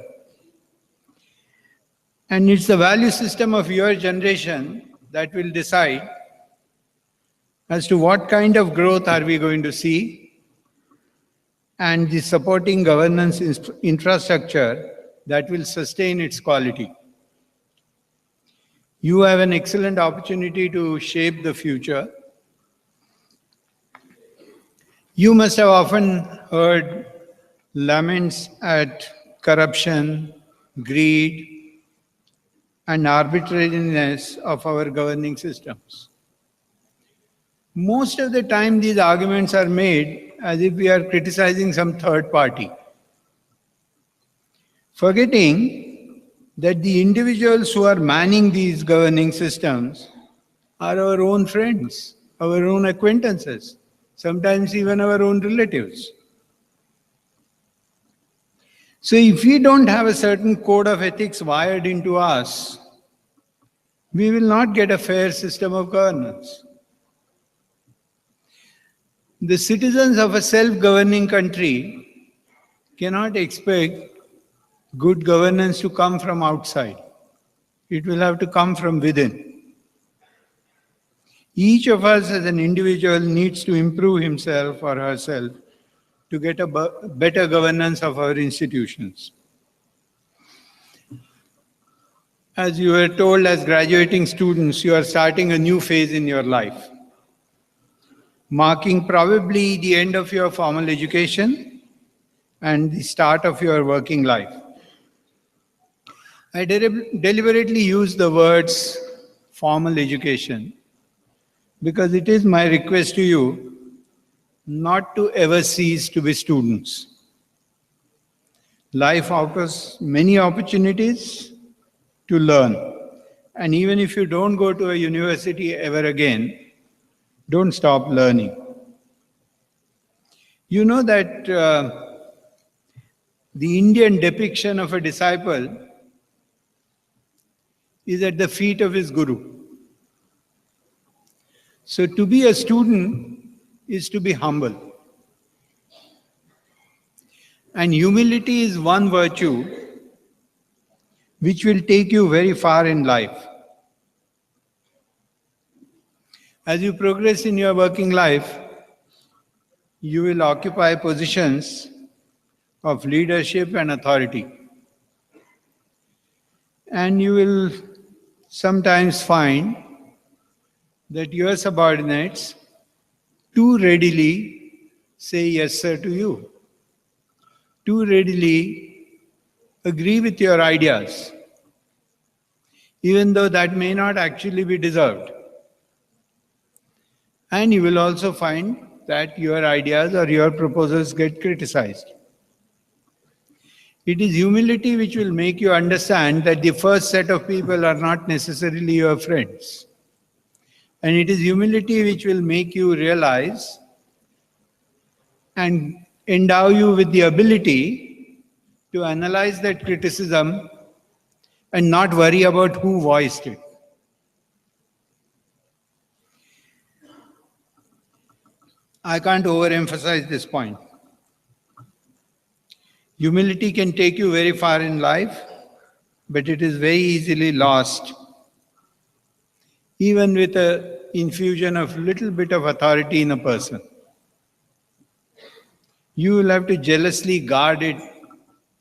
And it's the value system of your generation that will decide as to what kind of growth are we going to see and the supporting governance infrastructure that will sustain its quality. You have an excellent opportunity to shape the future. You must have often heard laments at corruption, greed, and arbitrariness of our governing systems. Most of the time, these arguments are made as if we are criticizing some third party, forgetting that the individuals who are manning these governing systems are our own friends, our own acquaintances, sometimes even our own relatives. So if we don't have a certain code of ethics wired into us, we will not get a fair system of governance. The citizens of a self-governing country cannot expect good governance to come from outside. It will have to come from within. Each of us as an individual needs to improve himself or herself to get a better governance of our institutions. As you were told, as graduating students, you are starting a new phase in your life, marking probably the end of your formal education and the start of your working life. I deliberately use the words formal education because it is my request to you not to ever cease to be students. Life offers many opportunities to learn. And even if you don't go to a university ever again, don't stop learning. You know that the Indian depiction of a disciple is at the feet of his guru. So to be a student is to be humble. And humility is one virtue which will take you very far in life. As you progress in your working life, you will occupy positions of leadership and authority. And you will sometimes find that your subordinates too readily say yes, sir, to you, too readily agree with your ideas, even though that may not actually be deserved. And you will also find that your ideas or your proposals get criticized. It is humility which will make you understand that the first set of people are not necessarily your friends. And it is humility which will make you realize and endow you with the ability to analyze that criticism and not worry about who voiced it. I can't overemphasize this point. Humility can take you very far in life, but it is very easily lost, even with an infusion of little bit of authority in a person. You will have to jealously guard it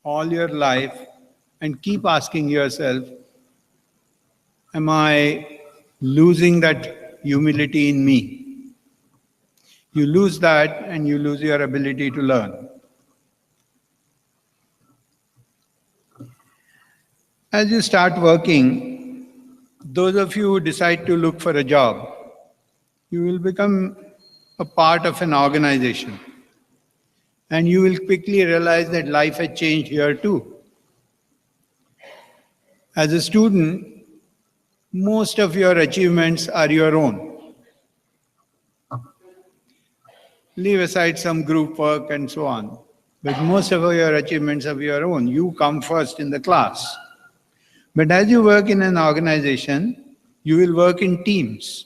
all your life and keep asking yourself, am I losing that humility in me? You lose that and you lose your ability to learn. As you start working, those of you who decide to look for a job, you will become a part of an organization. And you will quickly realize that life has changed here too. As a student, most of your achievements are your own. Leave aside some group work and so on. But most of your achievements are your own. You come first in the class. But as you work in an organization, you will work in teams.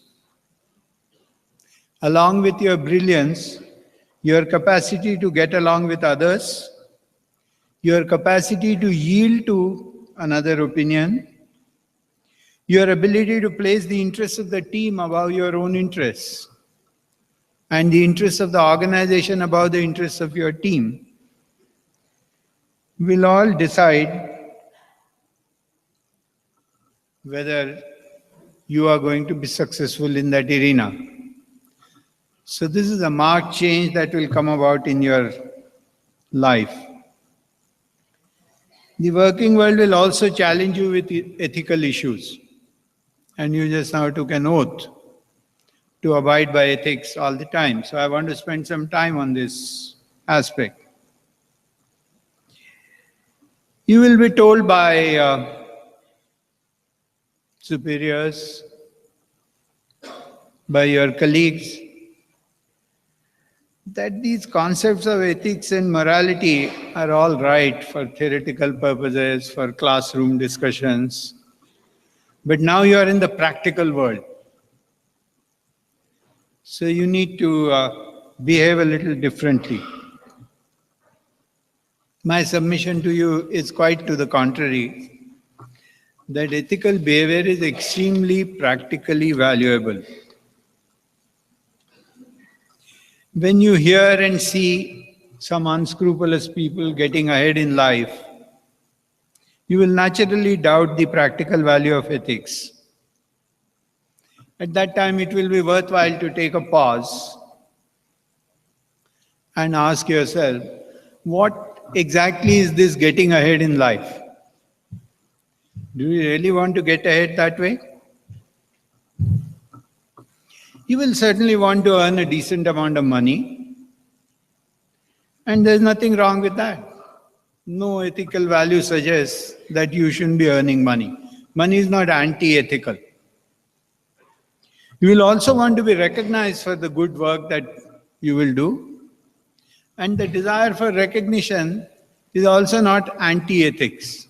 Along with your brilliance, your capacity to get along with others, your capacity to yield to another opinion, your ability to place the interests of the team above your own interests, and the interests of the organization above the interests of your team, will all decide whether you are going to be successful in that arena. So this is a marked change that will come about in your life. The working world will also challenge you with ethical issues. And you just now took an oath to abide by ethics all the time. So I want to spend some time on this aspect. You will be told by superiors, by your colleagues, that these concepts of ethics and morality are all right for theoretical purposes, for classroom discussions. But now you are in the practical world. So you need to behave a little differently. My submission to you is quite to the contrary, that ethical behavior is extremely practically valuable. When you hear and see some unscrupulous people getting ahead in life, you will naturally doubt the practical value of ethics. At that time, it will be worthwhile to take a pause and ask yourself, what exactly is this getting ahead in life? Do you really want to get ahead that way? You will certainly want to earn a decent amount of money, and there's nothing wrong with that. No ethical value suggests that you shouldn't be earning money. Money is not anti-ethical. You will also want to be recognized for the good work that you will do. And the desire for recognition is also not anti-ethics.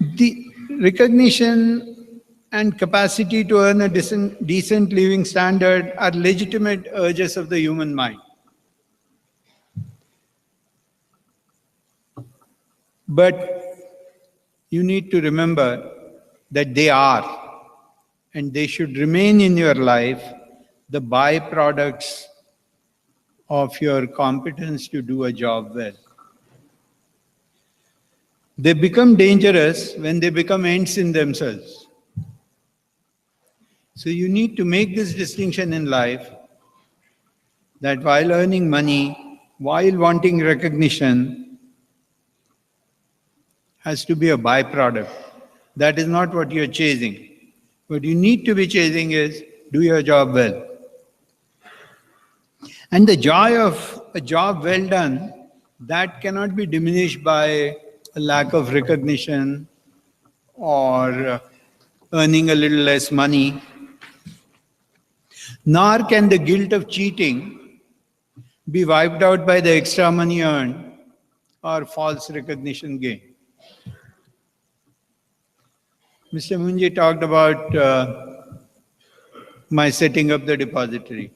The recognition and capacity to earn a decent living standard are legitimate urges of the human mind. But you need to remember that they are, and they should remain in your life, the byproducts of your competence to do a job well. They become dangerous when they become ends in themselves. So you need to make this distinction in life, that while earning money, while wanting recognition, has to be a byproduct. That is not what you're chasing. What you need to be chasing is do your job well. And the joy of a job well done, that cannot be diminished by a lack of recognition or earning a little less money. Nor can the guilt of cheating be wiped out by the extra money earned or false recognition gained. Mr. Munji talked about my setting up the depository.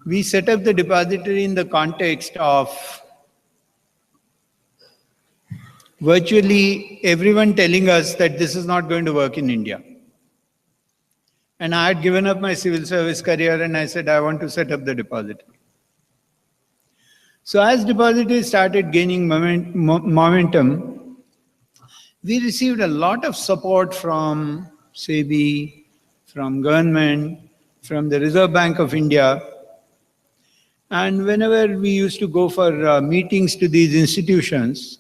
We set up the depository in the context of virtually everyone telling us that this is not going to work in India. And I had given up my civil service career and I said, I want to set up the depository. So as depository started gaining momentum, we received a lot of support from SEBI, from government, from the Reserve Bank of India. And whenever we used to go for meetings to these institutions,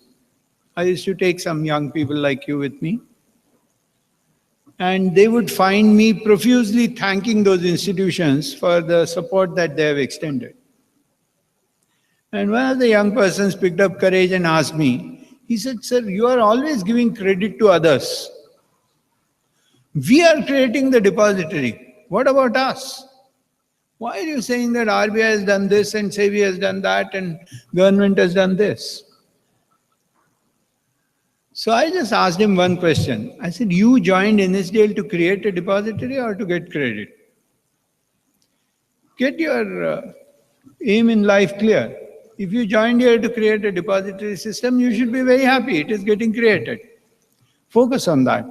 I used to take some young people like you with me. And they would find me profusely thanking those institutions for the support that they have extended. And one of the young persons picked up courage and asked me, he said, sir, you are always giving credit to others. We are creating the depository. What about us? Why are you saying that RBI has done this and SEBI has done that and government has done this? So I just asked him one question. I said, you joined NSDL to create a depository or to get credit? Get your aim in life clear. If you joined here to create a depository system, you should be very happy. It is getting created. Focus on that.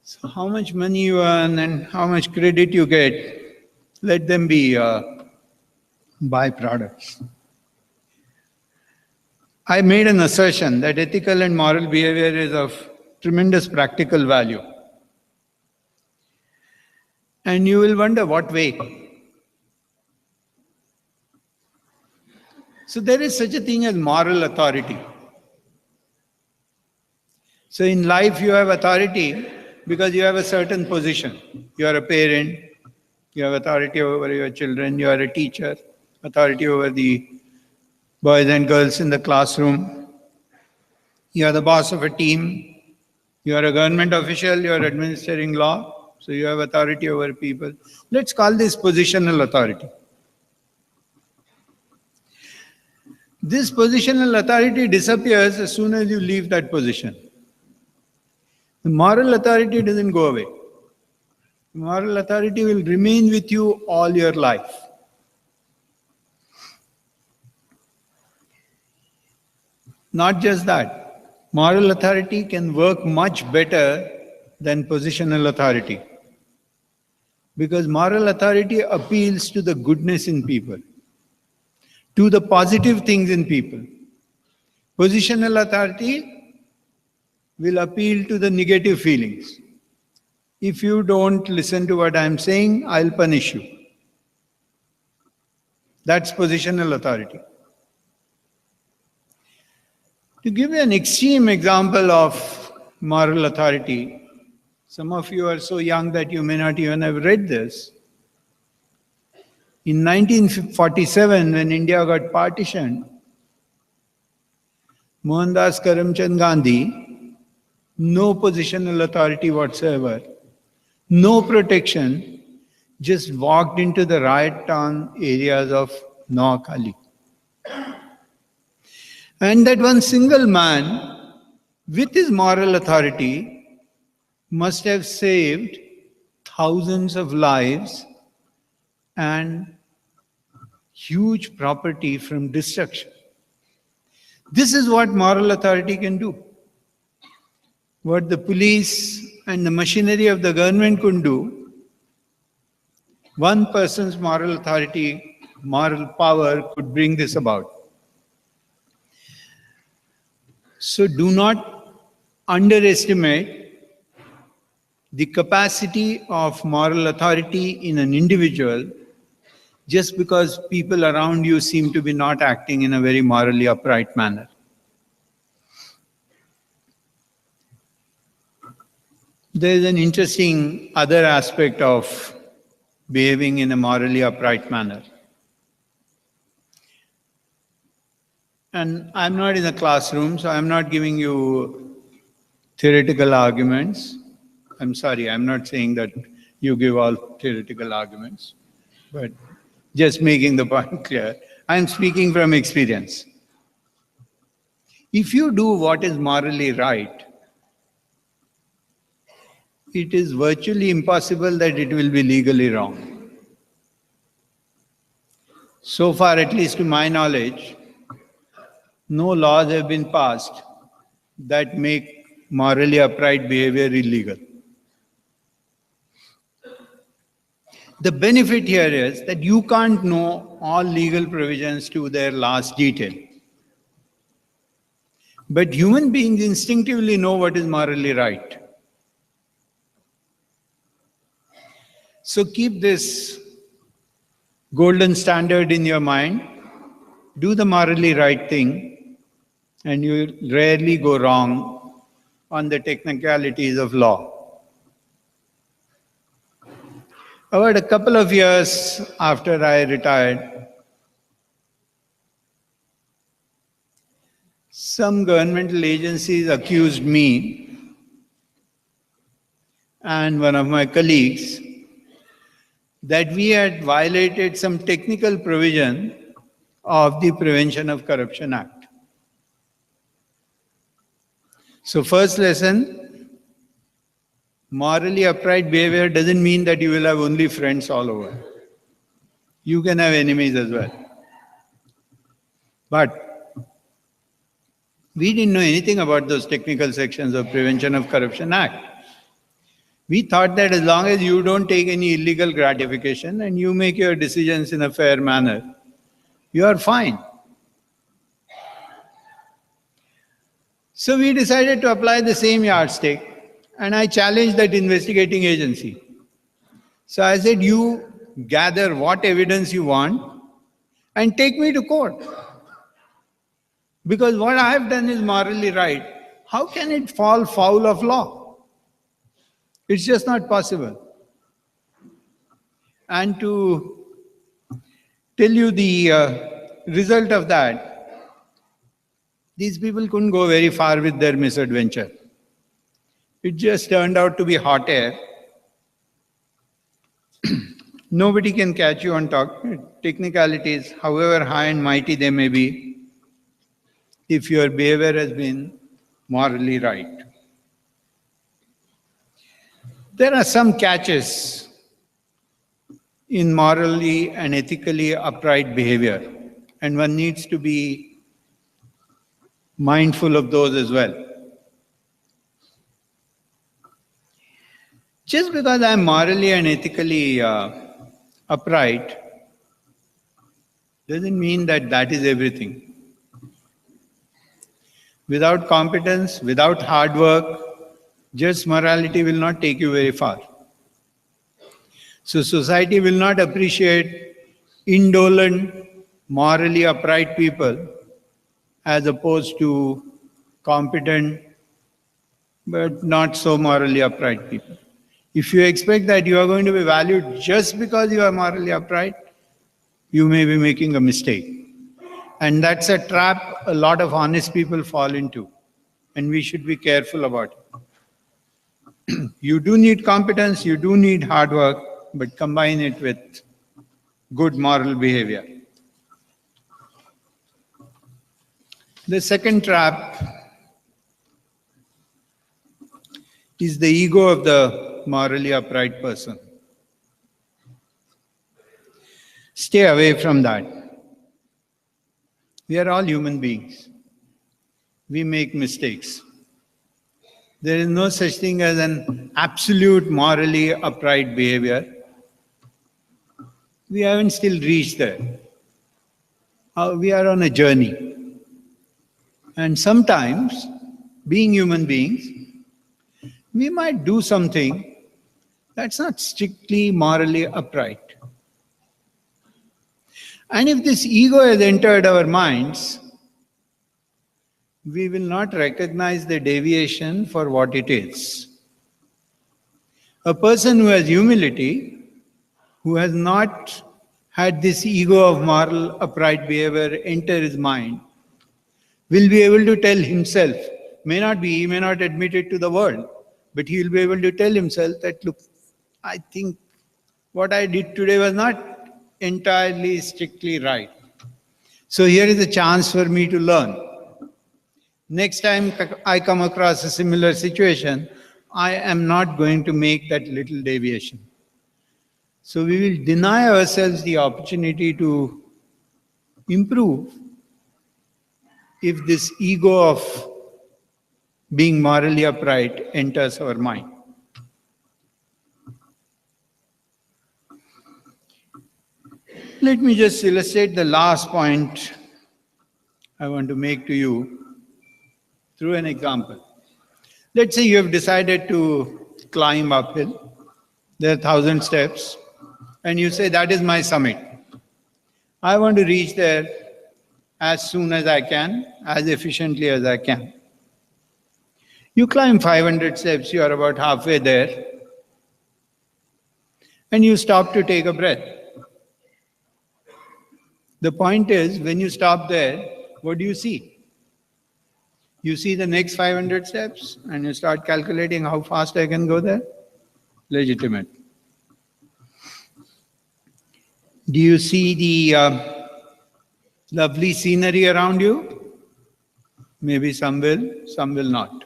So how much money you earn and how much credit you get, let them be byproducts. I made an assertion that ethical and moral behavior is of tremendous practical value. And you will wonder what way. So there is such a thing as moral authority. So in life you have authority because you have a certain position. You are a parent, you have authority over your children, you are a teacher, authority over the boys and girls in the classroom. You are the boss of a team. You are a government official, you are administering law, so you have authority over people. Let's call this positional authority. This positional authority disappears as soon as you leave that position. The moral authority doesn't go away. The moral authority will remain with you all your life. Not just that, moral authority can work much better than positional authority. Because moral authority appeals to the goodness in people, to the positive things in people. Positional authority will appeal to the negative feelings. If you don't listen to what I'm saying, I'll punish you. That's positional authority. To give you an extreme example of moral authority, some of you are so young that you may not even have read this. In 1947, when India got partitioned, Mohandas Karamchand Gandhi, no positional authority whatsoever, no protection, just walked into the riot-torn areas of Noakhali. And that one single man, with his moral authority, must have saved thousands of lives and huge property from destruction. This is what moral authority can do. What the police and the machinery of the government couldn't do, one person's moral authority, moral power could bring this about. So do not underestimate the capacity of moral authority in an individual just because people around you seem to be not acting in a very morally upright manner. There is an interesting other aspect of behaving in a morally upright manner. And I'm not in a classroom, so I'm not giving you theoretical arguments. I'm sorry, I'm not saying that you give all theoretical arguments, but just making the point clear. I'm speaking from experience. If you do what is morally right, it is virtually impossible that it will be legally wrong. So far, at least to my knowledge, no laws have been passed that make morally upright behavior illegal. The benefit here is that you can't know all legal provisions to their last detail. But human beings instinctively know what is morally right. So keep this golden standard in your mind. Do the morally right thing, and you will rarely go wrong on the technicalities of law. About a couple of years after I retired, some governmental agencies accused me and one of my colleagues that we had violated some technical provision of the Prevention of Corruption Act. So first lesson, morally upright behavior doesn't mean that you will have only friends all over. You can have enemies as well. But we didn't know anything about those technical sections of Prevention of Corruption Act. We thought that as long as you don't take any illegal gratification and you make your decisions in a fair manner, you are fine. So we decided to apply the same yardstick, and I challenged that investigating agency. So I said, you gather what evidence you want and take me to court. Because what I have done is morally right. How can it fall foul of law? It's just not possible. And to tell you the result of that, these people couldn't go very far with their misadventure. It just turned out to be hot air. Nobody can catch you on technicalities, however high and mighty they may be, if your behavior has been morally right. There are some catches in morally and ethically upright behavior, and one needs to be mindful of those as well. Just because I'm morally and ethically upright doesn't mean that that is everything. Without competence, without hard work, just morality will not take you very far. So society will not appreciate indolent, morally upright people as opposed to competent but not so morally upright people. If you expect that you are going to be valued just because you are morally upright, you may be making a mistake. And that's a trap a lot of honest people fall into. And we should be careful about it. You do need competence, you do need hard work, but combine it with good moral behavior. The second trap is the ego of the morally upright person. Stay away from that. We are all human beings. We make mistakes. There is no such thing as an absolute morally upright behavior. We haven't still reached there. We are on a journey. And sometimes, being human beings, we might do something that's not strictly morally upright. And if this ego has entered our minds, we will not recognize the deviation for what it is. A person who has humility, who has not had this ego of moral upright behavior enter his mind, will be able to tell himself, he may not admit it to the world, but he will be able to tell himself that, look, I think what I did today was not entirely strictly right. So here is a chance for me to learn. Next time I come across a similar situation, I am not going to make that little deviation. So we will deny ourselves the opportunity to improve if this ego of being morally upright enters our mind. Let me just illustrate the last point I want to make to you through an example. Let's say you have decided to climb uphill. There are 1,000 steps, and you say, that is my summit. I want to reach there as soon as I can, as efficiently as I can. You climb 500 steps, you are about halfway there, and you stop to take a breath. The point is, when you stop there, what do you see? You see the next 500 steps, and you start calculating how fast I can go there? Legitimate. Do you see the lovely scenery around you? Maybe some will not.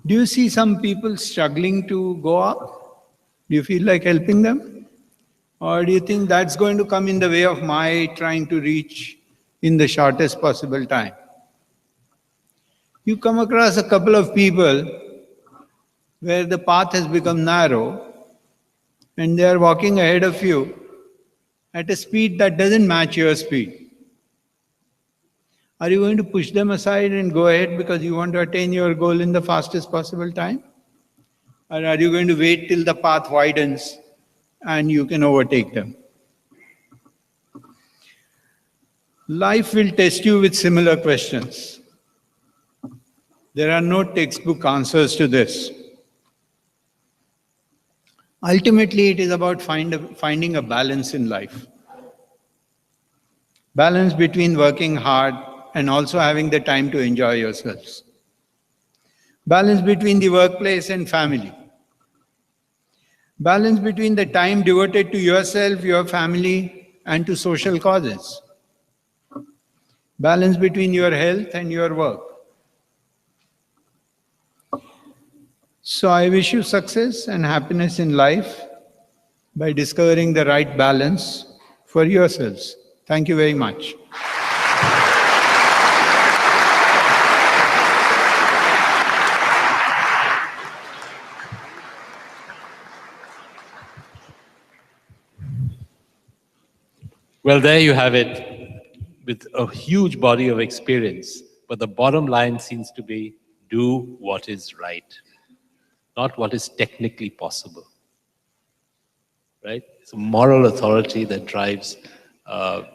Do you see some people struggling to go up? Do you feel like helping them? Or do you think that's going to come in the way of my trying to reach in the shortest possible time? You come across a couple of people where the path has become narrow and they are walking ahead of you at a speed that doesn't match your speed. Are you going to push them aside and go ahead because you want to attain your goal in the fastest possible time? Or are you going to wait till the path widens and you can overtake them? Life will test you with similar questions. There are no textbook answers to this. Ultimately, it is about finding a balance in life. Balance between working hard and also having the time to enjoy yourselves. Balance between the workplace and family. Balance between the time devoted to yourself, your family, and to social causes. Balance between your health and your work. So I wish you success and happiness in life by discovering the right balance for yourselves. Thank you very much. Well, there you have it, with a huge body of experience. But the bottom line seems to be do what is right, not what is technically possible. Right? It's a moral authority that drives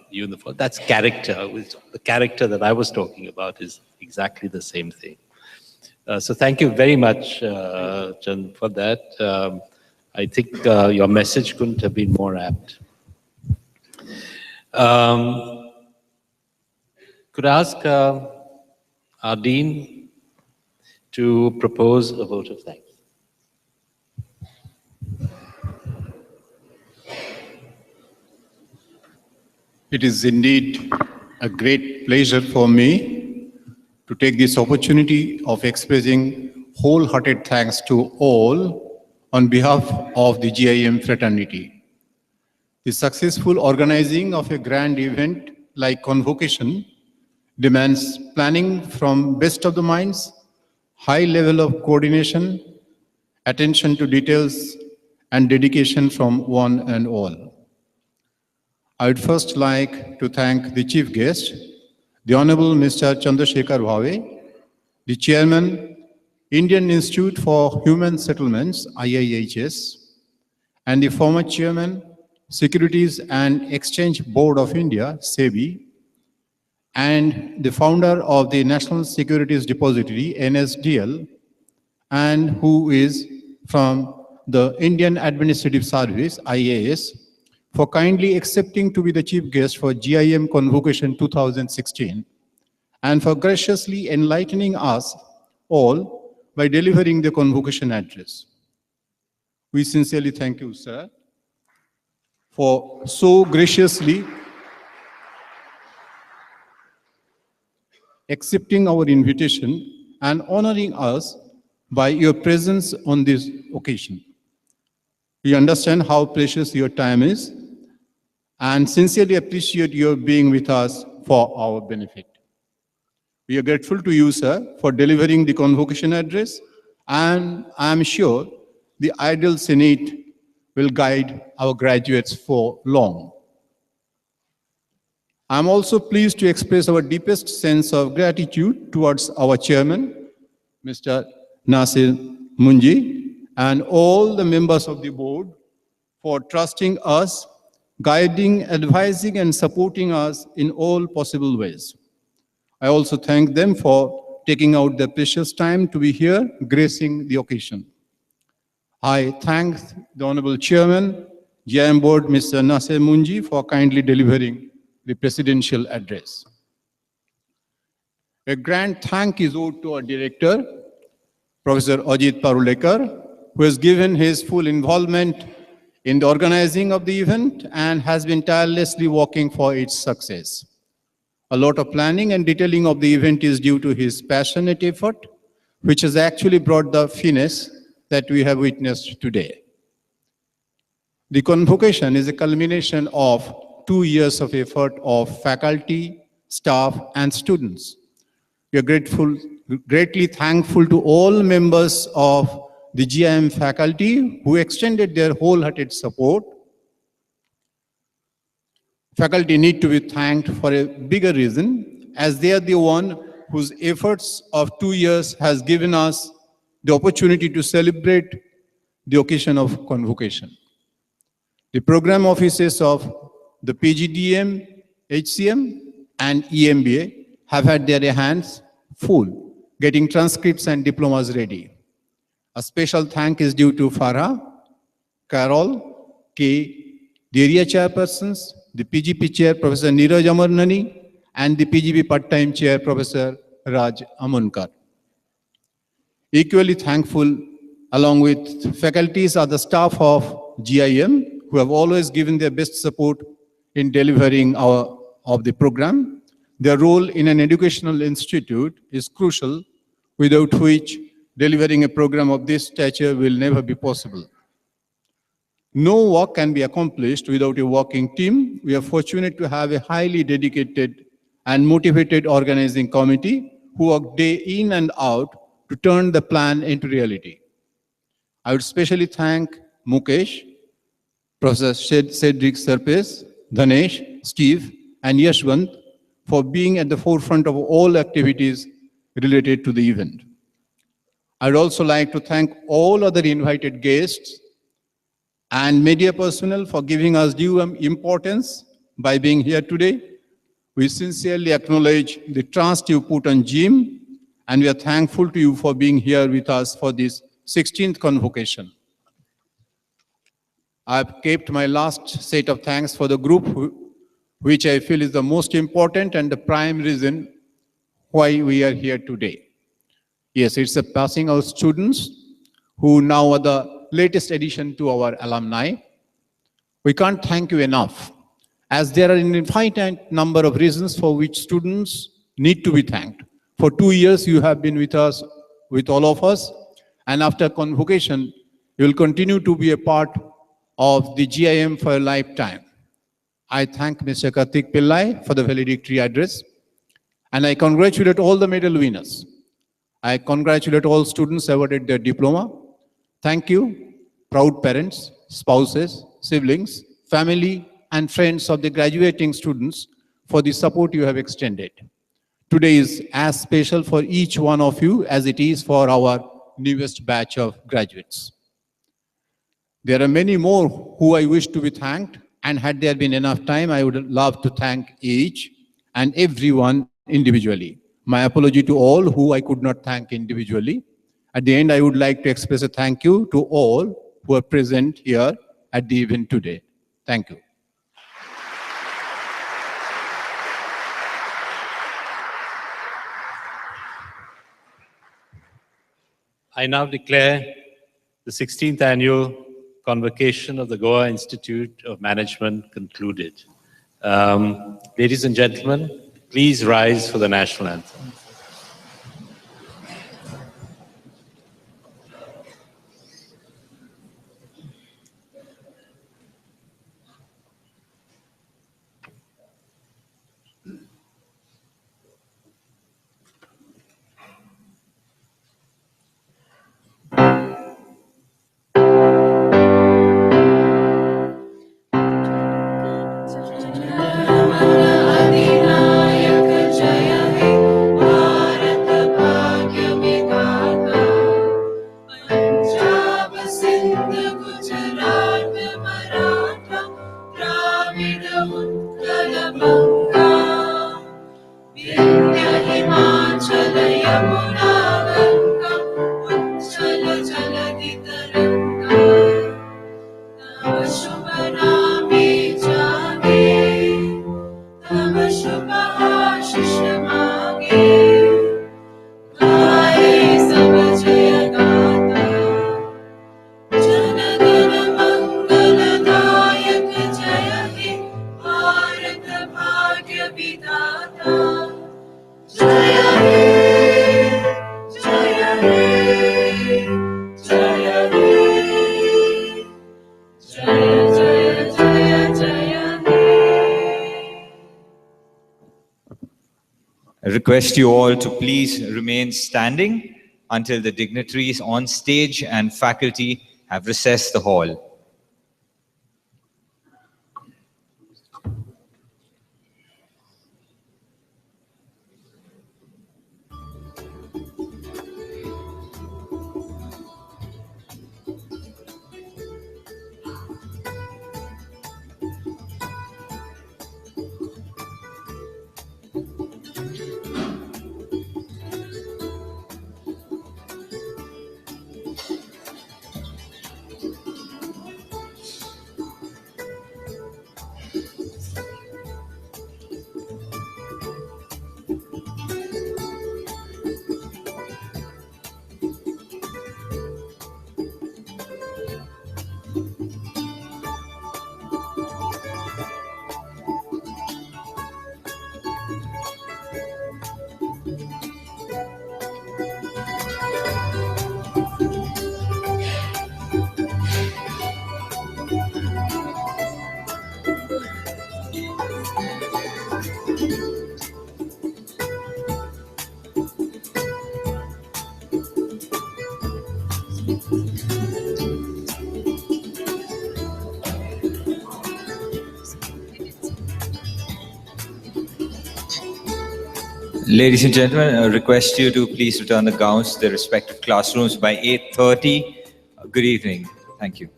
you in the front. That's character. The character that I was talking about is exactly the same thing. So thank you very much, Chand, for that. I think your message couldn't have been more apt. Could I ask our Dean to propose a vote of thanks? It is indeed a great pleasure for me to take this opportunity of expressing wholehearted thanks to all on behalf of the GIM fraternity. The successful organizing of a grand event like Convocation demands planning from best of the minds, high level of coordination, attention to details, and dedication from one and all. I would first like to thank the chief guest, the Honorable Mr. Chandrasekhar Bhave, the Chairman, Indian Institute for Human Settlements, IIHS, and the former Chairman, Securities and Exchange Board of India, SEBI, and the founder of the National Securities Depository, NSDL, and who is from the Indian Administrative Service, IAS, for kindly accepting to be the chief guest for GIM Convocation 2016, and for graciously enlightening us all by delivering the convocation address. We sincerely thank you, sir, for so graciously accepting our invitation and honoring us by your presence on this occasion. We understand how precious your time is and sincerely appreciate your being with us for our benefit. We are grateful to you, sir, for delivering the convocation address, and I am sure the ideal Senate will guide our graduates for long. I am also pleased to express our deepest sense of gratitude towards our chairman, Mr. Nasir Munji, and all the members of the board for trusting us, guiding, advising, and supporting us in all possible ways. I also thank them for taking out their precious time to be here, gracing the occasion. I thank the Honorable Chairman, GIM Board, Mr. Nasir Munji, for kindly delivering the presidential address. A grand thank is owed to our director, Professor Ajit Parulekar, who has given his full involvement in the organizing of the event and has been tirelessly working for its success. A lot of planning and detailing of the event is due to his passionate effort, which has actually brought the finesse that we have witnessed today. The convocation is a culmination of 2 years of effort of faculty, staff, and students. We are greatly thankful to all members of the GIM faculty who extended their wholehearted support. Faculty need to be thanked for a bigger reason, as they are the one whose efforts of 2 years has given us the opportunity to celebrate the occasion of convocation. The program offices of the PGDM, HCM, and EMBA have had their hands full getting transcripts and diplomas ready. A special thank is due to Farah, Carol, K, the area chairpersons, the PGP chair, Professor Neeraj Amarnani, and the PGP part-time chair, Professor Raj Amunkar. Equally thankful, along with faculties, are the staff of GIM, who have always given their best support in delivering the program. Their role in an educational institute is crucial, without which delivering a program of this stature will never be possible. No work can be accomplished without a working team. We are fortunate to have a highly dedicated and motivated organizing committee who work day in and out to turn the plan into reality. I would especially thank Mukesh, Professor Cedric Serpes, Dhanesh, Steve, and Yashwant for being at the forefront of all activities related to the event. I'd also like to thank all other invited guests and media personnel for giving us due importance by being here today. We sincerely acknowledge the trust you put on GIM, and we are thankful to you for being here with us for this 16th convocation. I've kept my last set of thanks for the group, which I feel is the most important and the prime reason why we are here today. Yes, it's a passing out students who now are the latest addition to our alumni. We can't thank you enough, as there are an infinite number of reasons for which students need to be thanked. For 2 years, you have been with us, with all of us, and after convocation, you will continue to be a part of the GIM for a lifetime. I thank Mr. Karthik Pillai for the valedictory address, and I congratulate all the medal winners. I congratulate all students awarded their diploma. Thank you, proud parents, spouses, siblings, family, and friends of the graduating students for the support you have extended. Today is as special for each one of you as it is for our newest batch of graduates. There are many more who I wish to be thanked, and had there been enough time, I would love to thank each and everyone individually. My apology to all who I could not thank individually. At the end, I would like to express a thank you to all who are present here at the event today. Thank you. I now declare the 16th annual convocation of the Goa Institute of Management concluded. Ladies and gentlemen, please rise for the national anthem. I request you all to please remain standing until the dignitaries on stage and faculty have recessed the hall. Ladies and gentlemen, I request you to please return the gowns to their respective classrooms by 8:30. Good evening. Thank you.